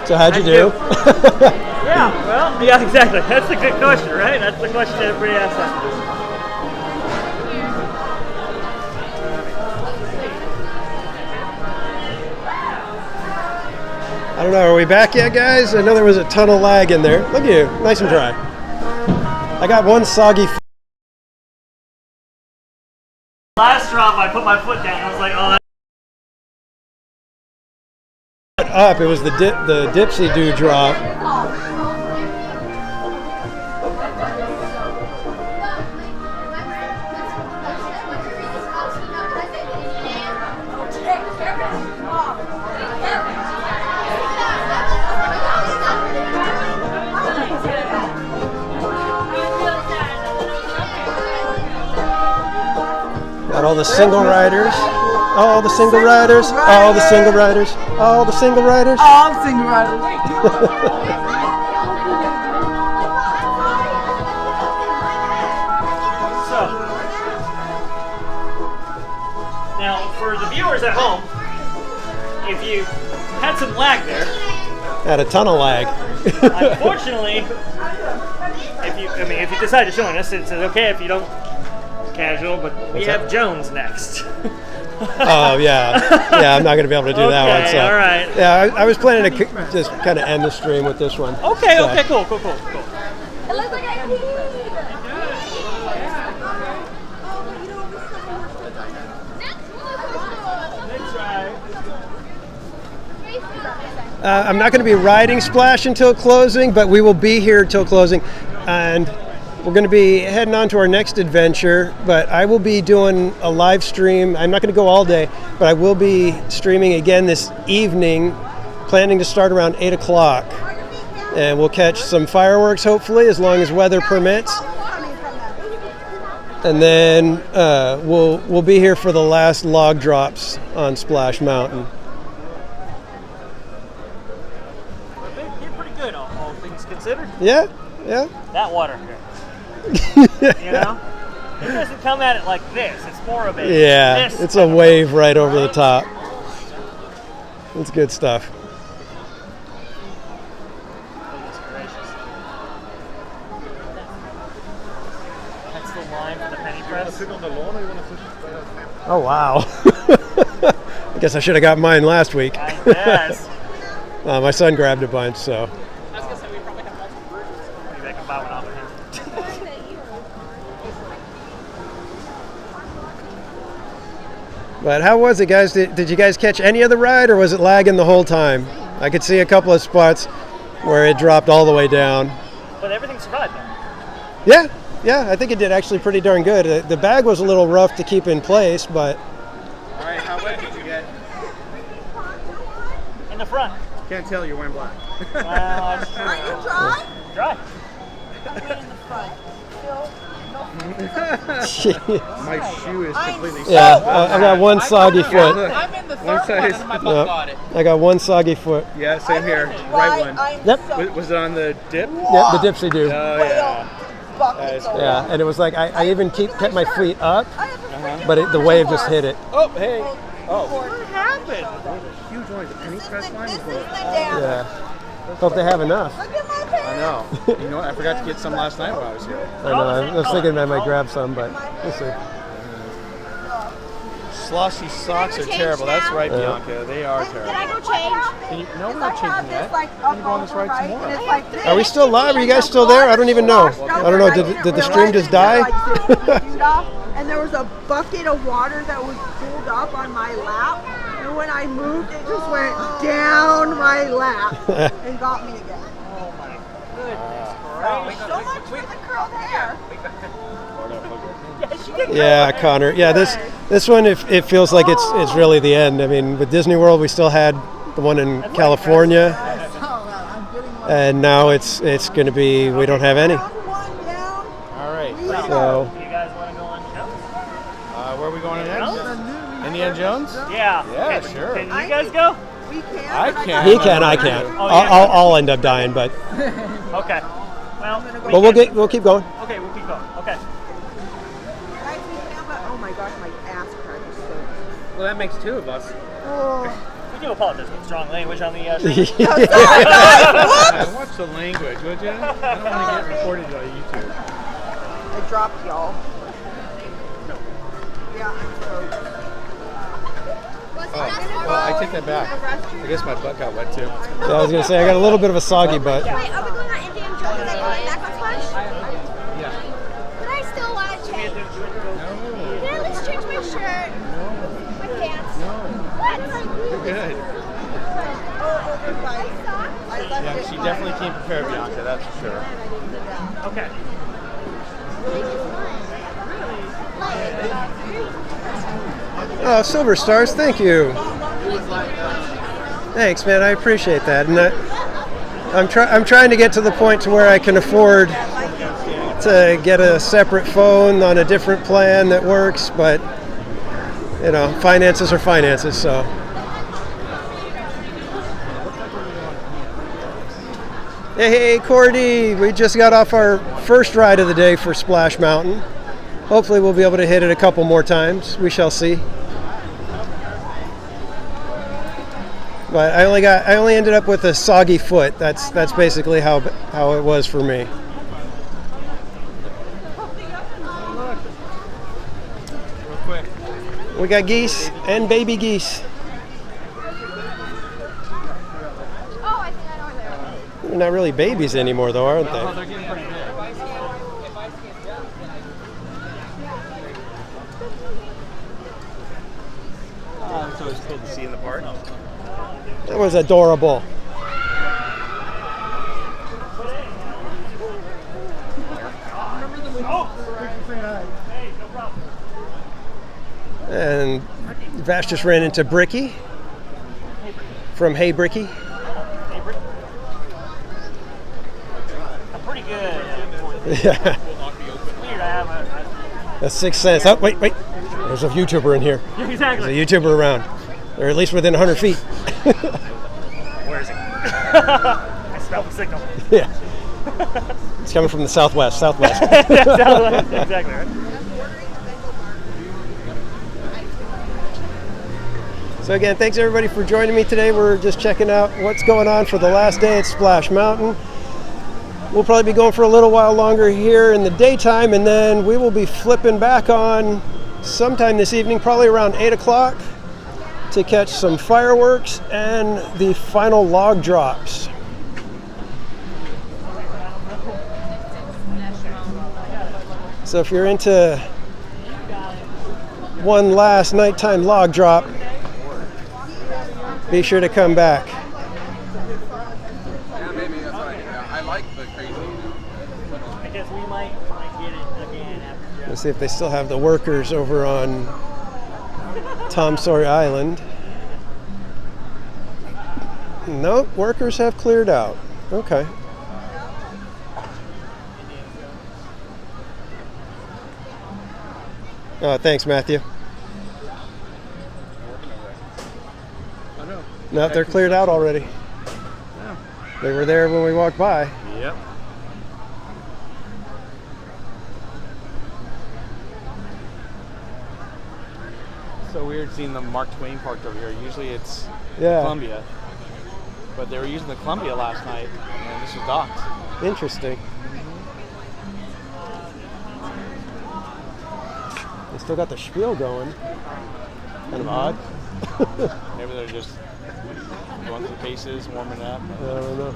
So how'd you do? Yeah, well, yeah, exactly. That's a good question, right? That's the question everybody asks that. I don't know, are we back yet, guys? I know there was a ton of lag in there. Look at you, nice and dry. I got one soggy Last drop, I put my foot down. I was like, oh, that's up. It was the Dipsy Doo drop. Got all the single riders. All the single riders. All the single riders. All the single riders. All the single riders. So, now for the viewers at home, if you had some lag there, Had a ton of lag. unfortunately, if you decide to join us, it's okay if you don't casual, but we have Jones next. Oh yeah, I'm not going to be able to do that one. So all right. Yeah, I was planning to just kind of end the stream with this one. Okay, so. okay, cool. It looks like I I'm not going to be riding Splash until closing, but we will be here till closing, and we're going to be heading on to our next adventure. But I will be doing a live stream. I'm not going to go all day, but I will be streaming again this evening, planning to start around 8 o'clock. And we'll catch some fireworks, hopefully, as long as weather permits. And then we'll be here for the last log drops on Splash Mountain. You're pretty good, all things considered. Yeah. That water here. You know? It doesn't come at it like this. It's more of a this it's a wave right over the top. It's good stuff. Goodness gracious. That's the line for the penny press. Oh wow. I guess I should have got mine last week. I guess. My son grabbed a bunch, so. I was going to say, we probably have multiple bruises. Maybe I can buy one off of him. But how was it, guys? Did you guys catch any of the ride, or was it lagging the whole time? I could see a couple of spots where it dropped all the way down. But everything survived, though. Yeah, I think it did actually pretty darn good. The bag was a little rough to keep in place, but. All right, how wet did you get? In the front. Can't tell, you're wearing black. Well, that's true. Are you dry? Dry. I'm good in the front. Phil, My shoe is completely Yeah, soaked. I got one soggy foot. I'm in the third One one size. and my butt got it. I got one soggy foot. Yeah, same here. Right one. Yep. Was it on the dip? Yep, the dipsy do. Oh, yeah. That is cool. Yeah, and it was like I even kept my feet up, but the wave just hit it. Oh, hey. Oh. What happened? Huge one. The penny press line is going. Yeah. Hope they have enough. I know. You know what? I forgot to get some last night while I was here. I know. I was thinking I might grab some, but we'll see. Sloshy socks are terrible. That's right, Yeah. Bianca. They are terrible. Can I go change? Can you, no, we're not changing that. Can you go on this ride some more? Are we still live? Are you guys still there? I don't even know. I don't know. Did the stream just die? And there was a bucket of water that was pulled up on my lap. And when I moved, it just went down my lap and got me again. Oh my goodness. So much for the curled hair. Yeah, Connor. Yeah, this one it feels like it's really the end. I mean, with Disney World, we still had the one in California, and now it's going to be we don't have any. All right. So You guys want to go on show? Where are we going next? Indiana Jones? Yeah. Yeah, Can- sure. Can you guys go? We can. I can. he can, I can't. Oh, yeah. I'll end up dying, but Okay. Well, we'll keep going. Okay, we'll keep going. Okay. Oh my gosh, my ass crack is so. Well, that makes two of us. We do apologize for strong language on the show. Watch the language, would you? I don't want to get reported on YouTube. I dropped y'all. Yeah, I'm so. Well, I take that back. I guess my butt got wet too. Yeah, I was going to say I got a little bit of a soggy butt. Wait, are we going on Indiana Jones and then going back on Splash? Yeah. But I still want to change. Can I at least change my shirt? My pants? What? You're good. Yeah, she definitely came prepared, Bianca, that's for sure. Okay. Oh, Silver Stars, thank you. Thanks, man. I appreciate that. And I'm trying to get to the point to where I can afford to get a separate phone on a different plan that works, but you know, finances are finances, so. Hey, Cordy, we just got off our first ride of the day for Splash Mountain. Hopefully we'll be able to hit it a couple more times. We shall see. But I only ended up with a soggy foot. That's basically how it was for me. Real quick. We got geese and baby geese. Oh, I think I know where they are. They're not really babies anymore, though, aren't Oh, they? they're getting pretty big. It's always cool to see in the park. That was adorable. And Vash just ran into Bricky from Hey Bricky. I'm pretty good. Yeah. Weird, I have That's 6 cents. Oh, wait. There's a YouTuber in here. Exactly. There's a YouTuber around. Or at least within 100 feet. Where is he? I smell the signal. Yeah. It's coming from the southwest. Exactly, right? So again, thanks everybody for joining me today. We're just checking out what's going on for the last day at Splash Mountain. We'll probably be going for a little while longer here in the daytime, and then we will be flipping back on sometime this evening, probably around 8 o'clock, to catch some fireworks and the final log drops. So if you're into one last nighttime log drop, be sure to come back. Yeah, maybe that's right. Yeah, I like the crazy. Because we might get it again after. Let's see if they still have the workers over on Tom Sawyer Island. Nope, workers have cleared out. Okay. Oh, thanks, Matthew. I know. No, they're cleared out already. Yeah. They were there when we walked by. Yep. So weird seeing the Mark Twain parked over here. Usually it's Columbia. But they were using the Columbia last night, and this was docked. Interesting. They still got the spiel going. Kind of odd. Maybe they're just going through the paces, warming up. I don't know.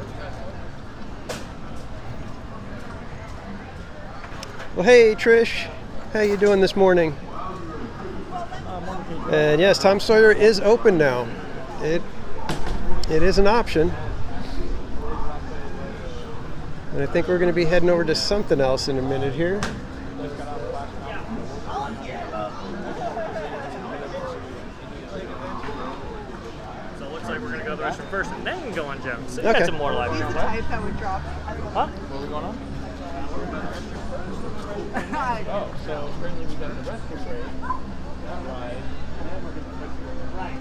Well, hey, Trish. How you doing this morning? And yes, Tom Sawyer is open now. It is an option. And I think we're going to be heading over to something else in a minute here. So it looks like we're going to go to the restroom first and then go on Gems. So you Okay. got some more live streams, right? That would drop. Huh? Where are we going on? Oh, so apparently we got the rescue rate. That ride. And then we're going to take you right.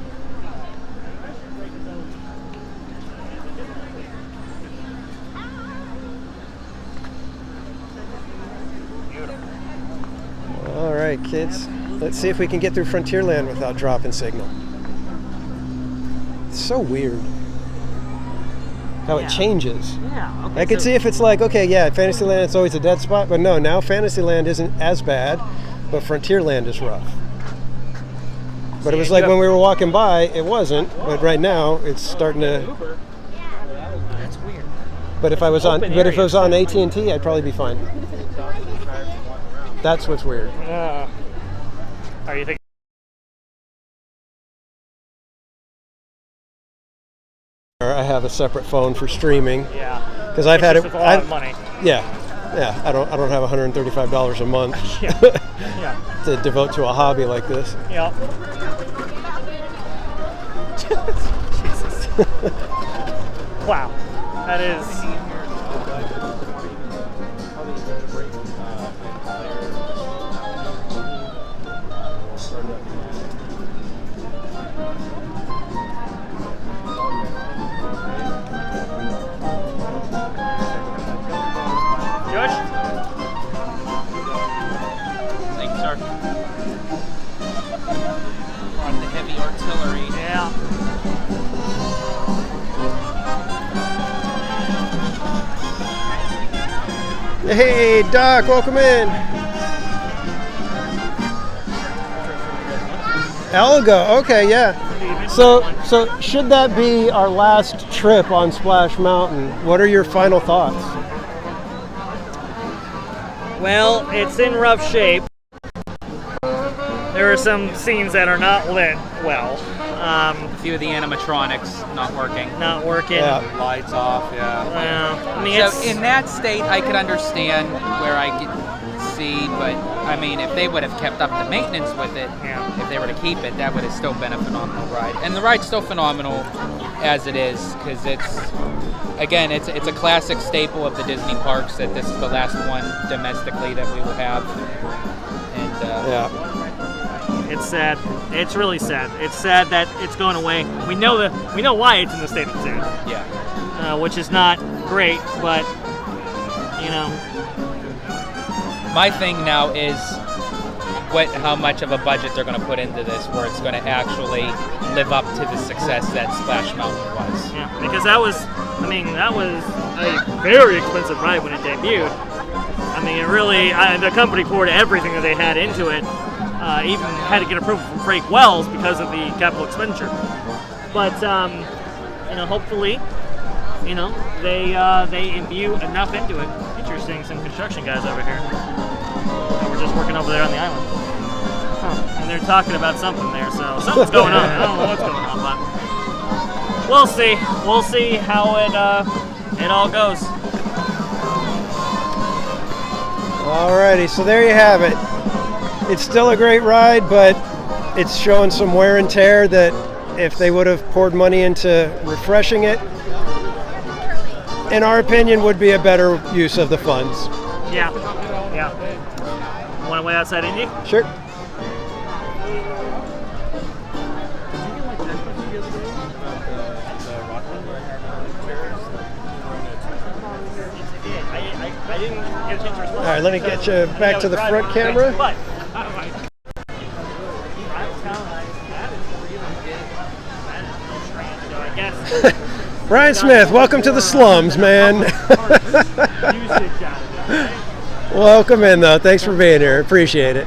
All right, kids. Let's see if we can get through Frontierland without dropping signal. It's so weird how it changes. Yeah. Okay, I could see if it's like, okay, yeah, Fantasyland, it's always a dead spot, but no, now Fantasyland isn't as bad, but Frontierland is rough. But it was like when we were walking by, it wasn't, but right now it's starting to. That's weird. But if I was on, Open but if it areas. was on AT&T, I'd probably be fine. That's what's weird. Are you thinking? I have a separate phone for streaming. Yeah. Because I've had it. With a lot of money. Yeah. I don't have $135 a month Yeah. to devote to a hobby like this. Yeah. Jesus. Wow. That is. Josh? Thanks, sir. On the heavy artillery. Yeah. Hey, Doc, welcome in. Elga, okay, yeah. So should that be our last trip on Splash Mountain? What are your final thoughts? Well, it's in rough shape. There are some scenes that are not lit well. A few of the animatronics not working. Not working. Lights off, Well, I mean, so in that state, I could understand where I could see, but I mean, if they would have kept up the maintenance with it, if they were to keep it, that would have still been a phenomenal ride. And the ride's still phenomenal as it is, because it's a classic staple of the Disney parks that this is the last one domestically that we will have. And it's sad. It's really sad. It's sad that it's going away. We know why it's in the state it's in. Yeah. Which is not great, but my thing now is how much of a budget they're going to put into this, where it's going to actually live up to the success that Splash Mountain was. Yeah, because that was a very expensive ride when it debuted. I mean, it really, the company poured everything that they had into it. Even had to get approval from Frank Wells because of the capital expenditure. But hopefully, they imbue enough into it. You're seeing some construction guys over here. We're just working over there on the island. And they're talking about something there, so something's going on. I don't know what's going on, but we'll see. We'll see how it all goes. Alrighty, so there you have it. It's still a great ride, but it's showing some wear and tear that if they would have poured money into refreshing it, in our opinion, would be a better use of the funds. Yeah. Want to wait outside Indy? Sure. All right, let me get you back to the front camera. But Brian Smith, welcome to the slums, man. Welcome in, though. Thanks for being here. Appreciate it.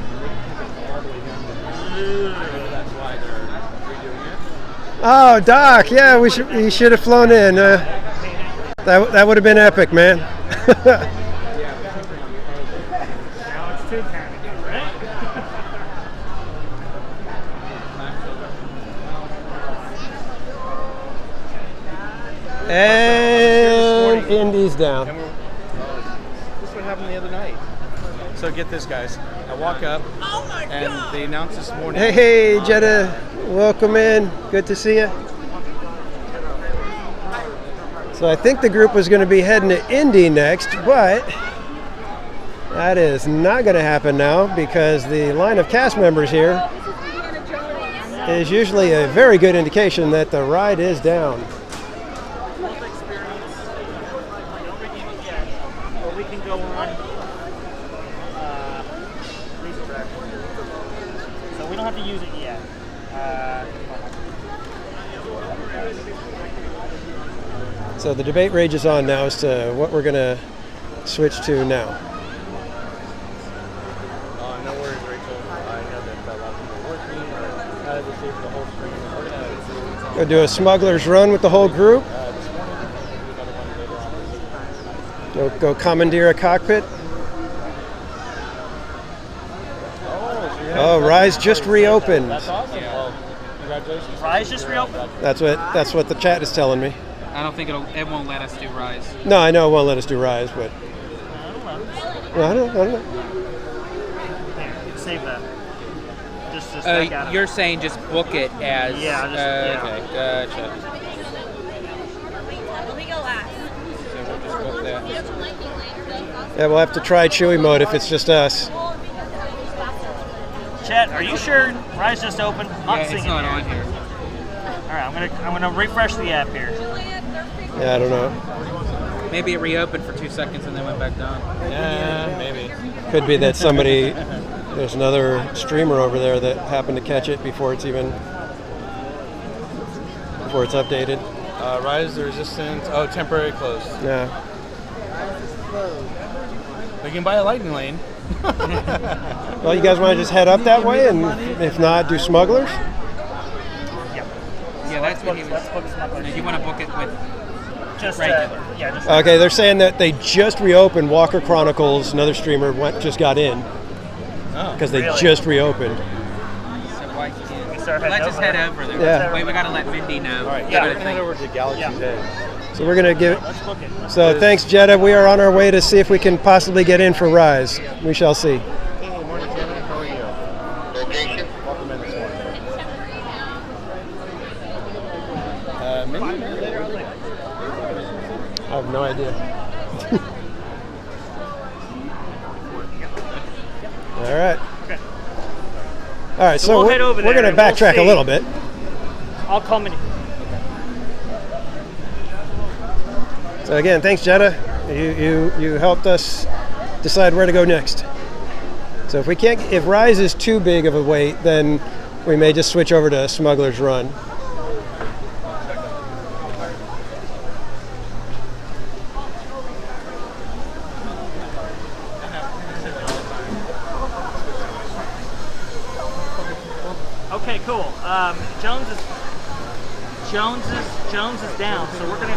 Oh, Doc, yeah, he should have flown in. That would have been epic, man. And Indy's down. This is what happened the other night. So get this, guys. I walk up, and they announced this morning. Hey, Jetta, welcome in. Good to see you. So I think the group was going to be heading to Indy next, but that is not going to happen now because the line of cast members here is usually a very good indication that the ride is down. So we don't have to use it yet. So the debate rages on now as to what we're going to switch to now. No worries, Rachel. I know that a lot of people are working. How to save the whole stream. We're going to Go do a smuggler's run with the whole group. this morning. We'll do another one later on. Go commandeer a cockpit. Oh, Rise just reopened. That's awesome. Well, congratulations. Rise just reopened? That's what the chat is telling me. I don't think it won't let us do Rise. No, I know it won't let us do Rise, but I don't know. Here, save that. Just back out of You're it. saying just book it as... Yeah, Okay, gotcha. Let me go last. So we'll just book that. Yeah, we'll have to try Chewy mode if it's just us. Chet, are you sure Rise just opened? I'm not seeing it's not it on here. All right, I'm gonna refresh the app here. Yeah, I don't know. Maybe it reopened for 2 seconds and then went back down. Yeah, maybe. Could be that there's another streamer over there that happened to catch it before it's updated. Rise the Resistance. Oh, temporary close. Yeah. We can buy a lightning lane. Well, you guys want to just head up that way, and if not, do smugglers? Yeah, that's what he was. You want to book it with just regular. Okay, they're saying that they just reopened Walker Chronicles. Another streamer just got in because they just reopened. So why can't we let's just head over there. Yeah. Wait, we got to let Mindy know. All right, Yeah. we're going to head over to Galaxy's Edge. So we're gonna give. Let's book it. So thanks, Jetta. We are on our way to see if we can possibly get in for Rise. We shall see. Hey, morning, Jenna. How are you? Location? Welcome in this morning. Maybe later. I have no idea. All right. Okay. All right. So we'll head over there we're gonna and we'll backtrack a see. little bit. I'll come in. So again, thanks, Jetta. You helped us decide where to go next. So if Rise is too big of a wait, then we may just switch over to Smuggler's Run. Okay, cool. Jones is down, so we're gonna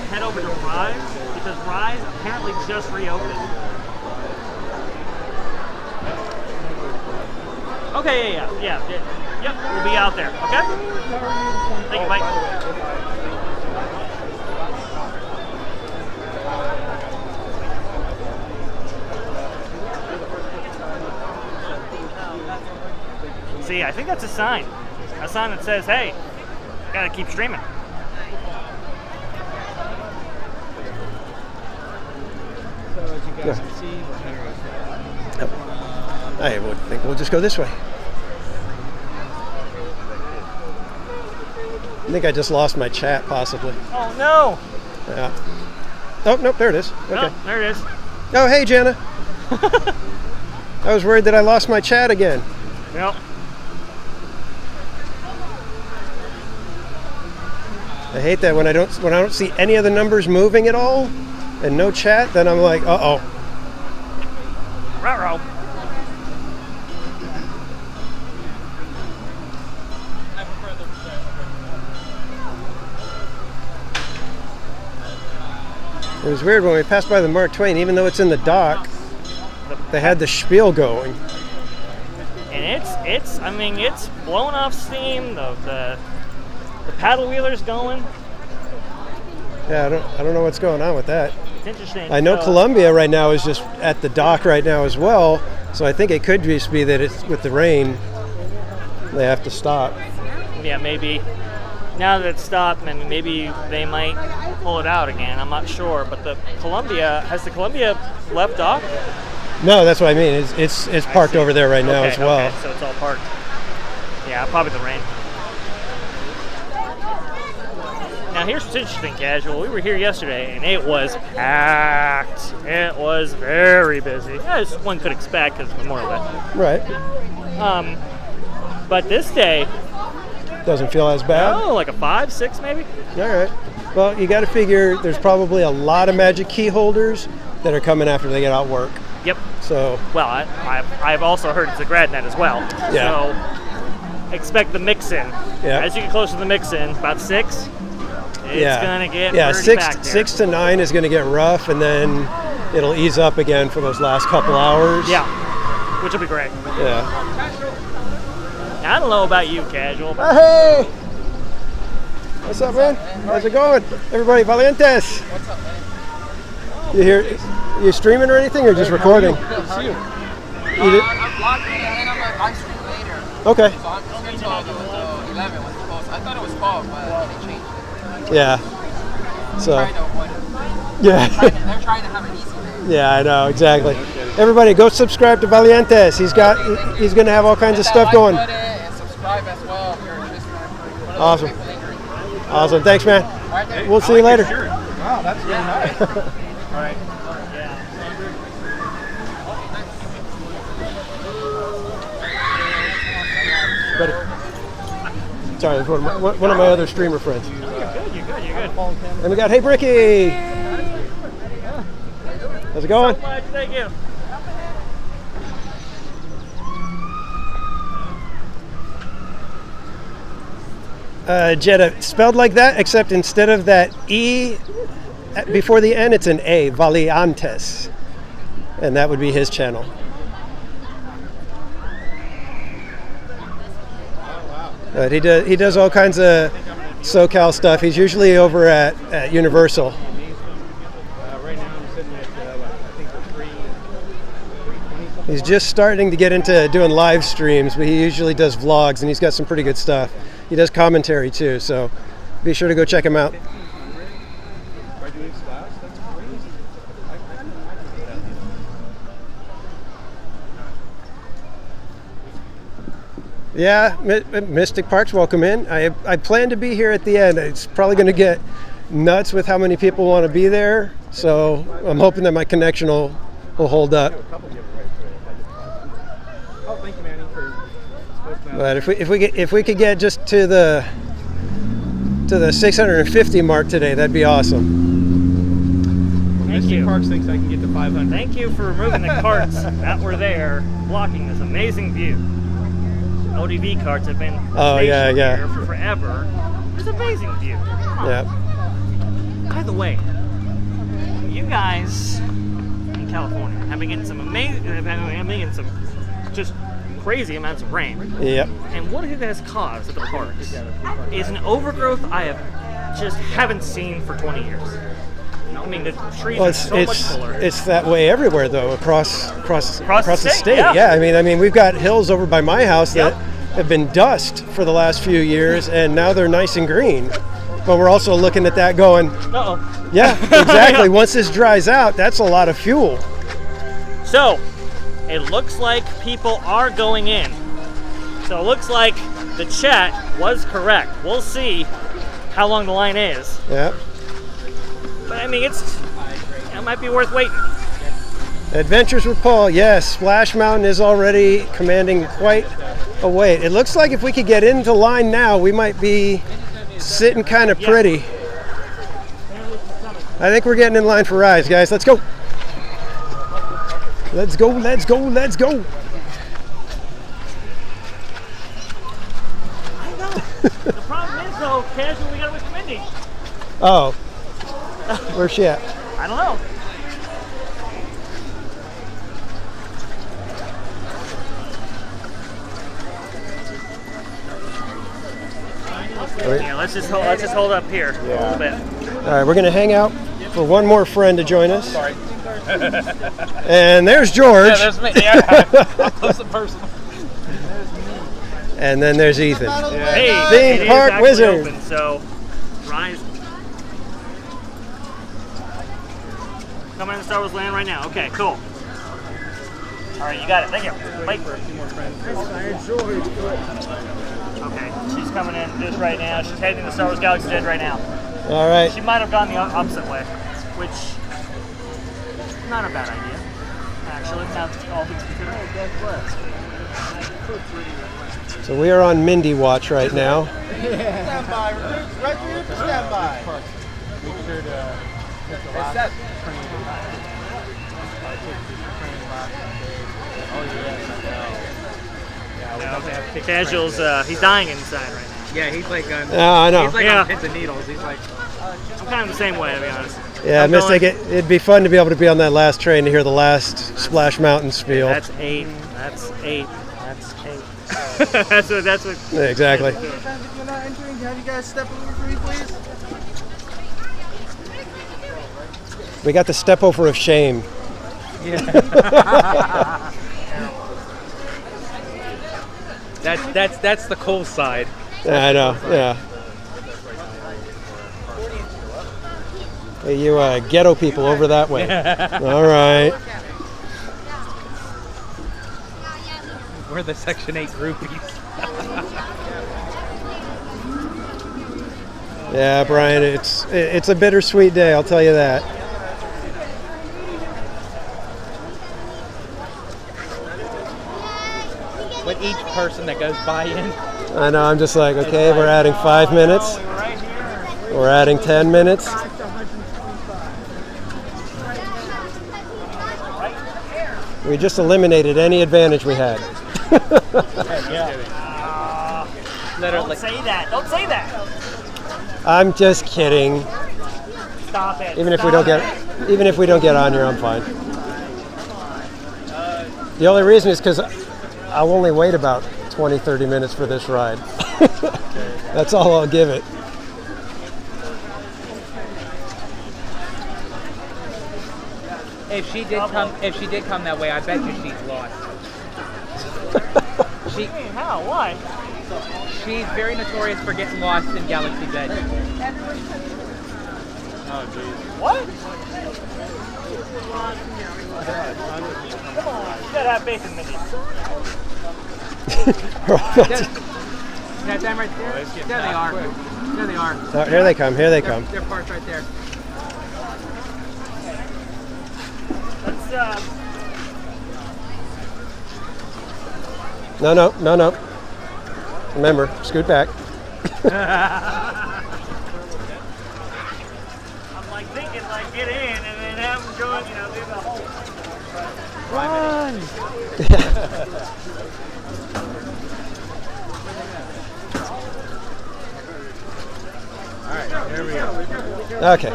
head over to Rise because Rise apparently just reopened. Okay, yeah. Yep, we'll be out there. Okay. Thank you, bye. See, I think that's a sign that says, "Hey, gotta keep streaming." So as you guys can see, we're heading I would think we'll just go this way. I think I just lost my chat, possibly. Oh no! Yeah. Oh, nope, there it is. Okay. Oh, there it is. Oh, hey, Jana. I was worried that I lost my chat again. Yep. I hate that when I don't see any of the numbers moving at all and no chat, then I'm like, uh-oh. Ruh-roh. It was weird when we passed by the Mark Twain, even though it's in the dock, they had the spiel going. And it's blowing off steam. The paddle wheeler's going. Yeah, I don't know what's going on with that. It's interesting. I know Columbia right now is just at the dock right now as well, so I think it could just be that it's with the rain, they have to stop. Yeah, maybe. Now that it's stopped, and maybe they might pull it out again. I'm not sure, but has the Columbia left dock? No, that's what I mean. It's parked over there right now as well. Okay, so it's all parked. Yeah, probably the rain. Now here's what's interesting, Casual. We were here yesterday, and it was packed. It was very busy, as one could expect because it's Memorial Day. Right. But this day doesn't feel as bad. No, like a 5, 6 maybe. All right. Well, you got to figure there's probably a lot of magic key holders that are coming after they get out work. Yep. So. Well, I've also heard it's a grad net as well. Yeah. So expect the mix-in. Yeah. As you get closer to the mix-in, about 6. It's gonna get pretty back there. 6 to 9 is gonna get rough, and then it'll ease up again for those last couple hours. Yeah. Which will be great. Yeah. Now, I don't know about you, Casual. Hey! What's up, man? How's it going? Everybody, Valientes! What's up, man? You here? You streaming or anything, or just recording? Good, how are you? I'm vlogging and I'm live stream later. Okay. So I'm scheduled to 11 when it's close. I thought it was 12, but they changed it. Yeah. So. They're trying to avoid it. Yeah. They're trying to have an easy day. Yeah, I know, exactly. Everybody, go subscribe to Valientes. He's going to have all kinds of stuff going. And subscribe as well if you're interested. Awesome. Awesome. Thanks, man. Right, we'll see you later. Wow, that's really nice. All right. Sorry, that's one of my other streamer friends. You're good. And we got Hey Bricky. How's it going? So much, thank you. Jetta, spelled like that, except instead of that E before the N, it's an A, Valiantes. And that would be his channel. But he does all kinds of SoCal stuff. He's usually over at Universal. Right now I'm sitting at, I think the 320. He's just starting to get into doing live streams, but he usually does vlogs, and he's got some pretty good stuff. He does commentary too, so be sure to go check him out. Yeah, Mystic Parks, welcome in. I plan to be here at the end. It's probably going to get nuts with how many people want to be there, so I'm hoping that my connection will hold up. Oh, thank you, Manny, for But if we could get just to the 650 mark today, that'd be awesome. Thank you. Parks thinks I can get to 500. Thank you for removing the carts that were there, blocking this amazing view. ODV carts have been stationed here for forever. It's an amazing view. Yeah. By the way, you guys in California have been getting some just crazy amounts of rain. Yep. And what it has caused at the parks is an overgrowth I haven't seen for 20 years. I mean, the trees are so much fuller. It's that way everywhere, though, across the state. Yeah. I mean, we've got hills over by my house that have been dust for the last few years, and now they're nice and green. But we're also looking at that going, uh-oh. Yeah, exactly. Once this dries out, that's a lot of fuel. So, it looks like people are going in. So it looks like the chat was correct. We'll see how long the line is. Yeah. But I mean, it might be worth waiting. Adventures with Paul. Yes, Splash Mountain is already commanding quite a wait. It looks like if we could get into line now, we might be sitting kind of pretty. I think we're getting in line for rides, guys. Let's go. Let's go, let's go, let's go. I know. The problem is, though, casual, we gotta wait for Mindy. Oh. Where's she at? I don't know. Yeah, let's just hold up here a little bit. All right, we're gonna hang out for one more friend to join us. Sorry. And there's George. Yeah, there's me. Yeah, I'm close in person. And then there's Ethan. Yeah. Hey, Theme Park Wizard. Open, so rise. Coming in Star Wars Land right now. Okay, cool. All right, you got it. Thank you. Wait for a few more friends. Okay, she's coming in just right now. She's heading to Star Wars Galaxy's Edge right now. All right. She might have gone the opposite way, which not a bad idea. Actually, now all things considered. So we are on Mindy watch right now. Stand by. Right here for stand by. Make sure to hit the last train. Oh, yes, I know. Yeah, we don't have to take Casual's, he's dying inside right now. Yeah, he's like on, I know. He's like on pins and needles. He's like, I'm kind of the same way, to be honest. Yeah, I must think it'd be fun to be able to be on that last train to hear the last Splash Mountain spiel. That's 8. That's 8. That's 8. that's what. Yeah, exactly. If you're not entering, have you guys step over for me, please? We got the step over of shame. yeah. That's the cool side. Yeah, I know. Yeah. Hey, you ghetto people over that way. All right. We're the Section 8 groupies. Yeah, Brian, it's a bittersweet day, I'll tell you that. With each person that goes by in. I know, I'm just like, okay, we're adding 5 minutes. We're adding 10 minutes. We just eliminated any advantage we had. Don't say that. Don't say that. I'm just kidding. Stop it. Even if we don't get on here, I'm fine. The only reason is because I'll only wait about 20-30 minutes for this ride. That's all I'll give it. If she did come that way, I bet you she's lost. How? Why? She's very notorious for getting lost in Galaxy's Edge. Oh, jeez. What? Come on, you gotta have faith in Mindy. That them right there? There they are. There they are. Oh, here they come. Here they come. They're parked right there. Let's No. Remember, scoot back. I'm like thinking get in and then have them go, do the whole Run! Alright, here we go. Okay.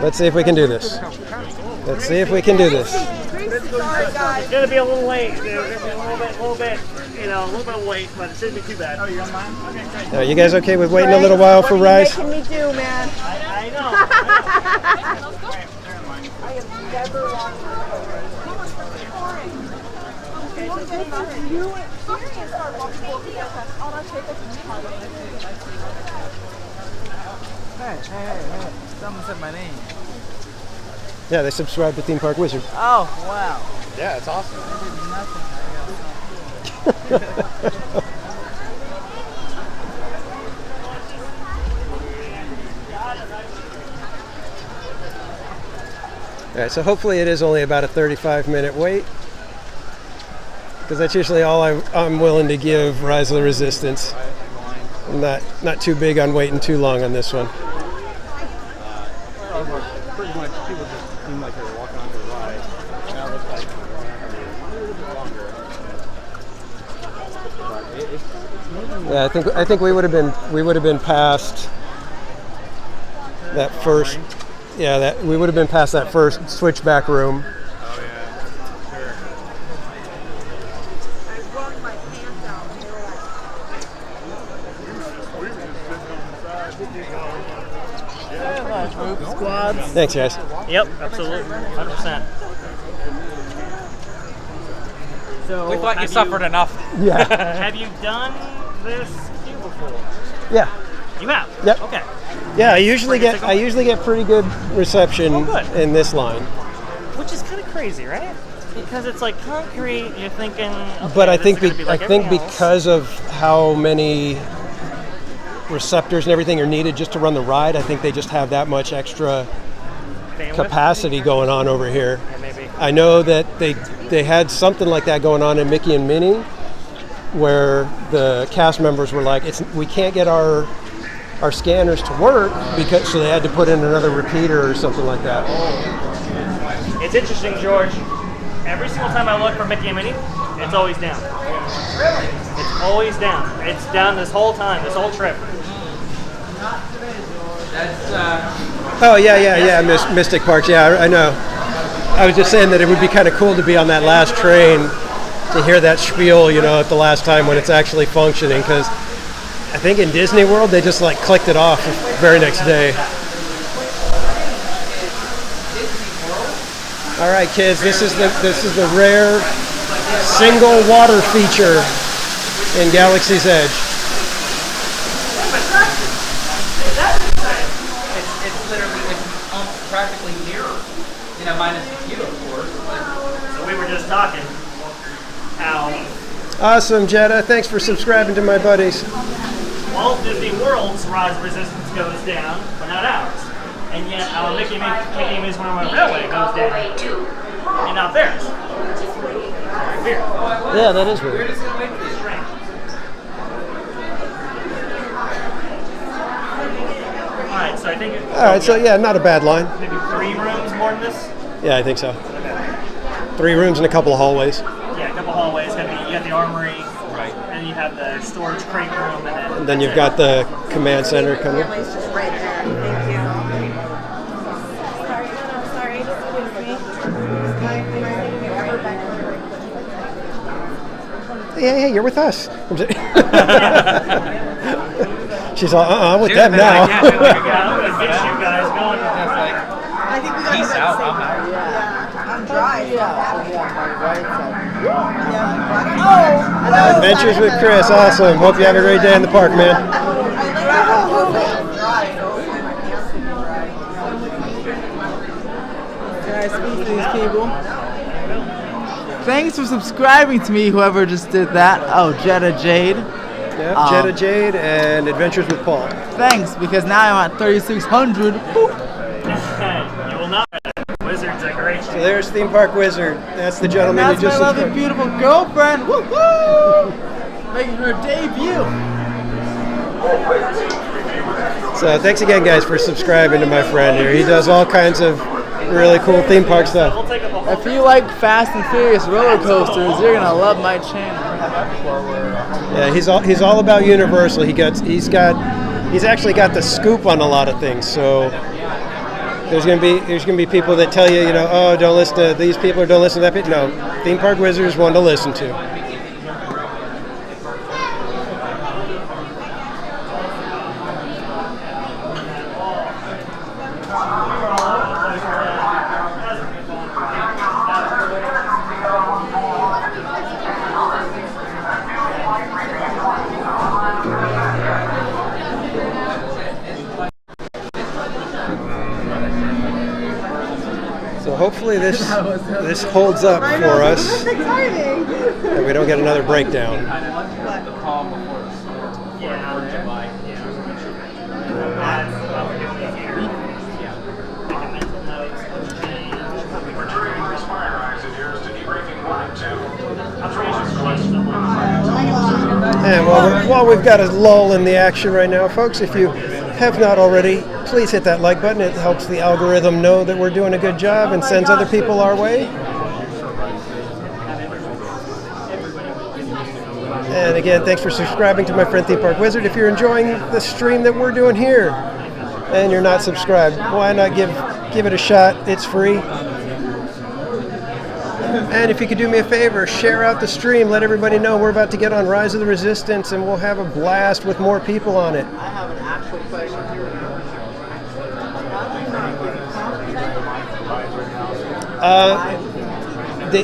Let's see if we can do this. Let's see if we can do this. It's gonna be a little late. There's gonna be a little bit late, but it shouldn't be too bad. Oh, you're on mine? Okay, great. Are you guys okay with waiting a little while for Rise? What are you making me do, man? I know. I have never watched Hey. Someone said my name. Yeah, they subscribe to Theme Park Wizard. Oh, wow. Yeah, it's awesome. I did nothing. All right, so hopefully it is only about a 35-minute wait, because that's usually all I'm willing to give Rise of the Resistance. I'm not too big on waiting too long on this one. Pretty much people just seem like they were walking onto the ride. Now it looks like it's a little bit longer. But it's moving. Yeah, I think we would have been past that first. Yeah, that we would have been past that first switchback room. Oh yeah, sure. I wrung my pants out. And they were like, Squads. Thanks, guys. Yep, absolutely, 100%. So We thought you have suffered enough. Yeah. Have you done this queue before? Yeah. You have. Yep. Okay. Yeah, I usually get pretty good reception in this line. Which is kind of crazy, right? Because it's like concrete. You're thinking. Okay, But I this think is gonna be like everything else. because of how many receptors and everything are needed just to run the ride, I think they just have that much extra Bandwidth? capacity going on over here. Yeah, maybe. I know that they had something like that going on in Mickey and Minnie, where the cast members were like, we can't get our scanners to work, so they had to put in another repeater or something like that. It's interesting, George. Every single time I look for Mickey and Minnie, it's always down. Really? It's always down. It's down this whole time, this whole trip. Oh yeah, Mystic Parks. Yeah, I know. I was just saying that it would be kind of cool to be on that last train to hear that spiel, at the last time when it's actually functioning, because I think in Disney World they just like clicked it off the very next day. All right, kids, this is the rare single water feature in Galaxy's Edge. It's literally practically mirror, minus the queue, of course. So we were just talking how Awesome, Jetta. Thanks for subscribing to my buddies. Walt Disney World's Rise of Resistance goes down, but not ours. And yet our Mickey and Minnie's Runaway Railway goes down, and not theirs. Very weird. Yeah, that is weird. Strange. Alright, so I think Alright, so yeah, not a bad line. maybe 3 rooms more than this? Yeah, I think so. 3 rooms and a couple of hallways. Yeah, a couple hallways. You got the armory, right? And you have the storage crate room, And then you've got the command center coming. family's just right there. Thank you. Sorry, Hey, you're with us. She's all, with them now. I'm gonna get you guys going. I think we got Peace out, I'm out. Yeah, I'm dry. Adventures with Chris, awesome. Hope you have a great day in the park, man. Can I speak to these people? Thanks for subscribing to me, whoever just did that. Oh, Jetta Jade. Yep, Jetta Jade and Adventures with Paul. Thanks, because now I'm at 3,600. You will not. Wizards are great. So there's Theme Park Wizard. That's the gentleman And who that's just my lovely, subscribed. beautiful girlfriend. Woo-hoo! Making her debut. So thanks again, guys, for subscribing to my friend here. He does all kinds of really cool theme park stuff. If you like Fast and Furious roller coasters, you're gonna love my channel. Yeah, he's all about Universal. He's actually got the scoop on a lot of things. So there's gonna be people that tell you, oh, don't listen to these people or don't listen to that people. No, Theme Park Wizard is one to listen to. So hopefully this holds up for us, and we don't get another breakdown. while we've got a lull in the action right now, folks, if you have not already, please hit that like button. It helps the algorithm know that we're doing a good job and sends other people our way. And again, thanks for subscribing to my friend Theme Park Wizard. If you're enjoying the stream that we're doing here and you're not subscribed, why not give it a shot? It's free. And if you could do me a favor, share out the stream. Let everybody know we're about to get on Rise of the Resistance, and we'll have a blast with more people on it. I have an actual question here.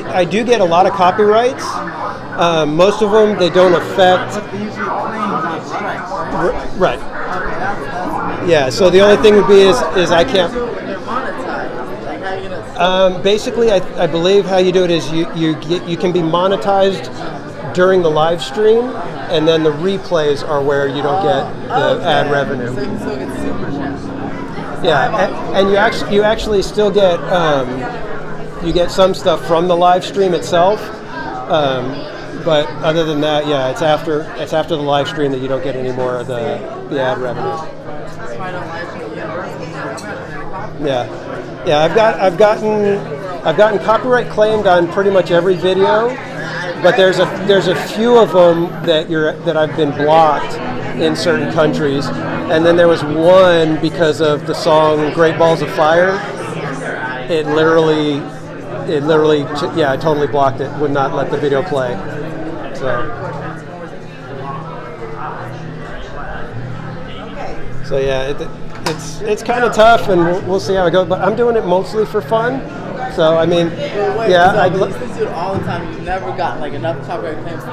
I do get a lot of copyrights. Most of them, they don't affect. But they usually claims on strikes, right? Right. Okay, that's Yeah. So the only thing would be is I can't. They're monetized. Like, how are you gonna? Basically, I believe how you do it is you can be monetized during the live stream, and then the replays are where you don't get the ad revenue. So you can still get super chats. Yeah, and you actually still get you get some stuff from the live stream itself, but other than that, yeah, it's after the live stream that you don't get any more of the ad revenue. That's why I don't like it. Yeah, yeah, I've gotten copyright claimed on pretty much every video, but there's a few of them that I've been blocked in certain countries, and then there was one because of the song "Great Balls of Fire." It literally, yeah, I totally blocked it. Would not let the video play. So yeah, it's kind of tough, and we'll see how it goes. But I'm doing it mostly for fun. So I mean, yeah, I listen to it all the time. You've never gotten like enough copyright claims to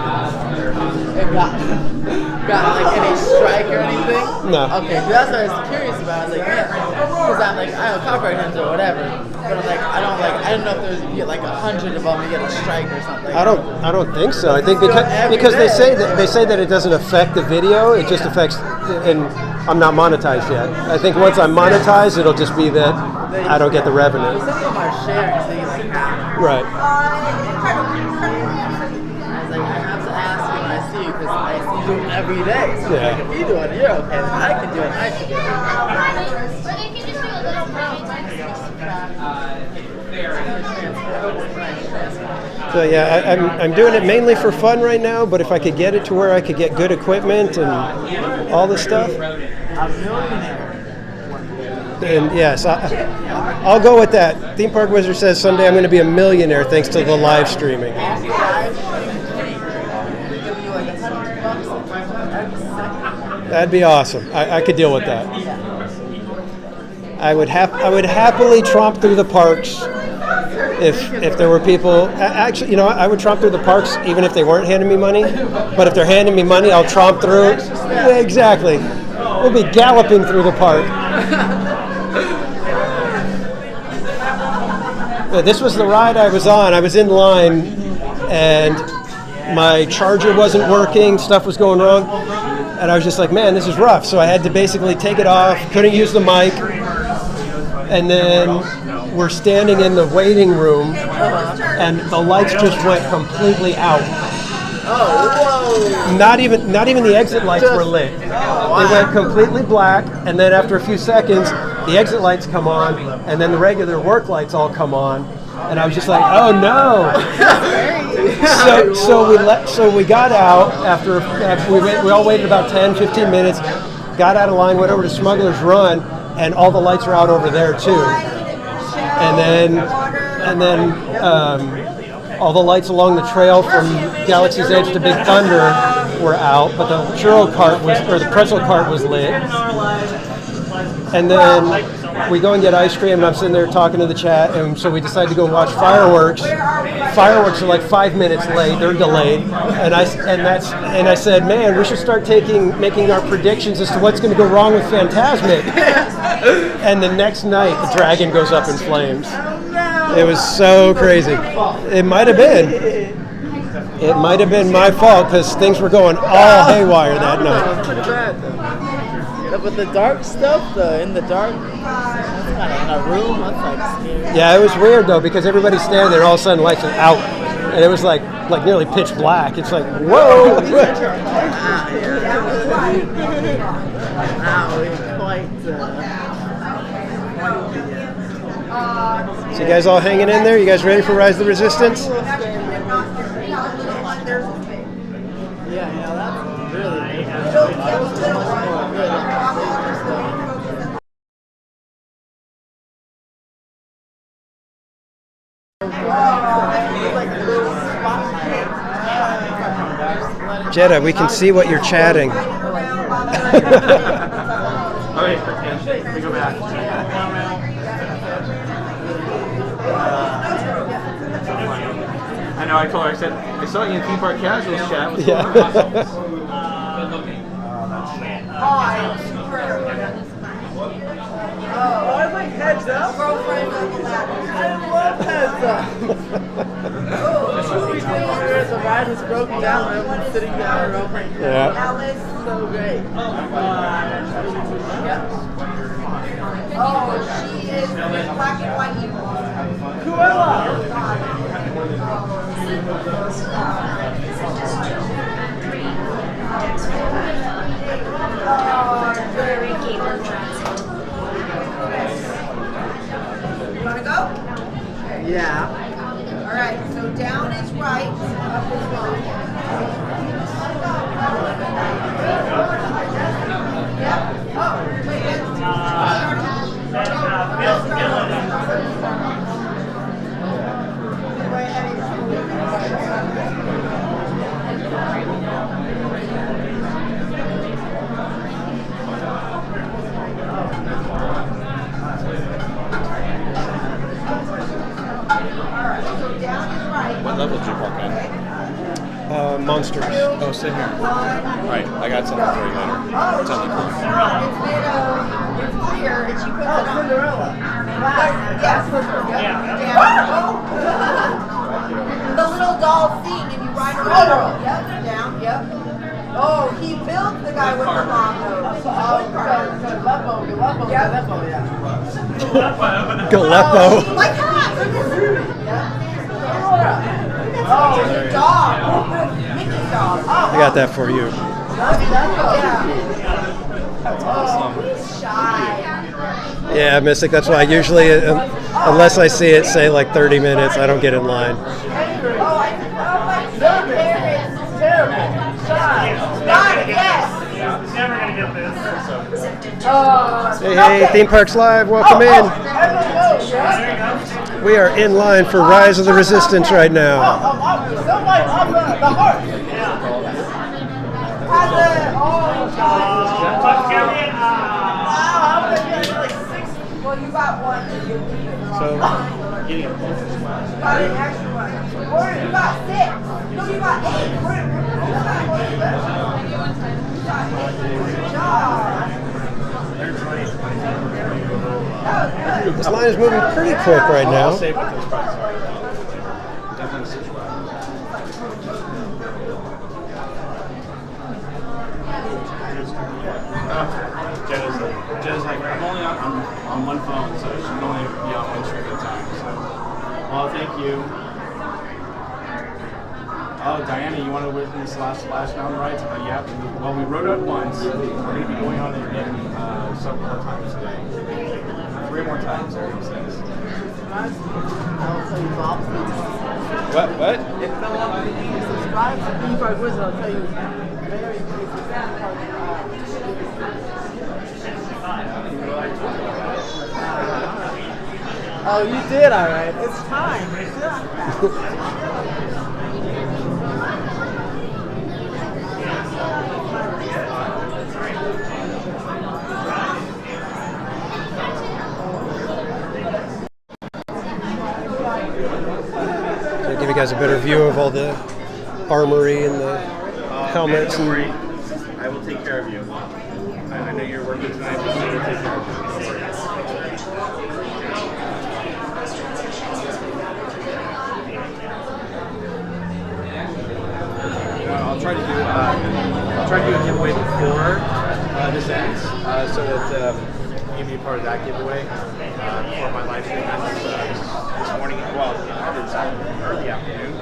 got like any strike or anything? No. Okay, that's what I was curious about. I was like, man, because I'm like, I know copyright claims or whatever, but I'm like, I don't know if there's you get like 100 of them, you get a strike or something. I don't think so. I think because they say that it doesn't affect the video, it just affects, and I'm not monetized yet. I think once I'm monetized, it'll just be that I don't get the revenue. Some of them are sharing, so you like have. Right. I was like, I have to ask you when I see you because I see you do it every day. So Yeah. like, if you do it, you're okay. Then I can do it. I should do it. So yeah, I'm doing it mainly for fun right now. But if I could get it to where I could get good equipment and all this stuff, and yes, I'll go with that. Theme Park Wizard says someday I'm going to be a millionaire thanks to the live streaming. That'd be awesome. I could deal with that. I would happily tromp through the parks if there were people. Actually, you know, I would tromp through the parks even if they weren't handing me money. But if they're handing me money, I'll tromp through. Yeah, exactly. We'll be galloping through the park. This was the ride I was on. I was in line, and my charger wasn't working. Stuff was going wrong. And I was just like, man, this is rough. So I had to basically take it off, couldn't use the mic. And then we're standing in the waiting room, and the lights just went completely out. Oh, whoa. Not even the exit lights were lit. They went completely black, and then after a few seconds, the exit lights come on, and then the regular work lights all come on. And I was just like, oh no! So we got out after we all waited about 10, 15 minutes, got out of line, went over to Smuggler's Run, and all the lights are out over there too. And then all the lights along the trail from Galaxy's Edge to Big Thunder were out, but the the pretzel cart was lit. And then we go and get ice cream, and I'm sitting there talking to the chat, and so we decided to go watch fireworks. Fireworks are like 5 minutes late; they're delayed, and I said, man, we should start making our predictions as to what's going to go wrong with Fantasmic. And the next night, the dragon goes up in flames. It was so crazy. It might have been my fault because things were going all haywire that night. But the dark stuff, in the dark, that's kind of in a room, that's like scary. Yeah, it was weird though because everybody's standing there, all of a sudden lights are out. and it was like nearly pitch black. It's like, whoa! So you guys all hanging in there? You guys ready for Rise of the Resistance? Jetta, we can see what you're chatting. Okay, we go back. I know, I told her, I said, I saw you in Theme Park Casuals chat. What's going on? I like heads up. I love heads up. The ride was broken down. Everyone's sitting down. Yeah. So great. Oh, she is black and white evil. Cruella. You want to go? Yeah. All right, so down is right, up is wrong. Yep. Oh, wait, What level did you park on? Monsters. Oh, sit here. Alright, I got something for you later. Tell me. It's made of, it's clear, and she puts it on. Cinderella. Yes. The little doll thing, and you ride around. Yep, down, yep. Oh, he built the guy with the long nose. Galleppo. Like that. Oh, the dog. Mickey's dog. I got that for you. That's awesome. Oh, he's shy. Yeah, Mystic. That's why I usually, unless I see it say like 30 minutes, I don't get in line. Never gonna get this. Hey, Theme Parks Live, welcome in. We are in line for Rise of the Resistance right now. Well, you got one. So, getting a You got an extra one. Or you got 6. No, you got 8. Good job. This line is moving pretty quick right now. I'll save what those prices are. Definitely switch Jenna's like, I'm only on one phone, so she can only be on one stream at a time. So, well, thank you. Oh, Diana, you want to witness the last Splash Mountain rides? Yeah. Well, we rode it once. We're going to be going on it again several more times today. 3 more times, all these things. What? If you subscribe to Theme Park Wizard, I'll tell you very Oh, you did all right. It's time. I'll give you guys a better view of all the armory and the helmets. Don't worry. I will take care of you. I know you're working tonight, but I will take care of you. I'll try to do a giveaway before this ends, so that you can be a part of that giveaway for my live stream this morning. Well, it's early afternoon.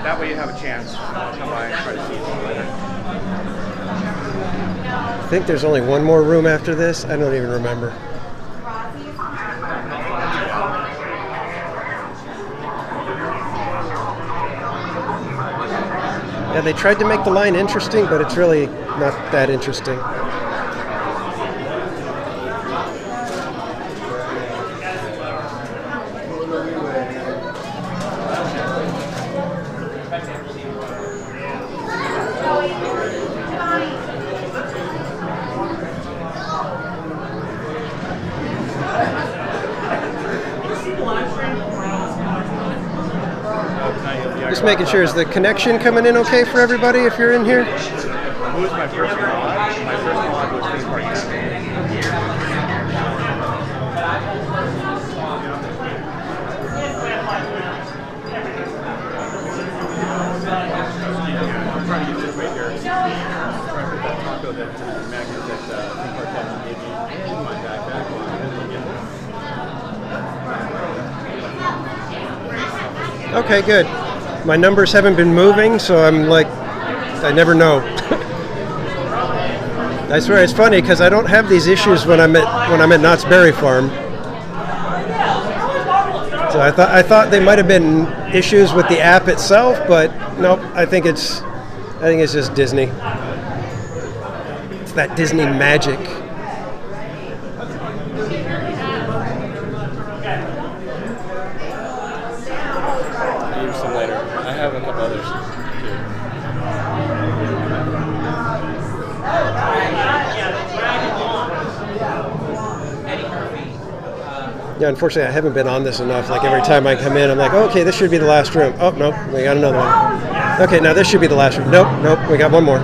that way you have a chance to come by and try to see it later. I think there's only one more room after this. I don't even remember. Yeah, they tried to make the line interesting, but it's really not that interesting. Just making sure, is the connection coming in okay for everybody if you're in here? Who was my first mod? My first mod was Theme Park Cafe. I'm trying to get this right here. I'm trying to put that taco that magnet that Theme Park Cafe gave me in my backpack. Okay, good. My numbers haven't been moving, so I'm like, I never know. I swear it's funny because I don't have these issues when I'm at Knott's Berry Farm. So I thought they might have been issues with the app itself, but nope. I think it's just Disney. It's that Disney magic. I have a couple others. Yeah, unfortunately, I haven't been on this enough. Like every time I come in, I'm like, okay, this should be the last room. Oh, nope, we got another one. Okay, now this should be the last room. Nope, we got one more.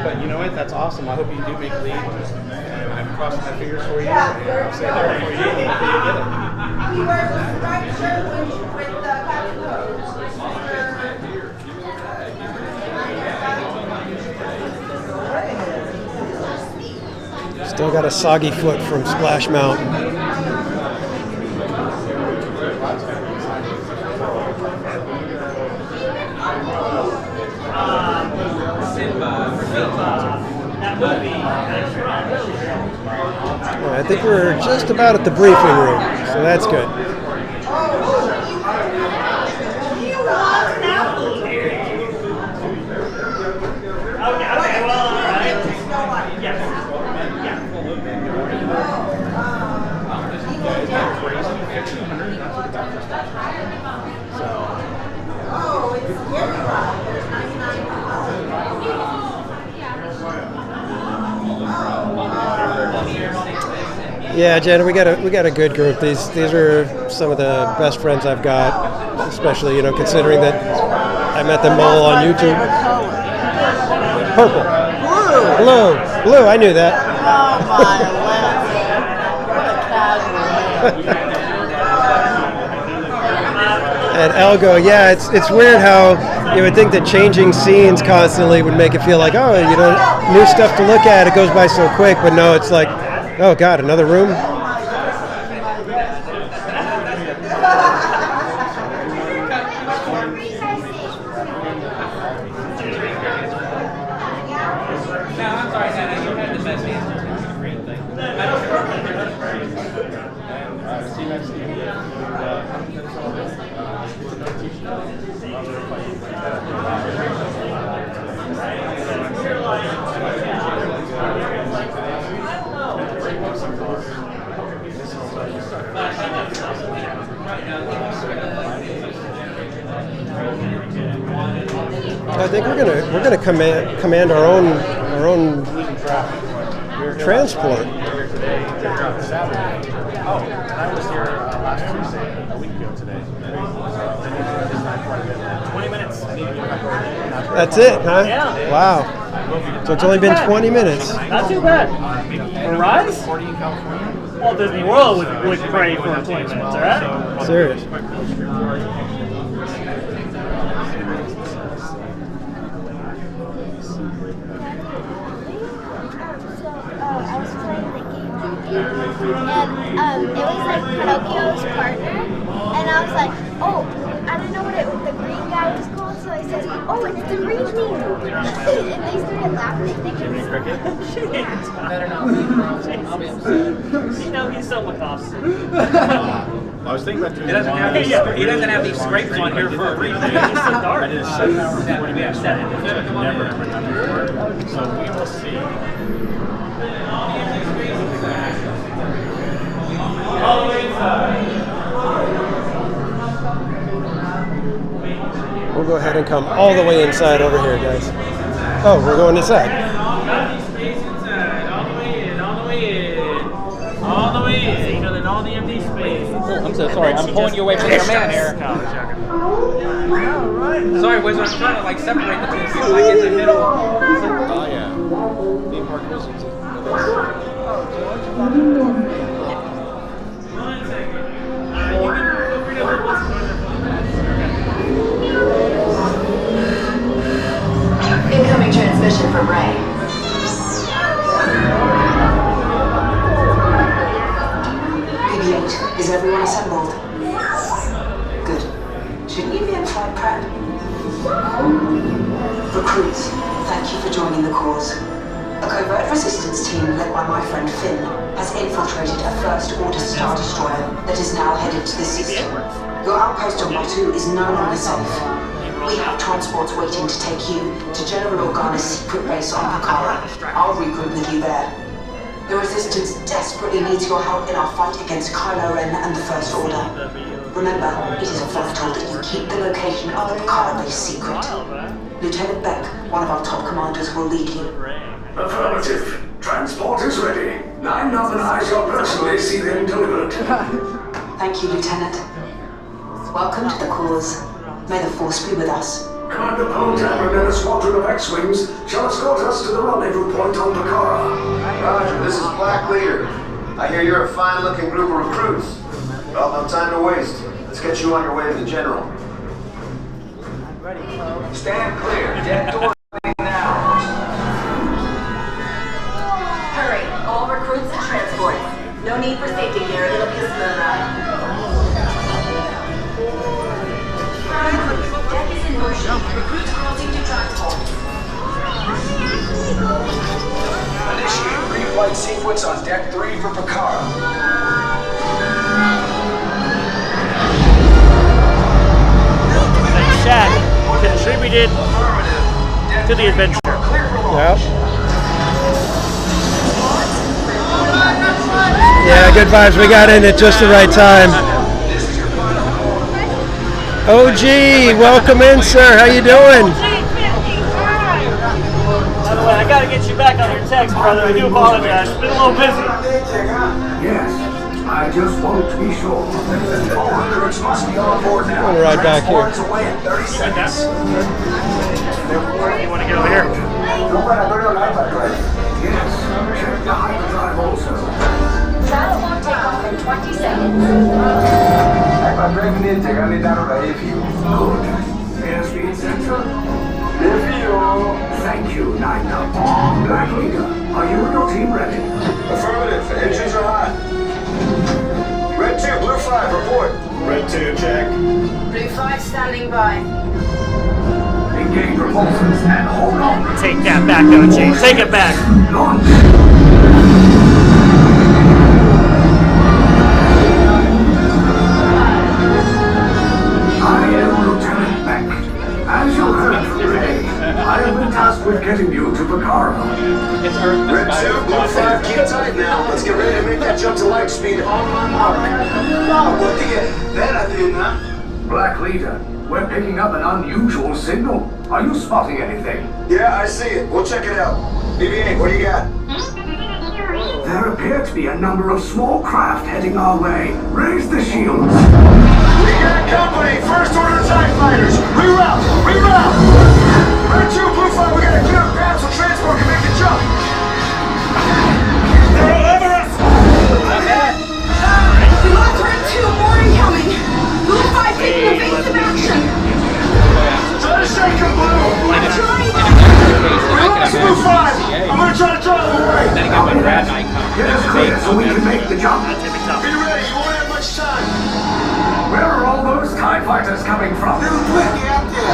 But you know what? That's awesome. I hope you do make a lead. And I'm crossing my fingers for you. And I'll say there for you. Hopefully you get it. He wears a striped shirt with the Captain Hook. Still got a soggy foot from Splash Mountain. I think we're just about at the briefing room, so that's good. Yeah, Jen, we got a good group. These are some of the best friends I've got, especially considering that I met them all on YouTube. Purple. Blue. I knew that. Oh my lips! What a casual. And Elgo, yeah, it's weird how you would think that changing scenes constantly would make it feel like, oh, new stuff to look at. It goes by so quick, but no, it's like, oh God, another room. I think we're gonna command our own transport. Oh, I was here last Tuesday, a week ago today. 20 minutes. That's it, huh? Yeah. Wow. So it's only been 20 minutes. Not too bad. For Rise? Walt Disney World would pray for 20 minutes, alright? Serious. I was playing the game, and it was like Pinocchio's partner, and I was like, oh, I didn't know what the green guy was called, so I said, oh, it's the green thing, and they started laughing, thinking it was Cricket? Better not be wrong. I'll be upset. You know, he's so macabre. I was thinking about doing He doesn't have these. He doesn't have these scrapes on here for a reason. He's so dark. I did a 7-hour 40 minute set. Never ever done before. So we will see. We'll go ahead and come all the way inside over here, guys. Oh, we're going inside. All the way in, filling all the empty space. Oh, I'm so sorry. I'm pulling you away from your man here. Sorry, Wizard. I'm trying to like separate the two of you, like in the middle. Oh yeah. Theme park wizards. Incoming transmission from Ray. BB-8, is everyone assembled? Good. Shouldn't you be in flight prep? Recruits, thank you for joining the cause. A covert resistance team led by my friend Finn has infiltrated a First Order Star Destroyer that is now headed to the system. Your outpost on Batu is no longer safe. We have transports waiting to take you to General Organa's secret base on Pakara. I'll regroup with you there. The Resistance desperately needs your help in our fight against Kylo Ren and the First Order. Remember, it is vital that you keep the location of the Pakara base secret. Lieutenant Beck, one of our top commanders, will lead you. Affirmative. Transport is ready. 9 and I shall personally see them delivered. Thank you, Lieutenant. Welcome to the cause. May the Force be with us. Commander Poltamer and a squadron of X-Wings shall escort us to the rendezvous point on Pakara. Roger, this is Black Leader. I hear you're a fine-looking group of recruits. Well, no time to waste. Let's get you on your way to the General. Stand clear. Deck door now. Hurry, all recruits and transports. No need for safety gear. It'll be a smooth ride. Deck is in motion. Recruits crossing to transport. Initiate pre-flight sequence on Deck 3 for Pakara. Chat contributed to the adventure. Yep. Yeah, good vibes. We got in at just the right time. OG, welcome in, sir. How you doing? By the way, I gotta get you back on your text, brother. I do apologize. It's been a little busy. Yes. I just want to be sure. All recruits must be on board now. I'm gonna ride back here. Transport is away in 30 seconds. You want to get over here? Yes. Check the hyperdrive also. Transport takeoff in 20 seconds. Good. Airspeed sensor. Thank you, Nina. Black Leader, are you and your team ready? Affirmative. Engines are hot. Red 2, Blue 5, report. Red 2, check. Blue 5 standing by. Engage repulsors and hold on. Take that back, OG. Take it back. Launch. I am Lieutenant Beck. As you heard from Ray, I have been tasked with getting you to Pakara. It's Earth. Red 2, Blue 5, keep tight now. Let's get ready to make that jump to light speed on my mark. Black Leader, we're picking up an unusual signal. Are you spotting anything? Yeah, I see it. We'll check it out. BB-8, what do you got? There appear to be a number of small craft heading our way. Raise the shields. got company. First order TIE fighters. Reroute. Reroute. Red 2, Blue 5, we got a clear path so transport can make the jump. They're all over us. We lost Red 2. More incoming. Blue 5 taking evasive action. Try to shake him, Blue. I'm trying. Relax, Blue 5. I'm gonna try to draw them away. Then again, when Red Knight comes, Get us clear so we can make the jump. That's gonna be tough. Be ready. You won't have much time. Where are all those TIE fighters coming from? Little Twiggy out there.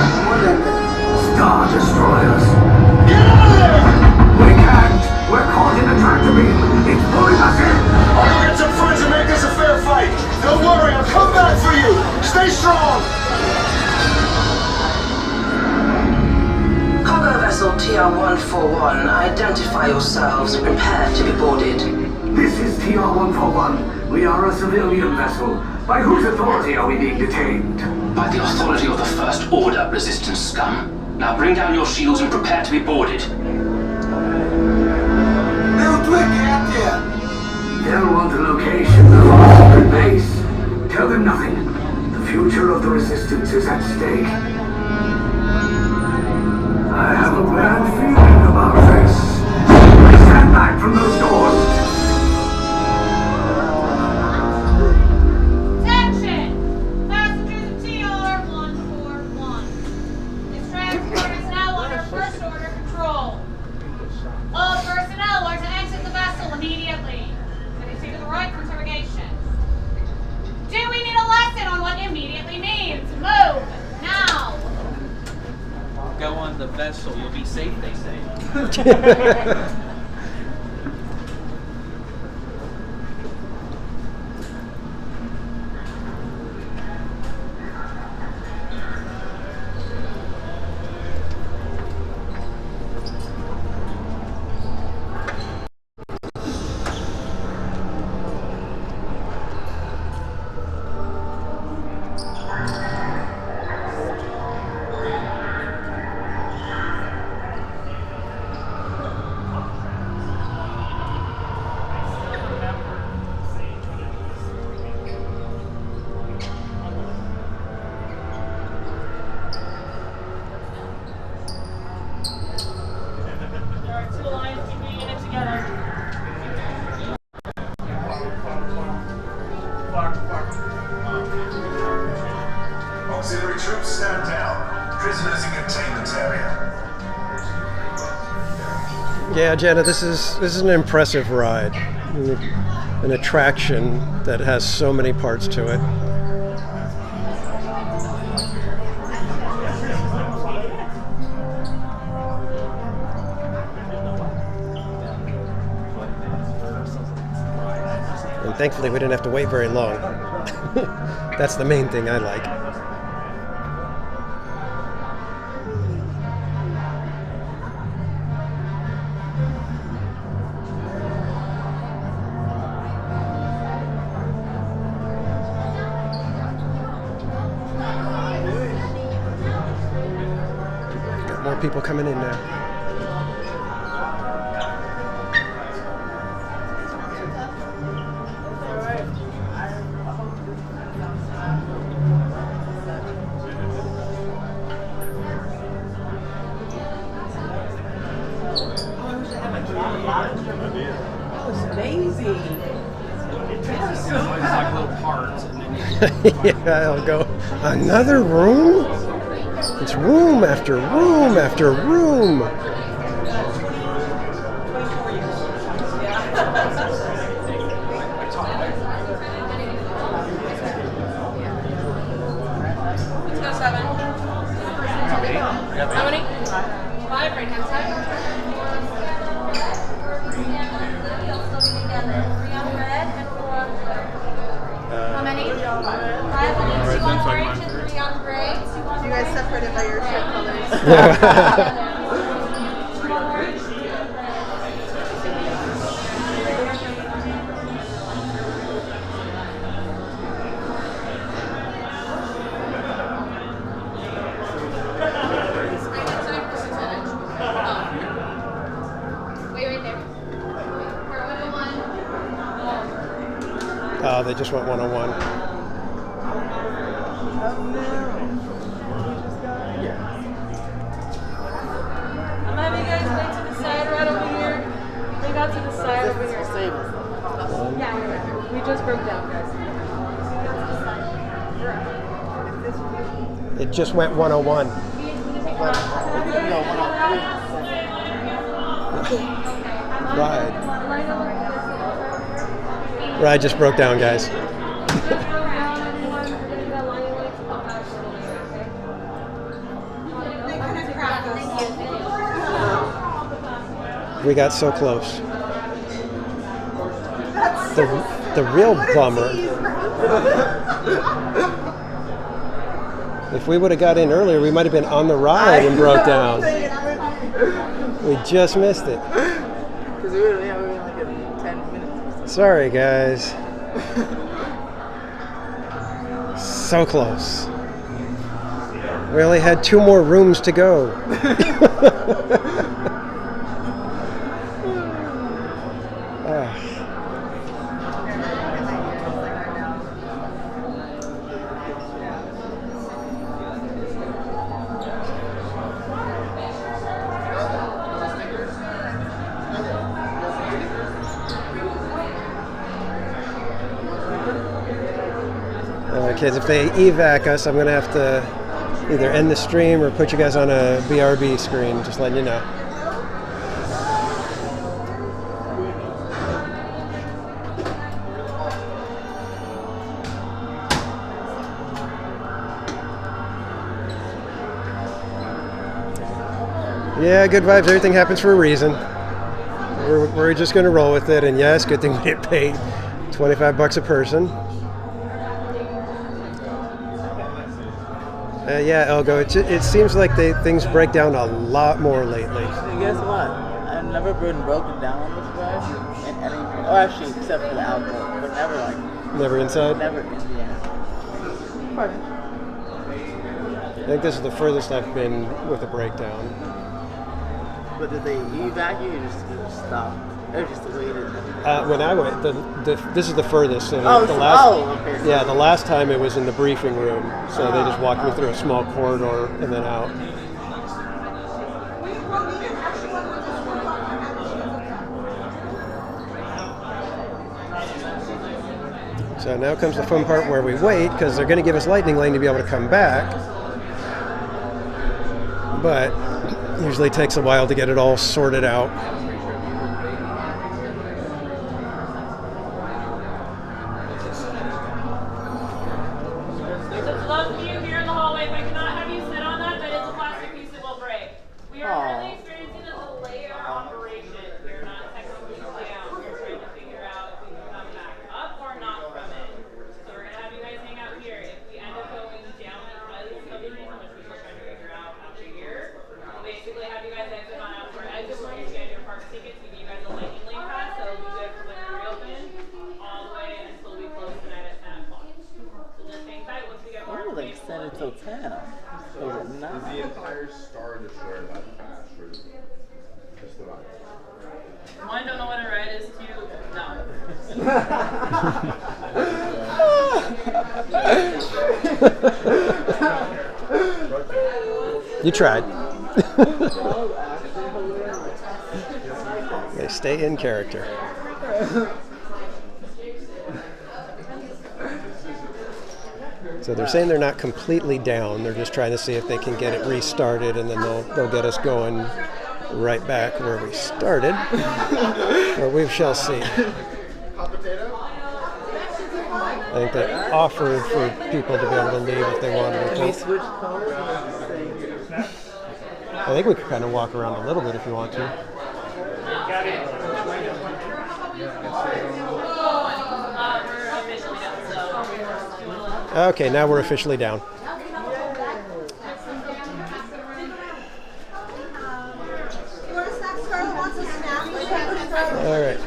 Star Destroyers. Get out of there! We can't. We're caught in a tractor beam. It's pulling us in. I'll go get some friends and make this a fair fight. Don't worry, I'll come back for you. Stay strong. Cargo vessel TR-141, identify yourselves. Prepare to be boarded. This is TR-141. We are a civilian vessel. By whose authority are we being detained? By the authority of the First Order, Resistance scum. Now bring down your shields and prepare to be boarded. Little Twiggy out there. They'll want the location of our secret base. Tell them nothing. The future of the Resistance is at stake. I have a bad feeling about this. Stand back from those doors. Attention! Passengers of TR-141. This transport is now under First Order control. All personnel are to exit the vessel immediately. Please to the right for interrogation. Do we need a lesson on what immediately means? Move! Now! Go on the vessel. You'll be safe, they say. Auxiliary troops stand down. Prisoners in containment area. Yeah, Jenna, this is an impressive ride. An attraction that has so many parts to it. And thankfully we didn't have to wait very long. That's the main thing I like. Got more people coming in now. Yeah, I'll go. Another room? It's room after room after room. Let's go 7. How many? 5 right now. How many? 5 on each. 2 on orange and 3 on gray. 2 on You guys separated by your shirt colors. Oh, they just went 101. It just went 101. Ride just broke down, guys. We got so close. The real bummer. If we would have got in earlier, we might have been on the ride and broke down. We just missed it. Because we were only like 10 minutes. Sorry, guys. So close. We only had 2 more rooms to go. Kids, if they evac us, I'm going to have to either end the stream or put you guys on a BRB screen, just letting you know. Yeah, good vibes. Everything happens for a reason. We're just going to roll with it. And yes, good thing we get paid $25 a person. Yeah, Elgo, it seems like things break down a lot more lately. Guess what? I've never been broken down on this ride in any... Oh, actually, except for the outdoor, but never like... Never inside? Never in the end. I think this is the furthest I've been with a breakdown. But did they evac you or just stop? Or just waited? When I went, this is the furthest. So okay. Yeah, the last time it was in the briefing room. So they just walked me through a small corridor and then out. So now comes the fun part where we wait, because they're going to give us lightning lane to be able to come back. But usually takes a while to get it all sorted out. Until 10. So is the entire Star Destroyer that fast, or just about? One, don't know what a ride is. 2, no. You tried. Okay, stay in character. So they're saying they're not completely down. They're just trying to see if they can get it restarted, and then they'll get us going right back where we started. Or we shall see. I think they offered for people to be able to leave if they wanted to. Can we switch colors? I think we could kind of walk around a little bit if you want to. Okay, now we're officially down. All right.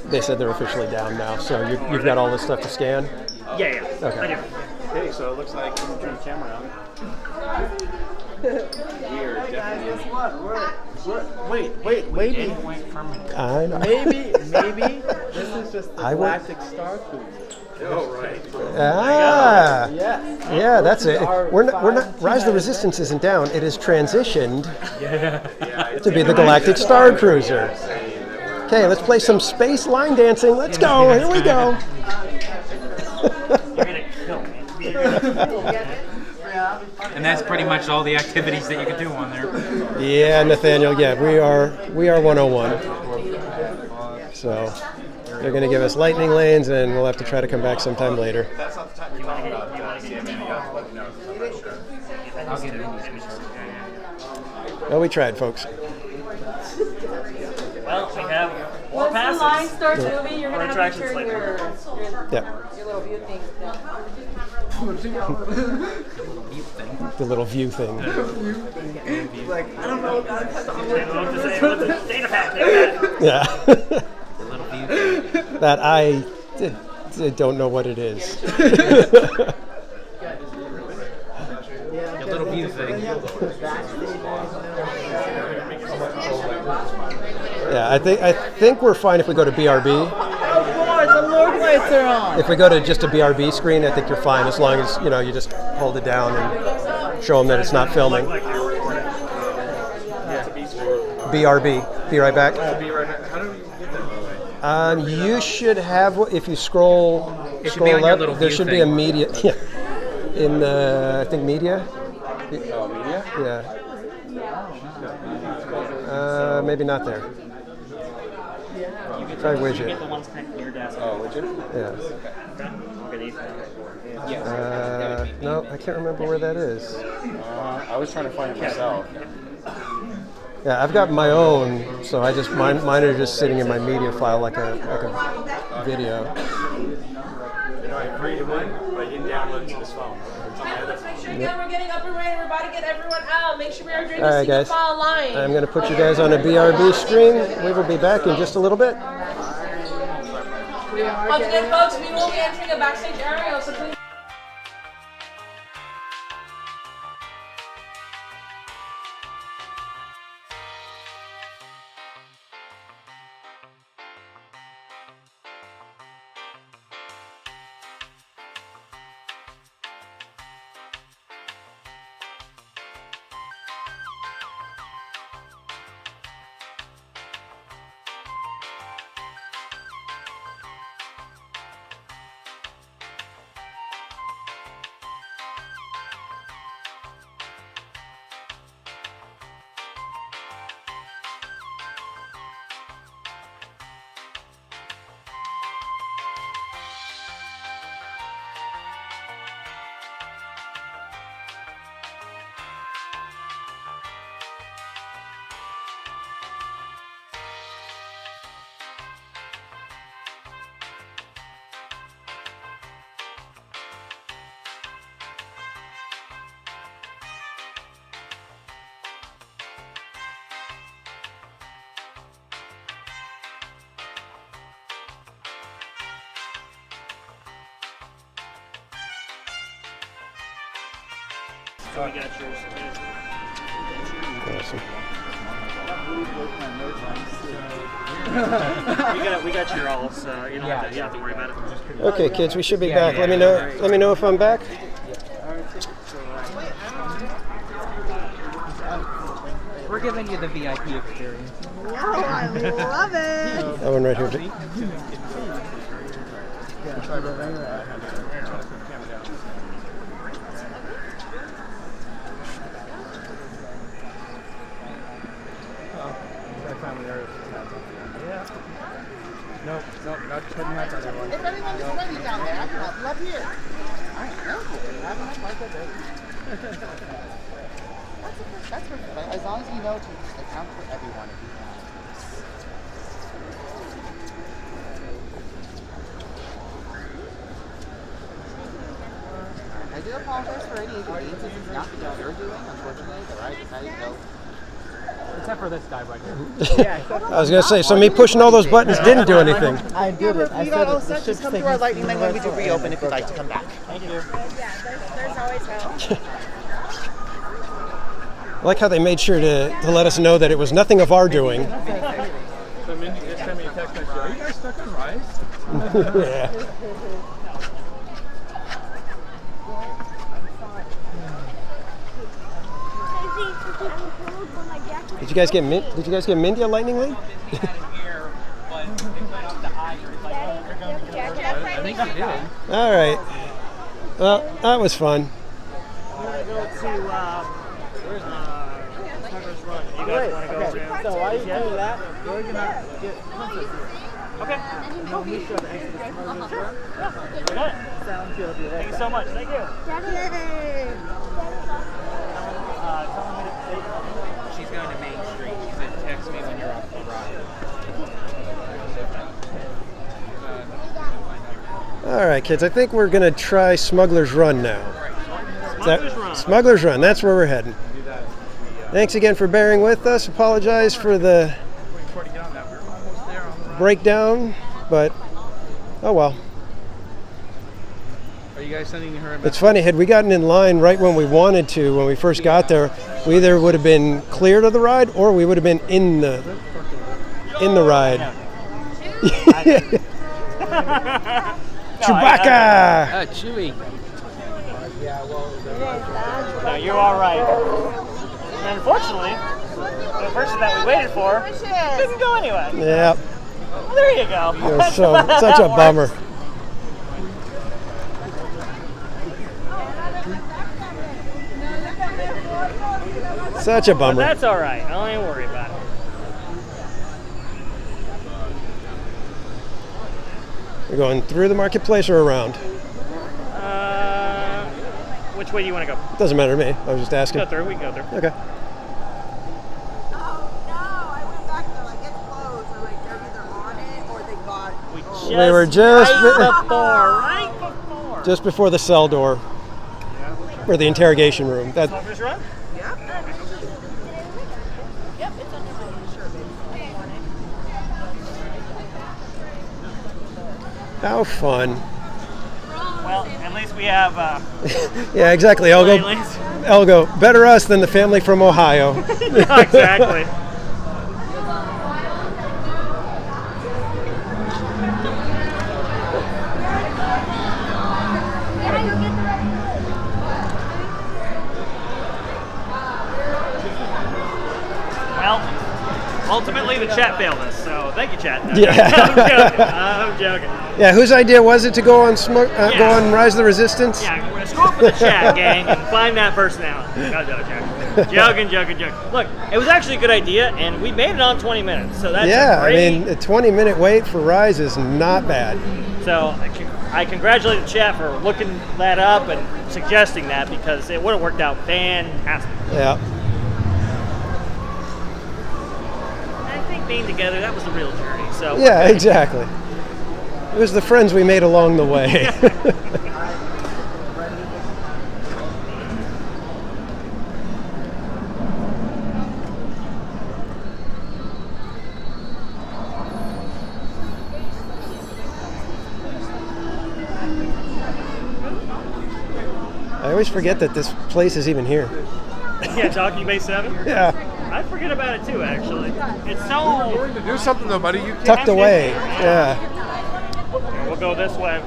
They said they're officially down now, so you've got all this stuff to scan? Yeah. Okay. I do. Okay, so it looks like turn the camera on. We're definitely. Wait. I know. Maybe this is just the Galactic Star Cruiser. Oh, right. Ah. Yeah, that's it. We're not. Rise of the T-9 Resistance isn't down. It is transitioned to be the Galactic Star Cruiser. Okay, let's play some space line dancing. Let's go. Here we go. You're gonna kill me. And that's pretty much all the activities that you can do on there. Yeah, Nathaniel. Yeah, we are 101. So they're going to give us lightning lanes, and we'll have to try to come back sometime later. That's not the time to talk about I'll get it. Well, we tried, folks. Well, we have more Once passes. the line starts Yeah. moving, you're More going to have to attractions turn later. Yeah. your little view thing down. The little view thing. Like, I don't know what What's the data pack? Yeah. The little view thing. That I don't know what it is. Your little view thing. Yeah, I think we're fine if we go to BRB. Oh, Lord, the Lord lights are on. If we go to just a BRB screen, I think you're fine as long as you just hold it down and show them that it's not filming. BRB. Be right back. How do we get that? You should have, if you scroll It should be on your left, little there view should be thing. a media. Yeah. In the, I think media. Oh, media? Yeah. Maybe not there. Try You widget. get the ones connected to your desk. Oh, widget? Yeah. I'll get these down. No, I can't remember where that is. I was trying to find it myself. Yeah, I've got my own, so I just mine are just sitting in my media file like a video. I created one, but I didn't download it to this phone. It's on my other Let's make sure phone. again we're getting up and running. We're about to get everyone out. Make sure we are doing All the right, single guys. file line. I'm going to put you guys on a BRB screen. We will be back in just a little bit. Once again, folks, we will be entering a backstage area, so please. So we got yours too. Awesome. we got your all, so you don't have to worry about it. Okay, kids, we should be back. Let me know. Let me know if I'm back. We're giving you the VIP experience. Oh, I love it. That one right here. Nope, not putting hats on everyone. If anyone's ready down there, I can help them up here. I know. That's perfect. As long as you know to account for everyone if you can. I do apologize for any inconveniences. It's not because you're doing, unfortunately, the right decided to go. Except for this guy right here. I was going to say, so me pushing all those buttons didn't do anything. I did it. I said all set. Just come through our lightning lane when we do reopen if you'd like to come back. Thank you. Yeah, there's always help. I like how they made sure to let us know that it was nothing of our doing. So Mindy just sent me a text message. Are you guys stuck on rice? Yeah. Did you guys get Mindy a lightning lane? I think you did. All right. Well, that was fun. We're gonna go to Smuggler's Run. You guys want to go to? So while you do that, we're gonna get Princess here. Okay. And then we should exit the Smuggler's Run. We got it. Sounds good. Thank you so much. Thank you. She's going to Main Street. She said, text me when you're off the ride. All right, kids. I think we're gonna try Smuggler's Run now. Smuggler's Run. That's where we're heading. Thanks again for bearing with us. Apologize for the breakdown, but oh well. Are you guys sending her? It's funny, had we gotten in line right when we wanted to, when we first got there, we either would have been cleared of the ride or we would have been in the ride. Chewbacca! Chewie. No, you're all right. And unfortunately, the person that we waited for didn't go anyway. Yep. There you go. It was such a bummer. Such a bummer. But that's all right. Don't even worry about it. We're going through the marketplace or around? Which way do you want to go? Doesn't matter to me. I was just asking. Go through. We can go through. Okay. We were just right before. Just before the cell door, or the interrogation room. That. Smuggler's Run? Yep. Yep, it's under my shirt, baby. How fun. Well, at least we have. Yeah, exactly. Elgo, better us than the family from Ohio. Yeah, exactly. Well, ultimately the chat failed us, so thank you, chat. No, Yeah. I'm joking. Yeah, whose idea was it to go on go on Rise of the Resistance? Yeah, we're gonna screw up with the chat, gang, and find that person out. Joking. Look, it was actually a good idea, and we made it on 20 minutes, so that's yeah. great. I mean, a 20-minute wait for Rise is not bad. So I congratulate the chat for looking that up and suggesting that, because it would have worked out fantastic. Yeah. I think being together, that was the real journey. So yeah, exactly. It was the friends we made along the way. I always forget that this place is even here. Yeah, Talking Bay 7? Yeah. I forget about it too, actually. It's so... You're going to do something though, buddy. You can't tucked away. Yeah. We'll go this way.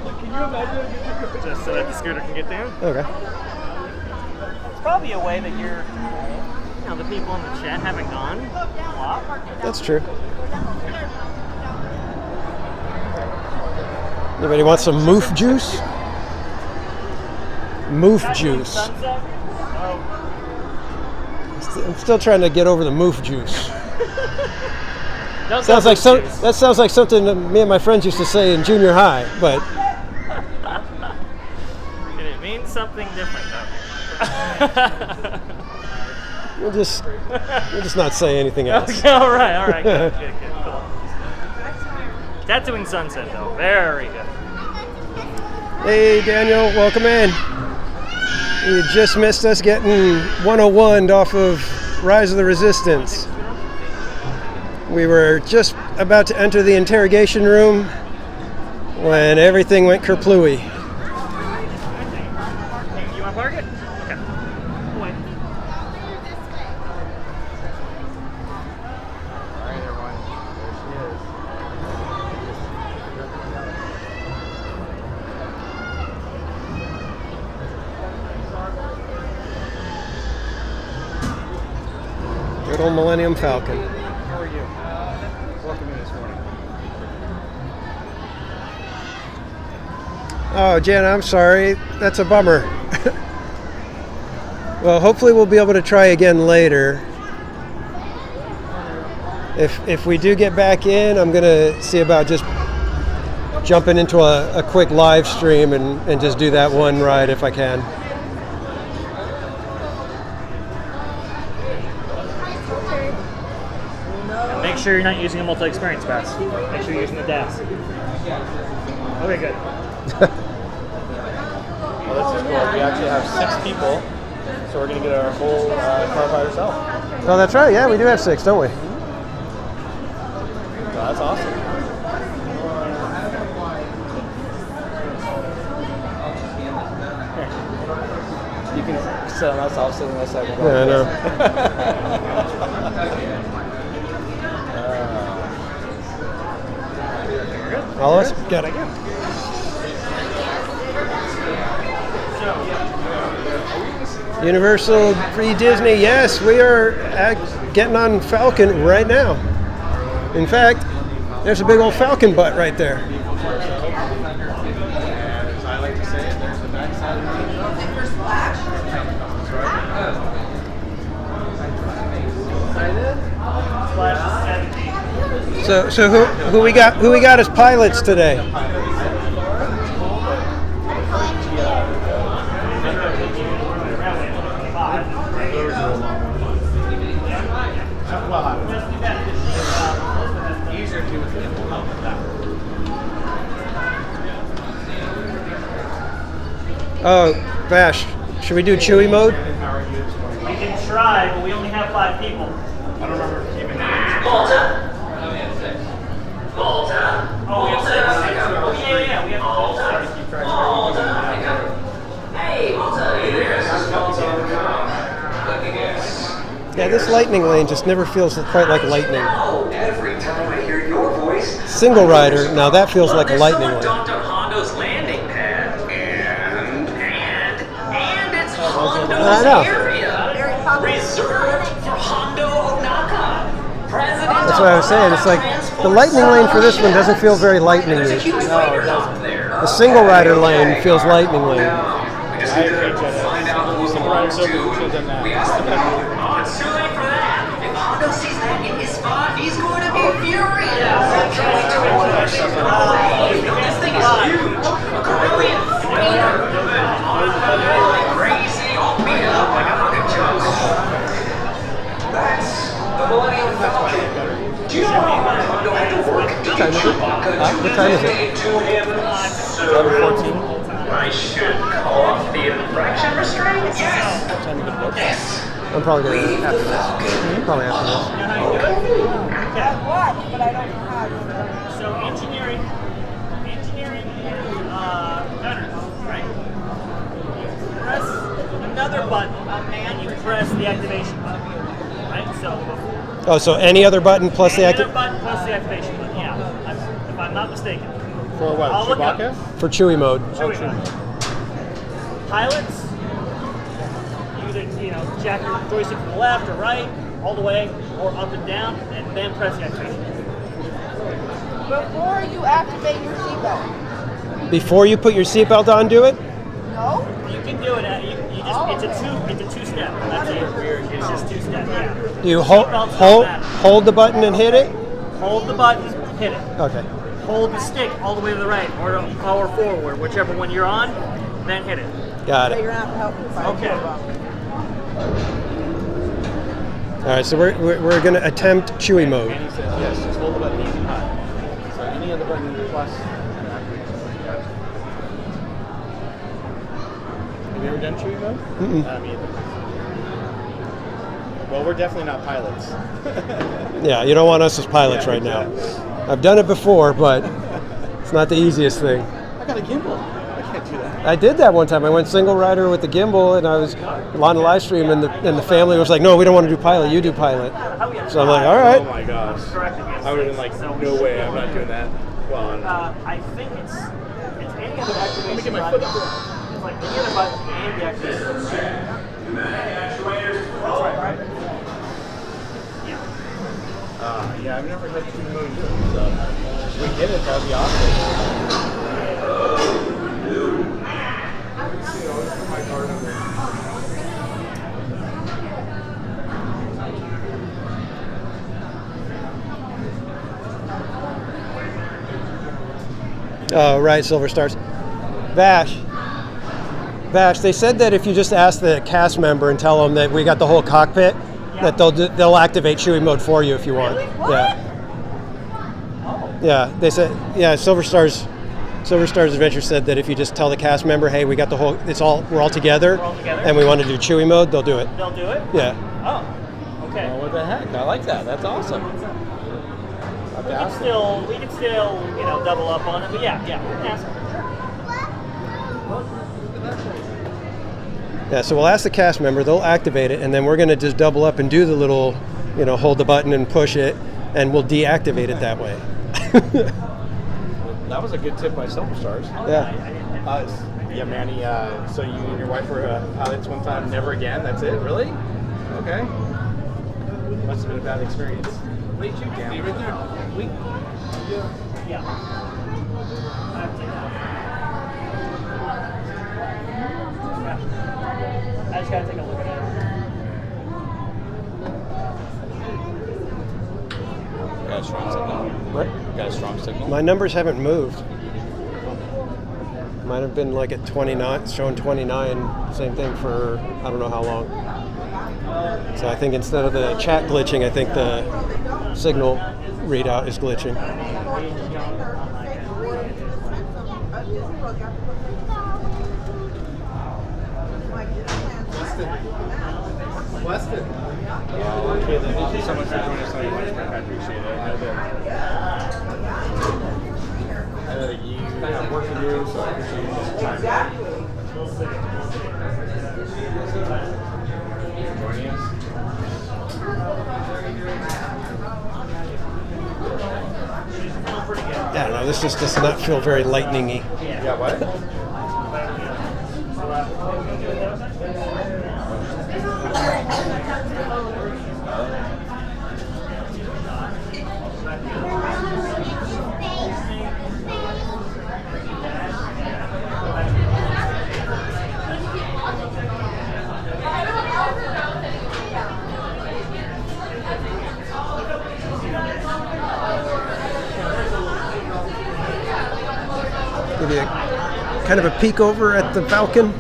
Just so that the scooter can get down. Okay. It's probably a way that the people in the chat haven't gone a lot. That's true. Anybody want some moof juice? Moof juice. I'm still trying to get over the moof juice. That sounds like something that me and my friends used to say in junior high, but it means something different though. we'll just not say anything else. Okay, all right, good, cool. Tattooing Sunset though, very good. Hey Daniel, welcome in. You just missed us getting 101'd off of Rise of the Resistance. We were just about to enter the interrogation room when everything went kerplooey. You want to park it? Okay. Wait. Alright, everyone. There she is. Good old Millennium Falcon. How are you? Welcome in this morning. Oh, Jen, I'm sorry. That's a bummer. Well, hopefully we'll be able to try again later. If we do get back in, I'm going to see about just jumping into a quick live stream and just do that one ride if I can. And make sure you're not using a multi-experience pass. Make sure you're using the DAS. Okay, good. Well, this is cool. We actually have 6 people, so we're going to get our whole car by ourselves. Oh, that's right. Yeah, we do have 6, don't we? Well, that's awesome. You can sit on that side, I'll sit on that side. Yeah, I know. All of us? Got it. Universal pre-Disney, yes, we are getting on Falcon right now. In fact, there's a big old Falcon butt right there. As I like to say it, there's the backside of me. So who we got as pilots today? Oh, Vash, should we do Chewy mode? We can try, but we only have 5 people. I don't remember keeping names. Malta. Malta. Oh, we have 6. Oh, yeah, we have 6. Hey, Malta. Hey there. Yeah, this lightning lane just never feels quite like lightning. Every time I hear your voice. Single rider, now that feels like a lightning lane. Dr. Hondo's landing pad. And it's Hondo's area. Reserved for Hondo Onaka. President. That's what I was saying. It's like the lightning lane for this one doesn't feel very lightning-y. The single rider lane feels lightning lane. We just need to find out who's the ones to. We asked them about. Oh, it's too late for that. If Hondo sees that in his spot, he's going to be furious. This thing is huge. A Carillion speeder. Like crazy, all beat up like a hundred jokes. That's the Millennium Falcon. Do you know how Hondo had to work to get Chewbacca to him? 11:14. I should call off the infraction restraint? Yes! Yes! I'm probably going to after this. Probably after this. What? But I don't know how to. So engineering gunners, right? Press another button, and you press the activation button, right? So any other button plus the activation button plus the activation button. Yeah, if I'm not mistaken. For what? Chewbacca? For Chewy mode. Chewy mode. Pilots, you jack your joystick to the left or right, all the way, or up and down, and then press the activation. Before you activate your seatbelt. Before you put your seatbelt on, do it? No? You can do it at it's a two-step. That's it. It's just 2-step. Yeah. Do you hold the button and hit it? Hold the button, hit it. Okay. Hold the stick all the way to the right or forward, whichever one you're on, then hit it. Got it. So you're gonna have to help me find Okay. All right, so we're going to attempt Chewy mode. And he says, yes, just hold the button easy and high. So any other button plus. Have you ever done Chewy mode? Mm-mm. Not me either. Well, we're definitely not pilots. Yeah, you don't want us as pilots right now. I've done it before, but it's not the easiest thing. I got a gimbal. I can't do that. I did that one time. I went single rider with the gimbal, and I was on the live stream, and the family was like, "No, we don't want to do pilot. You do pilot." So I'm like, "All right." Oh my gosh! I would have been like, "No way, I'm not doing that." Well, I think it's any other activation. Let me get my foot up. It's like any other button and the activation. That's right? Yeah, I've never had Chewy mode do it, so if we did it, that would be awesome. Oh, right, Silver Stars. Vash, they said that if you just ask the cast member and tell them that we got the whole cockpit, that they'll activate Chewie mode for you if you want. Yeah. Yeah, they said, yeah, Silver Stars Adventure said that if you just tell the cast member, hey, we got the whole, we're all together, and we want to do Chewie mode, they'll do it. They'll do it? Yeah. Oh, okay. Well, what the heck? I like that. That's awesome. We can still, double up on it, but yeah, ask them. Yeah, so we'll ask the cast member, they'll activate it, and then we're going to just double up and do the little, hold the button and push it, and we'll deactivate it that way. That was a good tip by Silver Stars. Yeah. Yeah, Manny, so you and your wife were pilots one time, never again? That's it? Really? Okay. Must have been a bad experience. Wait, you down. Right there. Yeah. I just gotta take a look at it. Got a strong signal? What? Got a strong signal? My numbers haven't moved. Might have been like at 29, showing 29, same thing for I don't know how long. So I think instead of the chat glitching, I think the signal readout is glitching. Weston. Okay, then thank you so much for joining us on your lunch break. I appreciate it. I know that you have work to do, so I appreciate you just time joining us. I don't know, this just does not feel very lightning-y. Yeah, what? Give you kind of a peek over at the Falcon.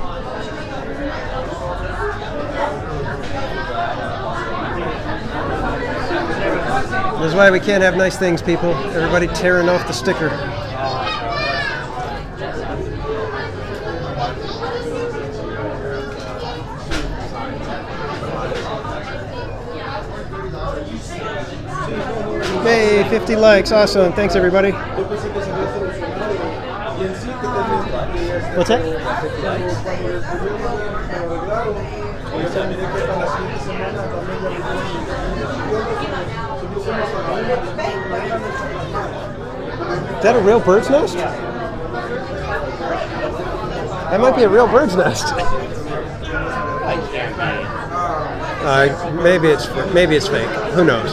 This is why we can't have nice things, people. Everybody tearing off the sticker. Hey, 50 likes. Awesome. Thanks, everybody. What's that? Is that a real bird's nest? That might be a real bird's nest. Maybe it's fake. Who knows?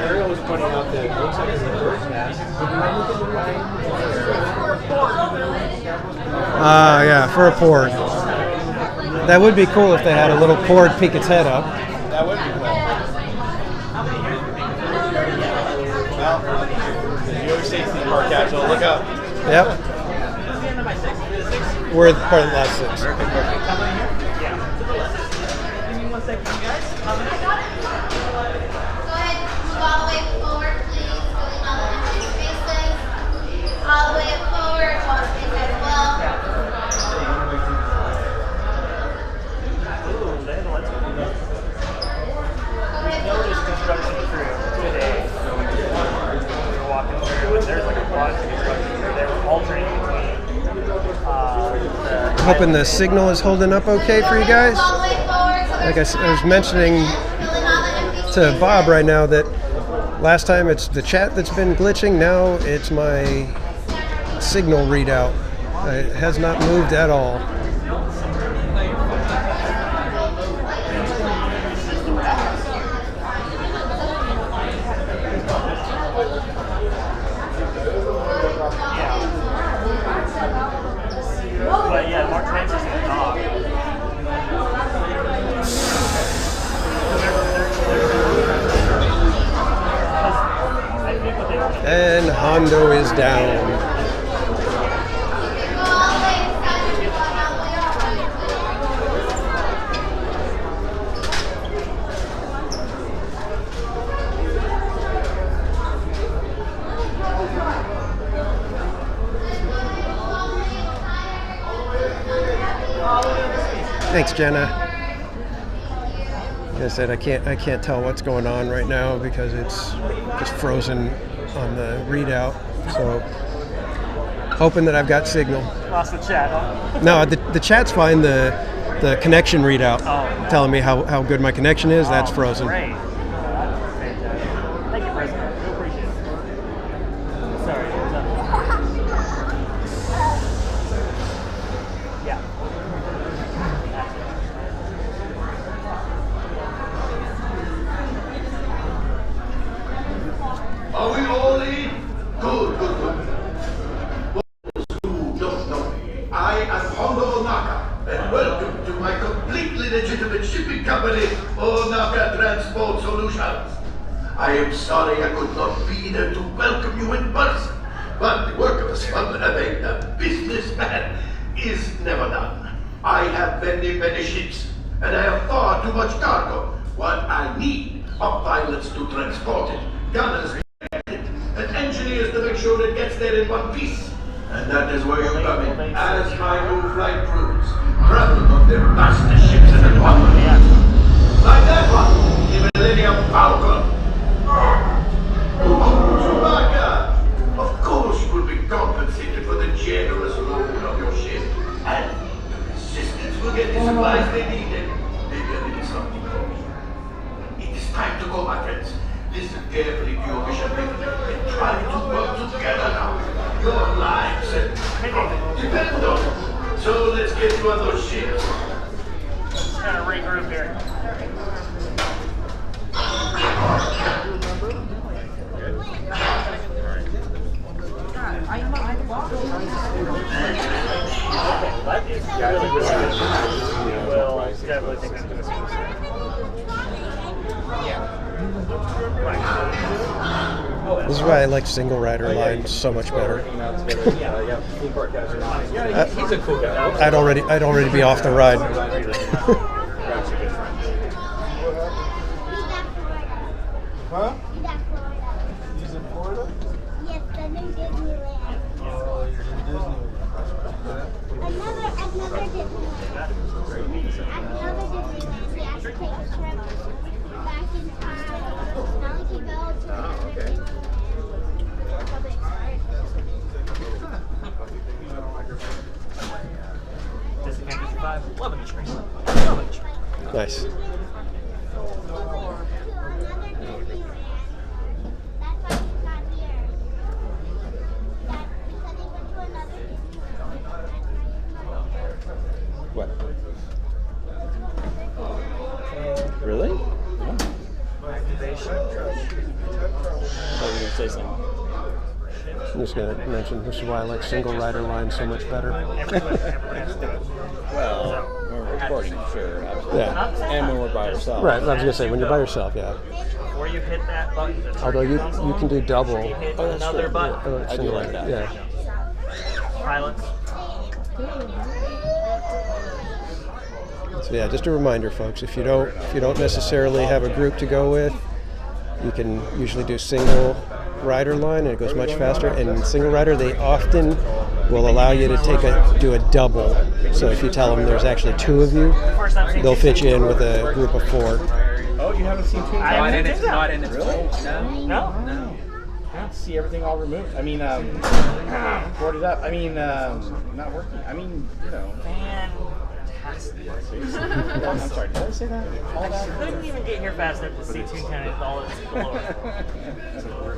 Ariel was pointing out that it looks like it's a bird's nest. Yeah, for a port. That would be cool if they had a little port peek its head up. That would be cool. Well, you always say theme park casual, look up. Yep. We're part of the last six. Perfect. How about here? Yeah. To the left. Give me 1 second, you guys. Go ahead, move all the way forward, please. Filling all the empty spaces. All the way up forward, wall space as well. Notice construction crew today. We're walking through, and there's like a bunch of construction crew. They were alternating between. Hoping the signal is holding up okay for you guys. Like I was mentioning to Bob right now that last time it's the chat that's been glitching. Now it's my signal readout. It has not moved at all. But yeah, Mark Francis is the dog. Hondo is down. Thanks, Jenna. Like I said, I can't tell what's going on right now because it's just frozen on the readout. So hoping that I've got signal. Lost the chat, huh? No, the chat's fine. The connection readout telling me how good my connection is, that's frozen. Great. Thank you, President. We appreciate it. Sorry. Yeah. Are we all in? Good. Those who don't know me, I am Hondo Onaka, and welcome to my completely legitimate shipping company, Onaka Transport Solutions. I am sorry I could not be there to welcome you in person, but the work of a smuggler and a businessman is never done. I have many ships, and I have far too much cargo. What I need are pilots to transport it, gunners and engineers to make sure it gets there in one piece. And that is where you come in, as my new flight crews, travel on their master ships in the water. Like that one, the Millennium Falcon. Chewbacca! Of course you will be compensated for the generous load of your ship. And the Resistance will get the supplies they need, and maybe a little something for me. It is time to go, my friends. Listen carefully to your mission and try to work together now. Your lives and depend on it. So let's get you on those ships. Just kind of regroup here. This is why I like single rider lines so much better. He's a cool guy. I'd already be off the ride. Huh? He's in Florida? Yes, the new Disneyland. Oh, he's in Disneyland. Another Disneyland. Another Disneyland. He has to take a trip back in time. Now he can go to another Disneyland. Disneyland 55, loving the screen. Nice. What? Really? Activation. I thought you were going to say something. I'm just going to mention this is why I like single rider lines so much better. Well, when we're recording, sure, absolutely. Yeah. And when we're by ourselves. Right, I was going to say, when you're by yourself, yeah. Before you hit that button, Although you can do double. you hit another button. I do like that. Yeah. Pilots. So yeah, just a reminder, folks. If you don't necessarily have a group to go with, you can usually do single rider line, and it goes much faster. And in single rider, they often will allow you to do a double. So if you tell them there's actually two of you, they'll fit you in with a group of four. Oh, you haven't seen Toon I haven't seen Not in its Really? No. I see everything all removed. I mean, boarded up. I mean, not working. I mean, you know. Fantastic. I'm sorry, did I say that? All I that? couldn't even get here fast enough to see $210 galore.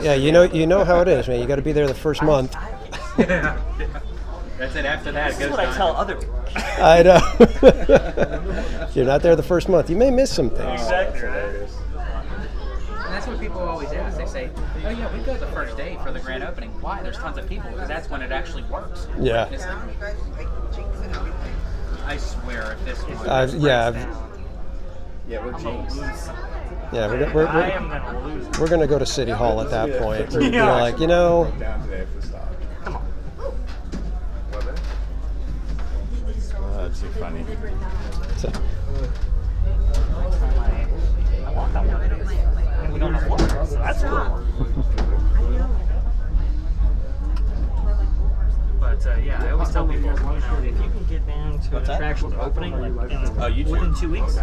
Yeah, you know how it is, man. You got to be there the first month. That's it. After that, This it is goes what I down. tell other people. I know. If you're not there the first month, you may miss some things. Exactly. And that's what people always ask. They say, "Oh yeah, we go the first day for the grand opening. Why? There's tons of people because that's when it actually works." Yeah. It's like, I swear, if this one Yeah. Yeah, we're jinxed. Yeah, I am gonna lose it. we're gonna go to City Hall at that point. We're Yeah. like, you know, Down today for the stop. Come on. Was it? That's too funny. I want that one. And we don't have water, so that's cool. But yeah, I always tell people, if you can get down to an attraction's opening within 2 weeks,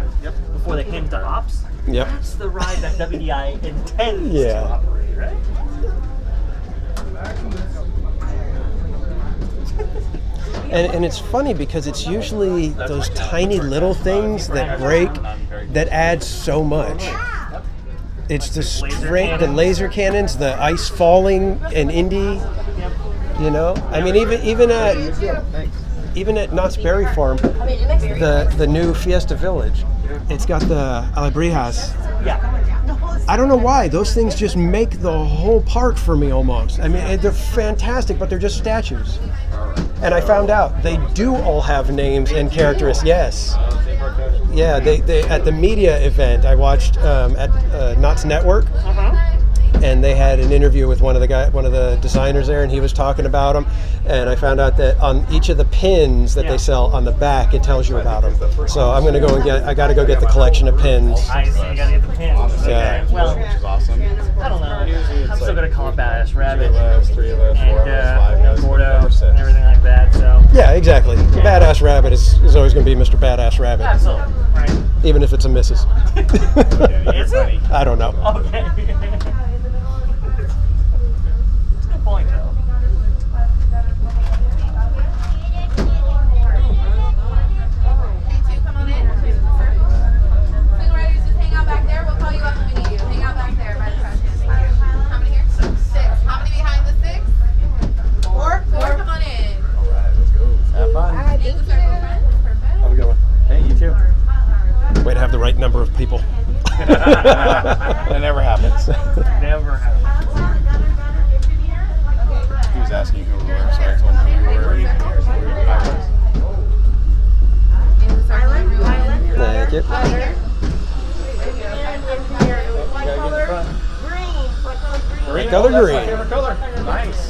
before they hand to ops, Yep. that's the ride that WDI intends Yeah. to operate, right? And it's funny because it's usually those tiny little things that break that add so much. It's the strength, the laser cannons, the ice falling in Indy. You know, I mean, even at Knott's Berry Farm, the new Fiesta Village, it's got the Alebrijas. Yeah. I don't know why those things just make the whole park for me almost. I mean, they're fantastic, but they're just statues. And I found out they do all have names and characteristics. Yes. Yeah, they at the media event I watched at Knott's Network, and they had an interview with one of the designers there, and he was talking about them. And I found out that on each of the pins that they sell on the back, it tells you about them. So I'm gonna go and I got to go get the collection of pins. I see, you gotta get the pins. Yeah. Okay. Well, Which is awesome. I don't know. I'm still gonna call it Badass Rabbit. 2 of us, 3 of us, 4 of us, 5 of us, Gordo, number 6. and everything like that. So. Yeah, exactly. The Badass Rabbit is always going to be Mr. Badass Rabbit. Absolutely. Right. Even if it's a Mrs. Is it? I don't know. Okay. That's a good point, though. Have fun. Thank you. Have a good one. Hey, you too. Way to have the right number of people. That never happens. Never happens. He was asking who we were, so I told him who we were. And I was. Thank you. Green. Color That's green. my favorite color. Nice.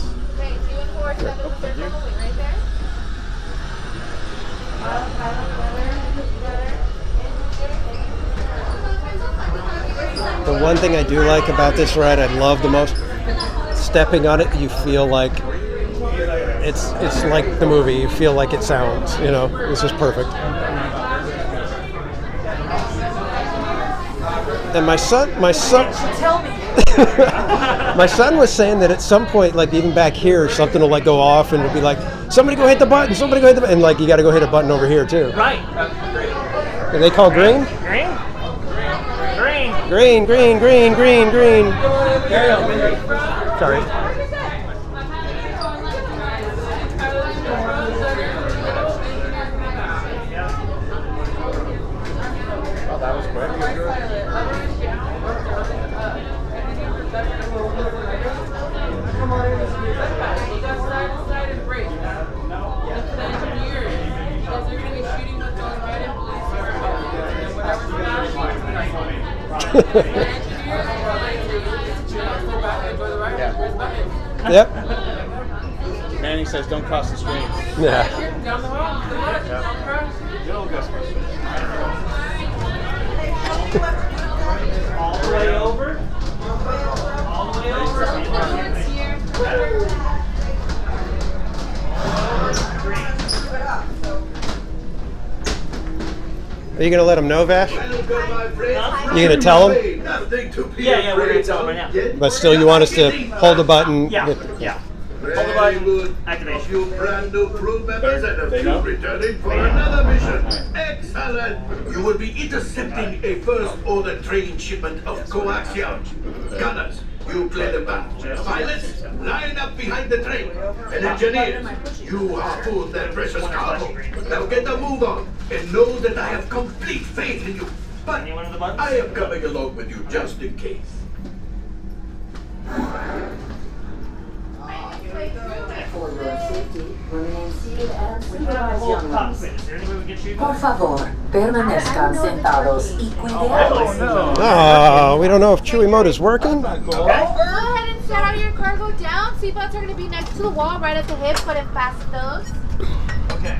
The one thing I do like about this ride, I love the most, stepping on it, you feel like it's like the movie. You feel like it sounds. You know, it's just perfect. And my son. Tell me. My son was saying that at some point, like even back here, something will like go off and it'll be like, somebody go hit the button, somebody go hit the button, and like you got to go hit a button over here too. Right. And they call green? Green? Green. Green, green, green, green, green. Sorry. Oh, that was quick. Yep. Manny says don't cross the stream. Yeah. Good old Gus question. All the way over. All the way over. Are you going to let them know, Vash? You going to tell them? Yeah, we're going to tell them right now. But still, you want us to hold the button? Yeah. Hold the button. Activation. You brand new crew members and a few returning for another mission. Excellent! You will be intercepting a first order train shipment of coaxium. Gunners, you play the band. Pilots, line up behind the train. And engineers, you harpoon their precious cargo. Now get a move on and know that I have complete faith in you. But I am coming along with you just in case. For your safety, remain seated and We have the whole supervise young ones. cockpit. Is there any way we can shoot Por favor, permanezcan sentados y cuidados. Oh, we don't know if Chewy mode is working. Go ahead and set all your cargo down. Seatbelts are going to be next to the wall, right at the hip, but in past those. Okay.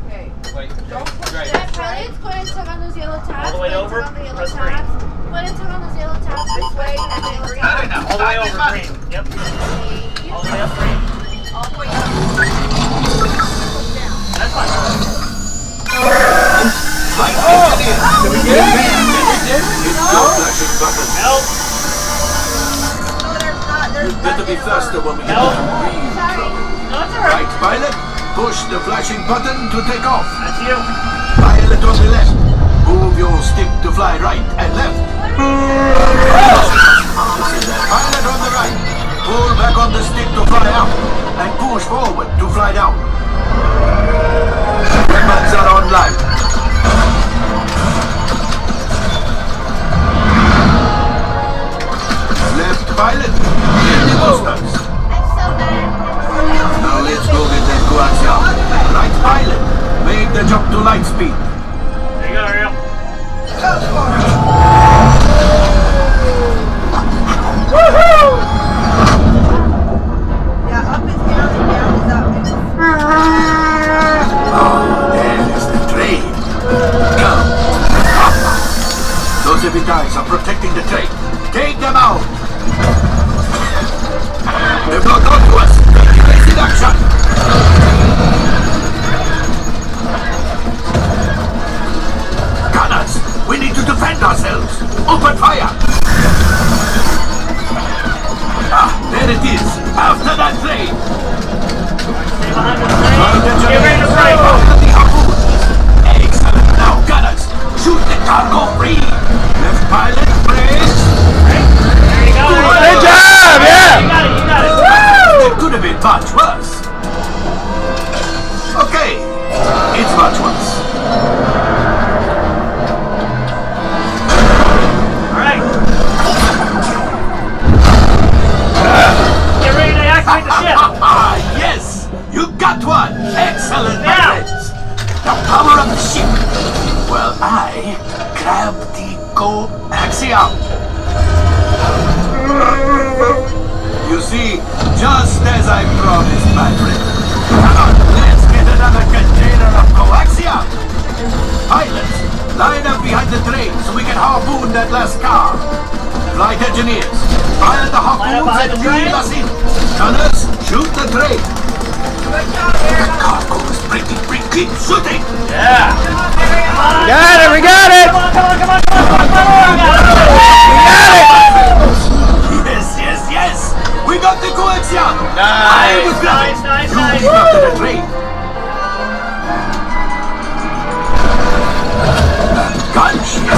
Okay. Wait. Don't push that pilots. Go ahead and tug on those yellow tabs. All the way Go ahead and over? tug on the yellow Press tabs. Go ahead and tug on those yellow tabs. This way. And the yellow tabs. All the way over green. Yep. All the way up green. All the way up. That's fine. Help! You better be faster when we get to real trouble. No, it's alright. Right, pilot, push the flashing button to take off. That's you. Pilot on the left, move your stick to fly right and left. Pilot on the right, pull back on the stick to fly up and push forward to fly down. Weapons are online. Left pilot, get the boosters. Now let's go get that coaxium. Right pilot, make the jump to light speed. There you go, Ariel. Yeah, up is down and down is up. Oh, there is the train. Come. Those heavy guys are protecting the train. Take them out. They've not got to us. Evasive action. Gunners, we need to defend ourselves. Open fire. Ah, there it is. After that train. Get ready to break. Excellent. Now, gunners, shoot the cargo free. Left pilot, brace. There you go. Good job, yeah. You got it, you got it. It could have been much worse. Okay, it's much worse. Alright. Get ready to activate the ship. Yes, you got one. Excellent, my Now. friends. The power of the ship. Well, I grabbed the coaxium. You see, just as I promised, my friend. Come on, let's get another container of coaxium. Pilots, line up behind the train so we can harpoon that last car. Flight engineers, fire the harpoons and reel us in. Gunners, shoot the train. The cargo is breaking. Keep shooting. Yeah. Got it, we got it. Come on. Yes. We got the coaxium. Nice. You after the train. Gunship.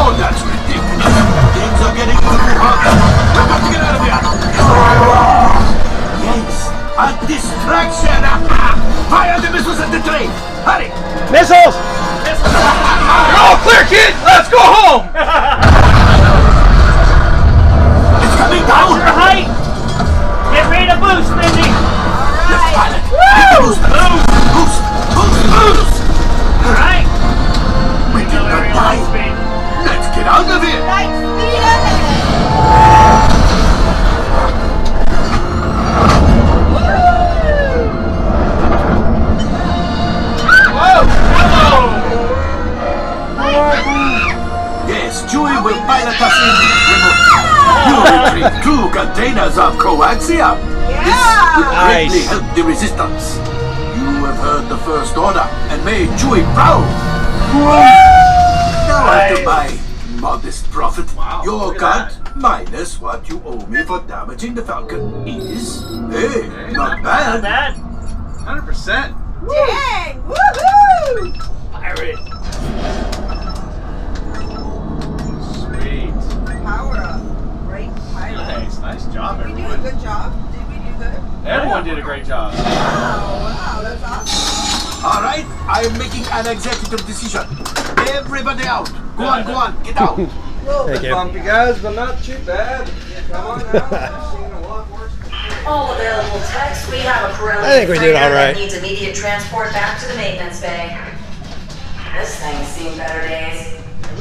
Oh, that's ridiculous. Things are getting too hot. We've got to get out of here. Yes, a distraction. Fire the missiles at the train. Hurry. Missiles. You're all clear, kid. Let's go home. It's coming down. Watch your height. Get ready to boost, Mindy. Left pilot. Boost. Alright. We did not die. Let's get out of here. Light speed ahead. Yes, Chewie will pilot us in remotely. You retrieve 2 containers of coaxium. This will greatly help the resistance. You have heard the First Order and made Chewie proud. Now after my modest profit, your cut minus what you owe me for damaging the Falcon is, hey, not bad. 100%. Dang! Woohoo! Pirate. Sweet. Power up. Great pilot. Nice job, Did we do a everyone. good job? Did we do good? Everyone did a great job. Wow, that's awesome. All right, I am making an executive decision. Everybody out. Go on, get out. Thank you. Bumpy guys, but not too bad. Come on out. I've seen a lot. All available techs. We have a Pirelli I think we did all right. that needs immediate transport back to the maintenance bay. This thing's seen better days.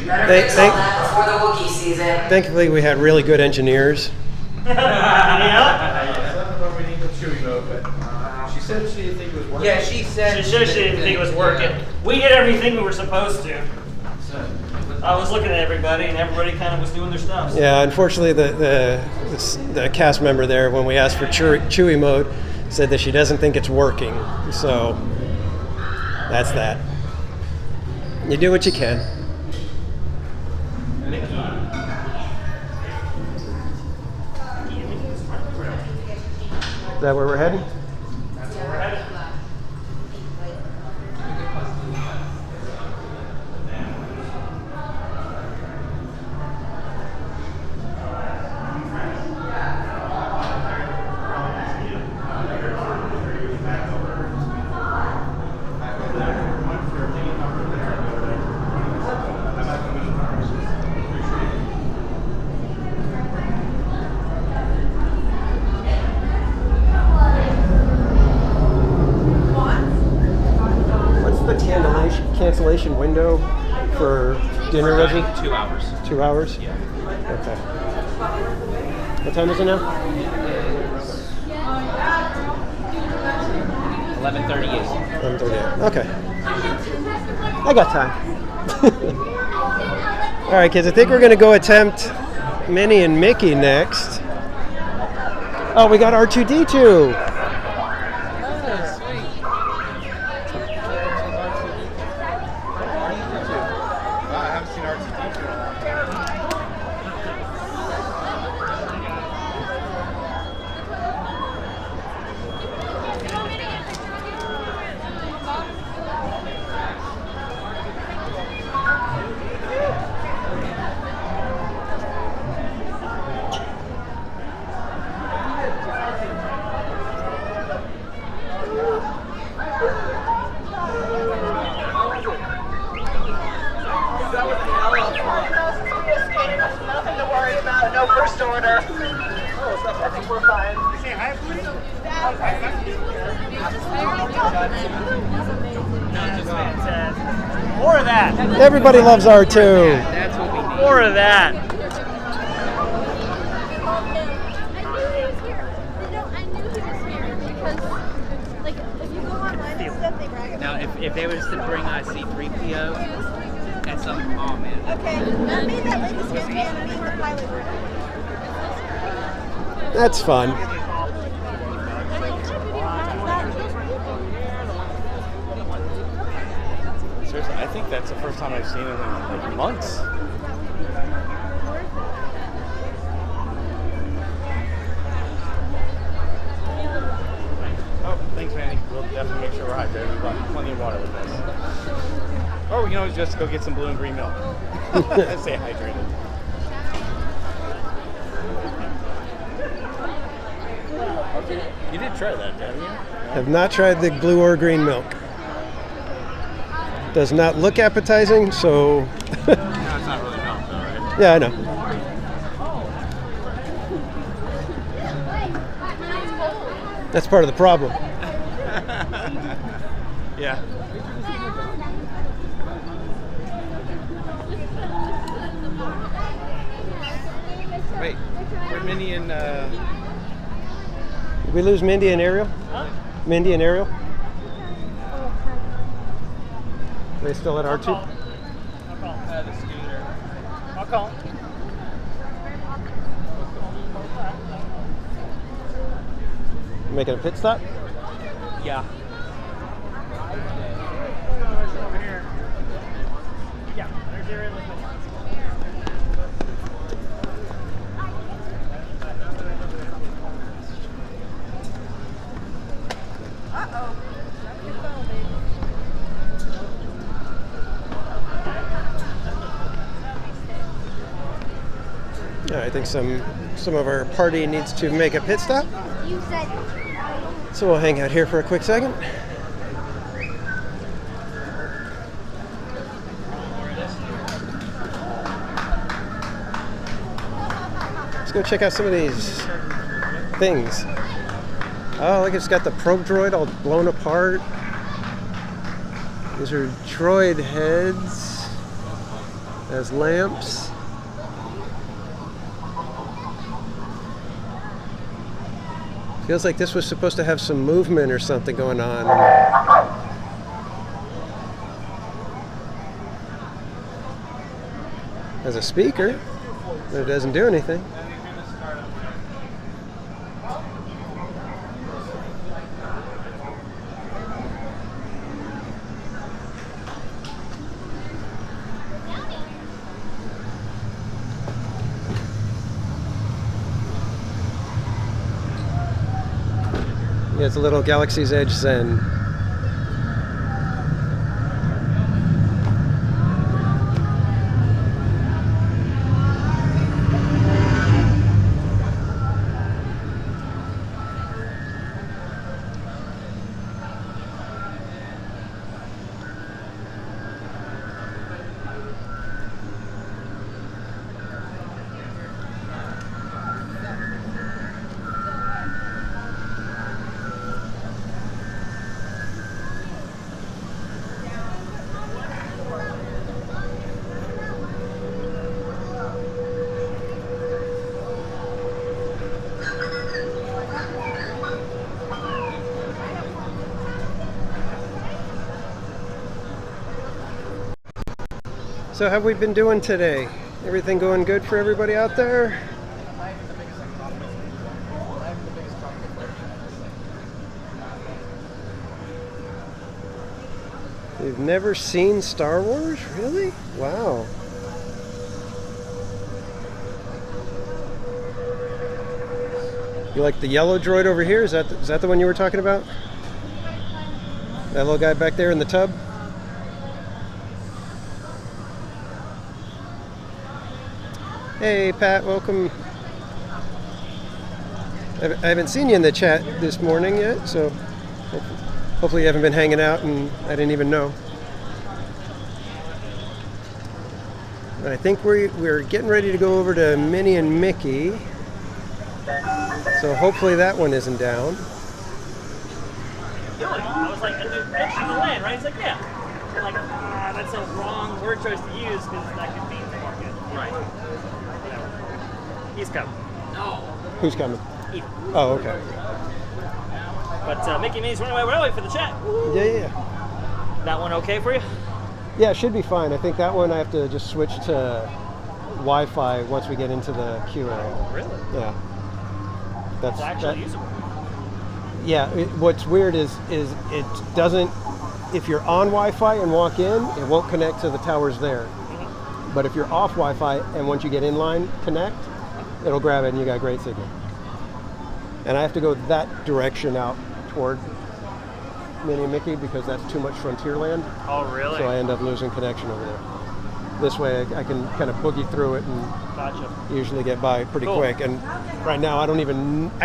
Better fix all that before the Wookiee sees it. Thankfully, we had really good engineers. She said she didn't think it was working. Yeah, she said she didn't think it was working. We did everything we were supposed to. I was looking at everybody, and everybody kind of was doing their stuff. Yeah, unfortunately, the cast member there, when we asked for Chewy mode, said that she doesn't think it's working. So that's that. You do what you can. Is that where we're heading? That's where we're headed. Cancellation window for dinner, Reggie? 2 hours. 2 hours? Yeah. Okay. What time is it now? 11:38. 11:38. Okay. I got time. All right, kids. I think we're going to go attempt Minnie and Mickey next. Oh, we got R2-D2. More of that. Everybody loves R2. That's what we need. More of that. Now, if they was to bring C-3PO and some, oh man. Okay, that made that lady stand underneath the pilot. That's fun. Seriously, I think that's the first time I've seen it in like months. Oh, thanks, Manny. We'll definitely make sure we're hydrated. We've got plenty of water with us. Or we can always just go get some blue and green milk. Stay hydrated. You did try that, didn't you? Have not tried the blue or green milk. Does not look appetizing, so. No, it's not really milk, though, right? Yeah, I know. That's part of the problem. Yeah. Wait, where'd Mindy and Did we lose Mindy and Ariel? Huh? Mindy and Ariel? Are they still at R2? I'll call. The scooter. I'll call. Making a pit stop? Yeah. Over here. Yeah, there's Ariel. Uh-oh. Drop your phone, baby. Yeah, I think some of our party needs to make a pit stop. You said. So we'll hang out here for a quick second. Let's go check out some of these things. Oh, look, it's got the probe droid all blown apart. These are droid heads as lamps. Feels like this was supposed to have some movement or something going on. Has a speaker, but it doesn't do anything. Yeah, it's a little Galaxy's Edge Zen. So how have we been doing today? Everything going good for everybody out there? You've never seen Star Wars? Really? Wow. You like the yellow droid over here? Is that the one you were talking about? That little guy back there in the tub? Hey Pat, welcome. I haven't seen you in the chat this morning yet, so hopefully you haven't been hanging out and I didn't even know. But I think we're getting ready to go over to Minnie and Mickey. So hopefully that one isn't down. I was like, that's the land, right? He's like, yeah. I'm like, that's a wrong word choice to use because that could mean market. Right. He's coming. No. Who's coming? Ethan. Oh, okay. But Mickey Minnie's running away for the chat. Yeah. That one okay for you? Yeah, it should be fine. I think that one I have to just switch to Wi-Fi once we get into the queue area. Really? Yeah. It's actually usable. Yeah, what's weird is it doesn't, if you're on Wi-Fi and walk in, it won't connect to the towers there. Mm-hmm. But if you're off Wi-Fi and once you get in line, connect, it'll grab it and you got great signal. And I have to go that direction out toward Minnie and Mickey because that's too much Frontierland. Oh, really? So I end up losing connection over there. This way I can kind of boogie through it and usually get by pretty quick. And right now I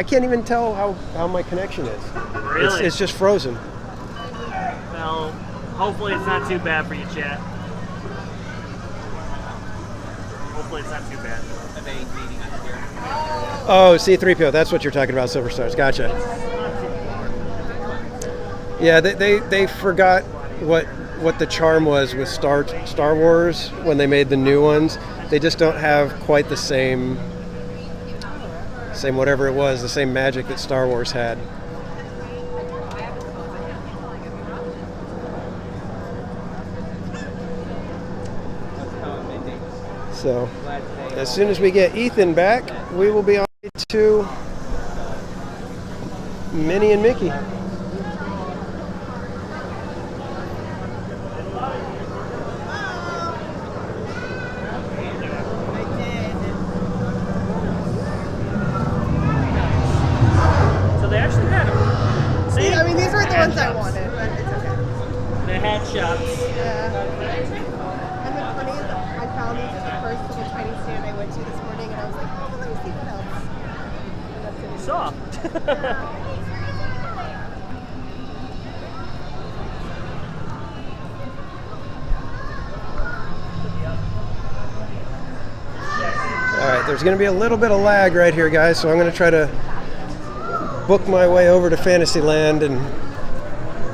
can't even tell how my connection is. Really? It's just frozen. Well, hopefully it's not too bad for you, chat. Hopefully it's not too bad. Oh, C-3PO, that's what you're talking about, Silver Stars. Gotcha. Yeah, they forgot what the charm was with Star Wars when they made the new ones. They just don't have quite the same whatever it was, the same magic that Star Wars had. So, as soon as we get Ethan back, we will be on to Minnie and Mickey. So they actually had them. See? I mean, these weren't the ones I wanted, but it's okay. They had shots. Yeah. And the funny is, I found these at the first little Chinese stand I went to this morning, and I was like, oh, let me see what else. And that's it. You saw. All right, there's going to be a little bit of lag right here, guys, so I'm going to try to book my way over to Fantasyland, and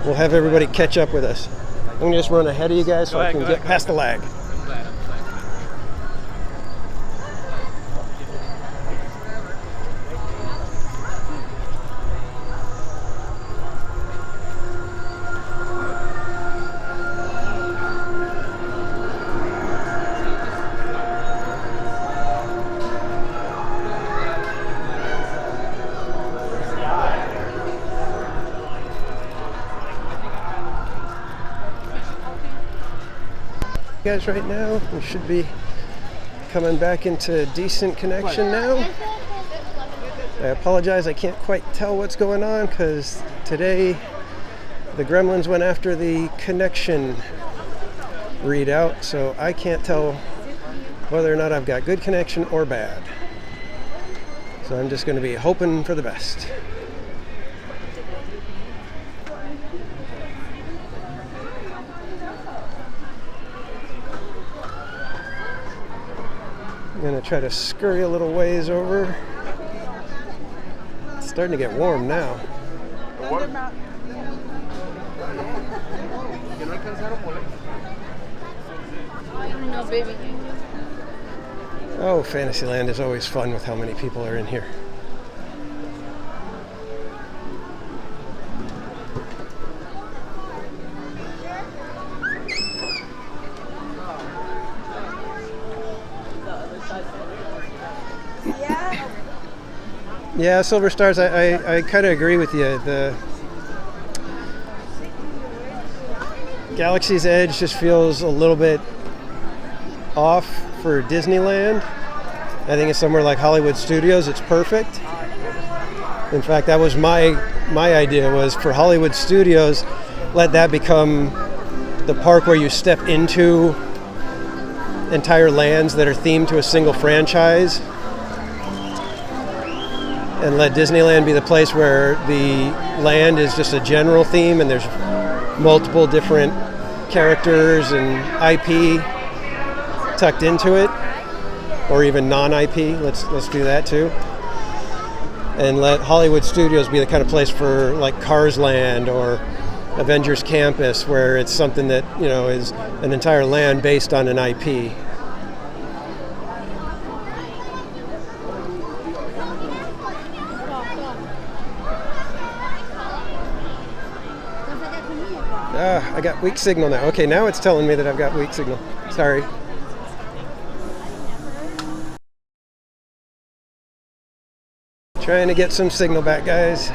we'll have everybody catch up with us. I'm going to just run ahead of you guys so I can get past the lag. Guys, right now we should be coming back into decent connection now. I apologize, I can't quite tell what's going on because today the gremlins went after the connection readout, so I can't tell whether or not I've got good connection or bad. So I'm just going to be hoping for the best. I'm going to try to scurry a little ways over. It's starting to get warm now. No, baby. Oh, Fantasyland is always fun with how many people are in here. Yeah, Silver Stars, I kind of agree with you. The Galaxy's Edge just feels a little bit off for Disneyland. I think it's somewhere like Hollywood Studios, it's perfect. In fact, that was my idea, was for Hollywood Studios, let that become the park where you step into entire lands that are themed to a single franchise. And let Disneyland be the place where the land is just a general theme and there's multiple different characters and IP tucked into it, or even non-IP. Let's do that too. And let Hollywood Studios be the kind of place for like Cars Land or Avengers Campus, where it's something that, you know, is an entire land based on an IP. I got weak signal now. Okay, now it's telling me that I've got weak signal. Sorry. Trying to get some signal back, guys.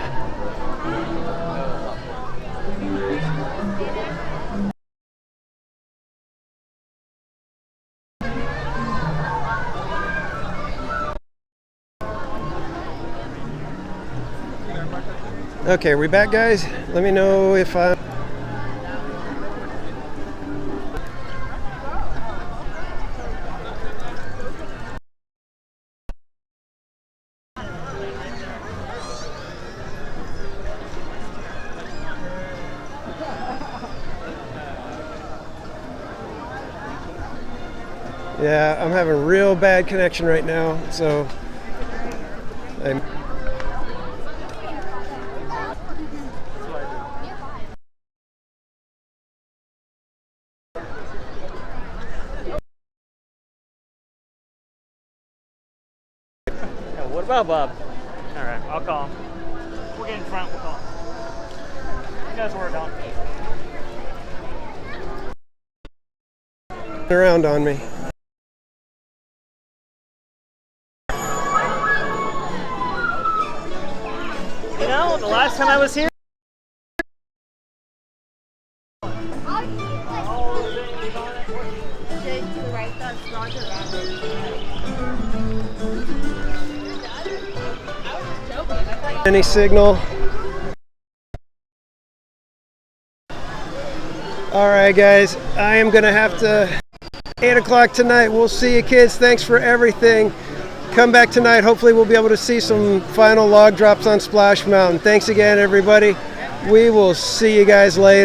Okay, are we back, guys? Let me know if I'm... Yeah, I'm having real bad connection right now, so I'm... What about Bob? All right, I'll call him. We'll get in front, we'll call him. You guys work on. Around on me. You know, the last time I was here, Any signal? All right, guys, I am gonna have to 8 o'clock tonight. We'll see you, kids. Thanks for everything. Come back tonight. Hopefully we'll be able to see some final log drops on Splash Mountain. Thanks again, everybody. We will see you guys later.